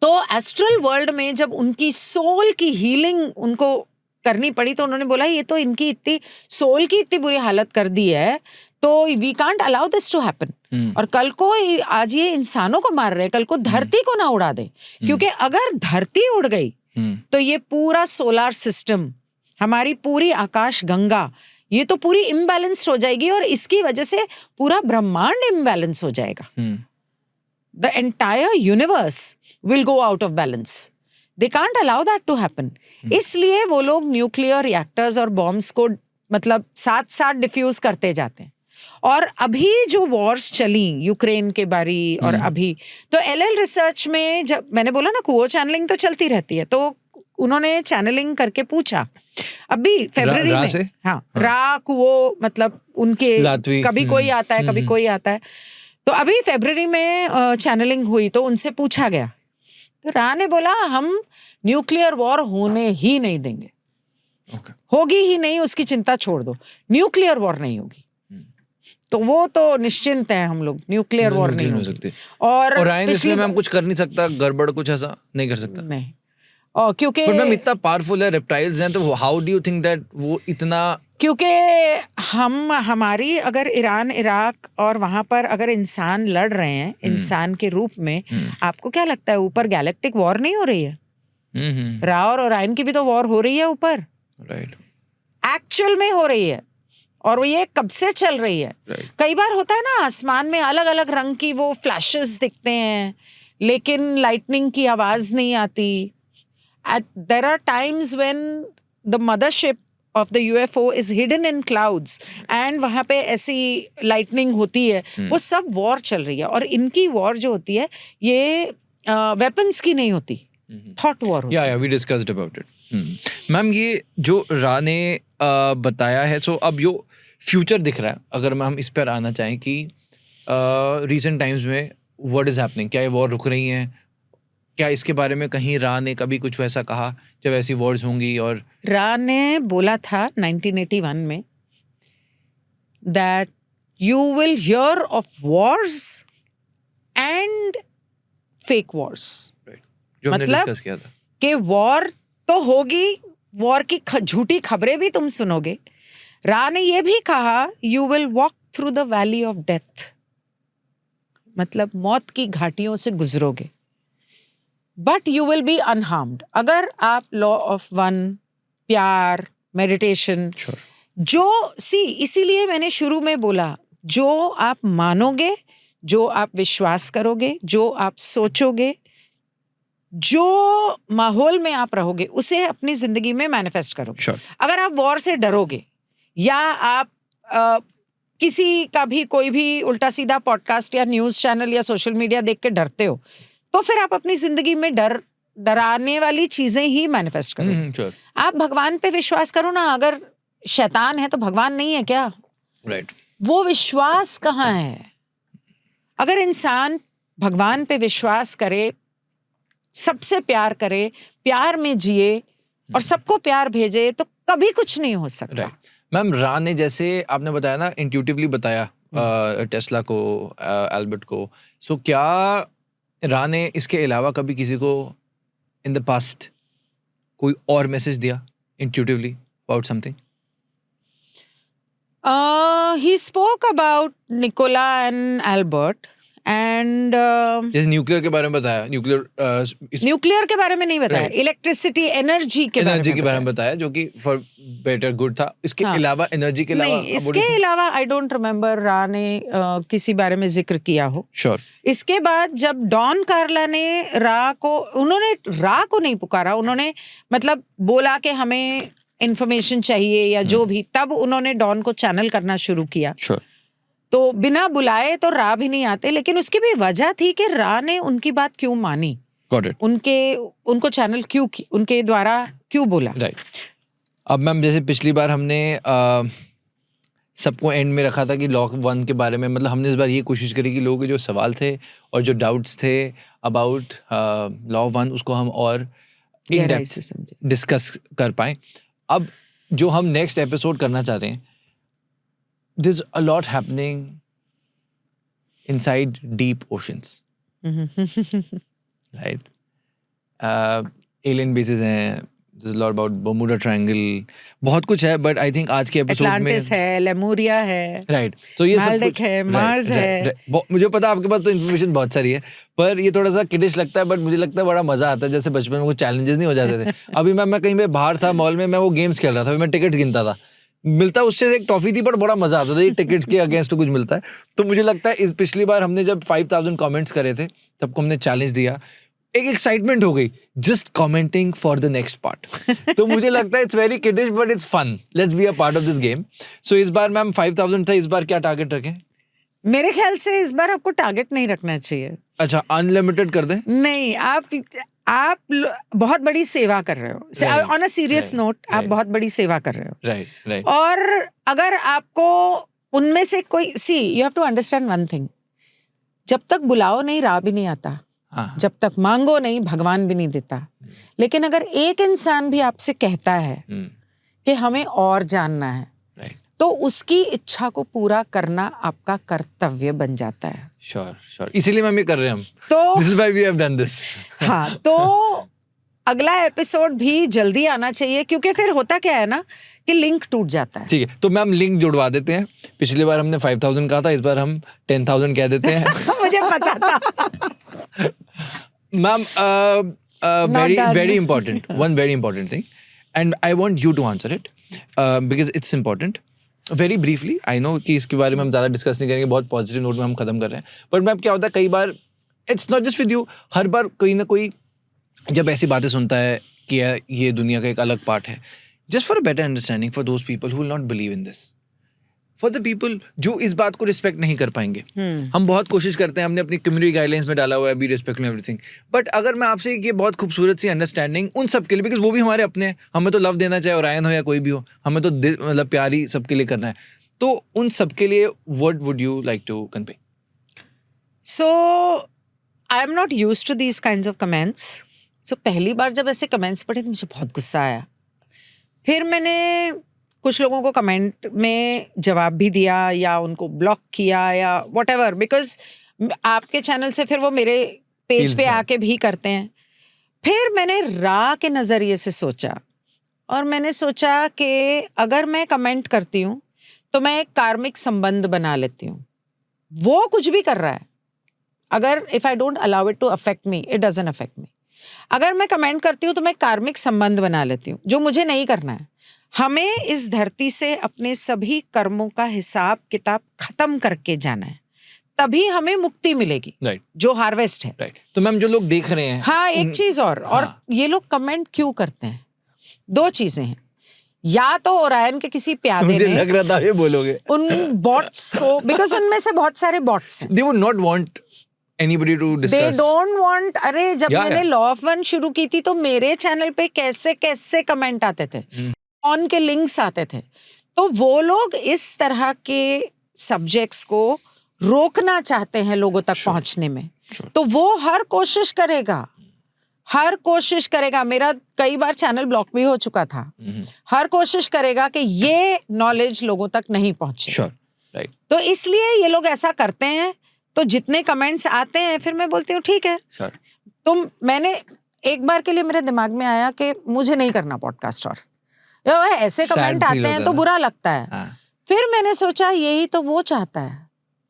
तो एस्ट्रल वर्ल्ड में जब उनकी सोल की हीलिंग उनको करनी पड़ी, तो उन्होंने बोला ये तो इनकी इतनी सोल की इतनी बुरी हालत कर दी है, तो we can't allow this to happen. और कल को, आज ये इंसानों को मार रहे, कल को धरती को ना उड़ा दे. क्योंकि अगर धरती उड़ गई तो ये पूरा सोलार सिस्टम, हमारी पूरी आकाश गंगा, ये तो पूरी इम्बैलेंस्ड हो जाएगी, और इसकी वजह से पूरा ब्रह्मांड इम्बैलेंस हो जाएगा. The entire universe will go out of balance. They can't allow that to happen. इसलिए वो लोग न्यूक्लियर रिएक्टर्स और बॉम्ब्स को मतलब साथ साथ डिफ्यूज करते जाते हैं. और अभी जो वॉर्स चली यूक्रेन के बारी और अभी, तो एलएल रिसर्च में जब मैंने बोला ना कुओ चैनलिंग तो चलती रहती है, तो उन्होंने चैनलिंग करके पूछा अभी फरवरी में। से? हाँ, रा कुओ मतलब उनके लातवी, कभी कोई आता है कभी कोई आता है। तो अभी फरवरी में चैनलिंग हुई तो उनसे पूछा गया, तो रा ने बोला हम न्यूक्लियर वॉर होने ही नहीं देंगे। होगी ही नहीं, उसकी चिंता छोड़ दो, न्यूक्लियर वॉर नहीं होगी। तो वो तो निश्चिंत है हम लोग, न्यूक्लियर वॉर नहीं हो सकती। और रायन इसमें मैम कुछ कर नहीं सकता, गड़बड़ कुछ ऐसा नहीं कर सकता नहीं, और क्योंकि मैम इतना पावरफुल है, रेप्टाइल्स हैं, तो how do you think that वो इतना, क्योंकि हमारी अगर ईरान इराक और वहां पर अगर इंसान लड़ रहे हैं इंसान के रूप में, आपको क्या लगता है ऊपर गैलेक्टिक वॉर नहीं हो रही है? रा और ओरायन की भी तो वॉर हो रही है ऊपर, राइट, एक्चुअल में हो रही है, और वो ये कब से चल रही है। कई बार होता है ना आसमान में अलग अलग रंग की वो फ्लैशेस दिखते हैं लेकिन लाइटनिंग की आवाज नहीं आती। There are times when the mothership of the UFO is hidden in clouds and वहाँ पे ऐसी lightning होती है। वो सब वॉर चल रही है, और इनकी वॉर जो होती है ये वेपन्स की नहीं होती, थॉट वॉर होती है। We discussed about it. Ma'am ये जो रा ने बताया है, सो अब यो फ्यूचर दिख रहा है, अगर हम इस पर आना चाहें कि रिसेंट टाइम्स में व्हाट इज हैपनिंग, क्या ये वॉर रुक रही हैं, क्या इसके बारे में कहीं रा ने कभी कुछ वैसा कहा जब ऐसी वॉर्स होंगी? और रा ने बोला था 1981 में that you will hear of wars and fake wars। जो हमने मतलब डिस्कस किया था कि वॉर तो होगी, वॉर की झूठी खबरें भी तुम सुनोगे। रा ने ये भी कहा you will walk through the valley of death, मतलब मौत की घाटियों से गुजरोगे, but you will be unharmed. अगर आप लॉ ऑफ वन, प्यार, मेडिटेशन, जो इसीलिए मैंने शुरू में बोला, जो आप मानोगे, जो आप विश्वास करोगे, जो आप सोचोगे, जो माहौल में आप रहोगे, उसे अपनी जिंदगी में मैनिफेस्ट करोगे। अगर आप वॉर से डरोगे या आप किसी का भी कोई भी उल्टा सीधा पॉडकास्ट या न्यूज़ चैनल या सोशल मीडिया देख के डरते हो, तो फिर आप अपनी जिंदगी में डराने वाली चीजें ही मैनिफेस्ट करो। आप भगवान पे विश्वास करो ना, अगर शैतान है तो भगवान नहीं है क्या? राइट, वो विश्वास कहाँ है? अगर इंसान भगवान पे विश्वास करे, सबसे प्यार करे, प्यार में जिए और सबको प्यार भेजे, तो कभी कुछ नहीं हो सकता। मैम रा ने जैसे आपने बताया ना, इंट्यूटिवली बताया टेस्ला को, एल्बर्ट को, सो क्या रा ने इसके अलावा कभी किसी को इन द पास्ट कोई और मैसेज दिया intuitively about something? He spoke about Nikola and Albert and जैसे न्यूक्लियर के बारे में बताया, न्यूक्लियर के बारे में नहीं बताया, इलेक्ट्रिसिटी, एनर्जी के बारे में बताया, जो कि फॉर बेटर गुड था। इसके अलावा एनर्जी के अलावा नहीं, इसके अलावा आई डोंट रिमेम्बर रा ने किसी बारे में जिक्र किया हो। इसके बाद जब डॉन कार्ला ने उन्होंने रा को नहीं पुकारा, उन्होंने मतलब बोला कि हमें इंफॉर्मेशन चाहिए या जो भी, तब उन्होंने डॉन को चैनल करना शुरू किया। तो बिना बुलाए तो रा भी नहीं आते, लेकिन उसकी भी वजह थी कि रा ने उनकी बात क्यों मानी, उनको चैनल क्यों, उनके द्वारा क्यों बोला। अब मैम जैसे पिछली बार हमने सबको एंड में रखा था कि लॉ वन के बारे में, मतलब हमने इस बार ये कोशिश करी कि लोगों के जो सवाल थे और जो डाउट्स थे अबाउट लॉ वन, उसको हम और इन डेप्थ डिस्कस कर पाए। अब जो हम नेक्स्ट एपिसोड करना चाह रहे हैं, there's a lot happening inside deep oceans, right? Alien bases हैं, there's a lot about Bermuda Triangle, बहुत कुछ है, but I think आज के एपिसोड में अटलांटिस है, लेमुरिया है, राइट, तो ये सब कुछ है, मार्स है। मुझे पता आपके पास तो इन्फॉर्मेशन बहुत सारी है, पर ये थोड़ा सा किडिश लगता है, बट मुझे लगता है बड़ा मजा आता है। जैसे बचपन में वो चैलेंजेस नहीं हो जाते थे। अभी मैं कहीं पे बाहर था मॉल में, मैं वो गेम्स खेल रहा था, मैं टिकट्स गिनता था, मिलता उससे एक टॉफी थी, पर बड़ा मजा आता था, ये टिकट्स के अगेंस्ट कुछ मिलता है। तो मुझे लगता है इस पिछली बार हमने जब 5000 कमेंट्स करे थे, सबको हमने चैलेंज दिया, एक एक्साइटमेंट हो गई just commenting for the next part. तो मुझे लगता है it's very kiddish but it's fun, let's be a part of this game. So इस बार मैम 5000 था, इस बार क्या टारगेट रखें? मेरे ख्याल से इस बार आपको टारगेट नहीं रखना चाहिए। अच्छा, अनलिमिटेड कर दें? नहीं, आप बहुत बड़ी सेवा कर रहे हो। ऑन अ सीरियस नोट, आप बहुत बड़ी सेवा कर रहे हो। राइट। और अगर आपको उनमें से कोई, see you have to understand one thing, जब तक बुलाओ नहीं राह भी नहीं आता, जब तक मांगो नहीं भगवान भी नहीं देता। लेकिन अगर एक इंसान भी आपसे कहता है कि हमें और जानना है, तो उसकी इच्छा को पूरा करना आपका कर्तव्य बन जाता है। श्योर, इसीलिए मैम ये कर रहे हैं हम। तो this is why we have done this. हाँ, तो अगला एपिसोड भी जल्दी आना चाहिए, क्योंकि फिर होता क्या है ना कि लिंक टूट जाता है। ठीक है, तो मैम लिंक जुड़वा देते हैं। पिछली बार हमने 5000 कहा था, इस बार हम 10,000 कह देते हैं। मुझे पता था। Ma'am, very important, one very important thing, and I want you to answer it because it's important. Very briefly, I know कि इसके बारे में हम ज़्यादा डिस्कस नहीं करेंगे, बहुत पॉजिटिव नोट में हम खत्म कर रहे हैं। बट मैम क्या होता है, कई बार it's not just with you, हर बार कोई ना कोई जब ऐसी बातें सुनता है कि ये दुनिया का एक अलग पार्ट है, just for a better understanding for those people who will not believe in this, for the people जो इस बात को रिस्पेक्ट नहीं कर पाएंगे। हम बहुत कोशिश करते हैं, हमने अपनी कम्युनिटी गाइडलाइंस में डाला हुआ है बी रिस्पेक्ट एवरीथिंग, बट अगर मैं आपसे ये बहुत खूबसूरत सी अंडरस्टैंडिंग उन सब के लिए, बिकॉज वो भी हमारे अपने हैं, हमें तो लव देना चाहे ओरायन हो या कोई भी हो, हमें तो मतलब प्यार ही सबके लिए करना है, तो उन सब के लिए what would you like to convey? So I am not used to these kinds of comments. So पहली बार जब ऐसे कमेंट्स पढ़े तो मुझे बहुत गुस्सा आया। फिर मैंने कुछ लोगों को कमेंट में जवाब भी दिया या उनको ब्लॉक किया या व्हाटएवर, बिकॉज आपके चैनल से फिर वो मेरे पेज पे आके भी करते हैं। फिर मैंने राह के नज़रिए से सोचा, और मैंने सोचा कि अगर मैं कमेंट करती हूँ तो मैं एक कार्मिक संबंध बना लेती हूँ। वो कुछ भी कर रहा है, अगर if I don't allow it to affect me, it doesn't affect me. अगर मैं कमेंट करती हूँ तो मैं कार्मिक संबंध बना लेती हूँ, जो मुझे नहीं करना है। हमें इस धरती से अपने सभी कर्मों का हिसाब किताब खत्म करके जाना है, तभी हमें मुक्ति मिलेगी, जो हार्वेस्ट है। तो मैम जो लोग देख रहे हैं, हाँ, एक चीज और ये लोग कमेंट क्यों करते हैं? दो चीजें हैं, या तो ओरायन के किसी प्यादे ने, लग रहा था ये बोलोगे, उन बॉट्स को, बिकॉज उनमें से बहुत सारे बॉट्स हैं, they would not want anybody to discuss. They don't want. अरे जब मैंने लॉ ऑफ वन शुरू की थी तो मेरे चैनल पे कैसे कैसे कमेंट आते थे, ऑन के लिंक्स आते थे। तो वो लोग इस तरह के सब्जेक्ट्स को रोकना चाहते हैं लोगों तक पहुंचने में। तो वो हर कोशिश करेगा। मेरा कई बार चैनल ब्लॉक भी हो चुका था। हर कोशिश करेगा कि ये नॉलेज लोगों तक नहीं पहुंचे। तो इसलिए ये लोग ऐसा करते हैं। तो जितने कमेंट्स आते हैं फिर मैं बोलती हूँ ठीक है, मैंने एक बार के लिए मेरे दिमाग में आया कि मुझे नहीं करना पॉडकास्ट, और ऐसे कमेंट आते हैं तो बुरा लगता है। फिर मैंने सोचा यही तो वो चाहता है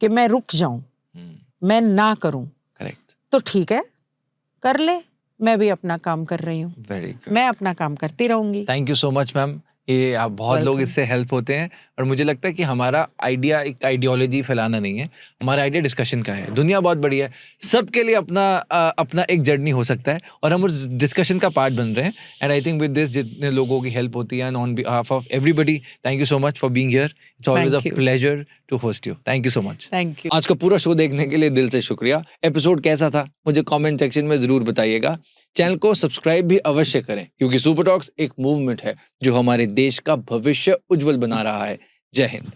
कि मैं रुक जाऊं, मैं ना करूं। तो ठीक है, कर ले, मैं भी अपना काम कर रही हूँ, मैं अपना काम करती रहूंगी। Thank you so much ma'am, ये आप बहुत लोग इससे हेल्प होते हैं। और मुझे लगता है कि हमारा आइडिया एक आइडियोलॉजी फैलाना नहीं है, हमारा आइडिया डिस्कशन का है। दुनिया बहुत बड़ी है, सबके लिए अपना एक जर्नी हो सकता है, और हम उस डिस्कशन का पार्ट बन रहे हैं। And I think with this जितने लोगों की हेल्प होती है, and on behalf of everybody, thank you so much for being here. It's always a pleasure to host you. Thank you so much. Thank you. आज का पूरा show देखने के लिए दिल से शुक्रिया। एपिसोड कैसा था मुझे कमेंट सेक्शन में जरूर बताइएगा। चैनल को सब्सक्राइब भी अवश्य करें, क्योंकि सुपर टॉक्स एक मूवमेंट है जो हमारे देश का भविष्य उज्जवल बना रहा है। जय हिंद।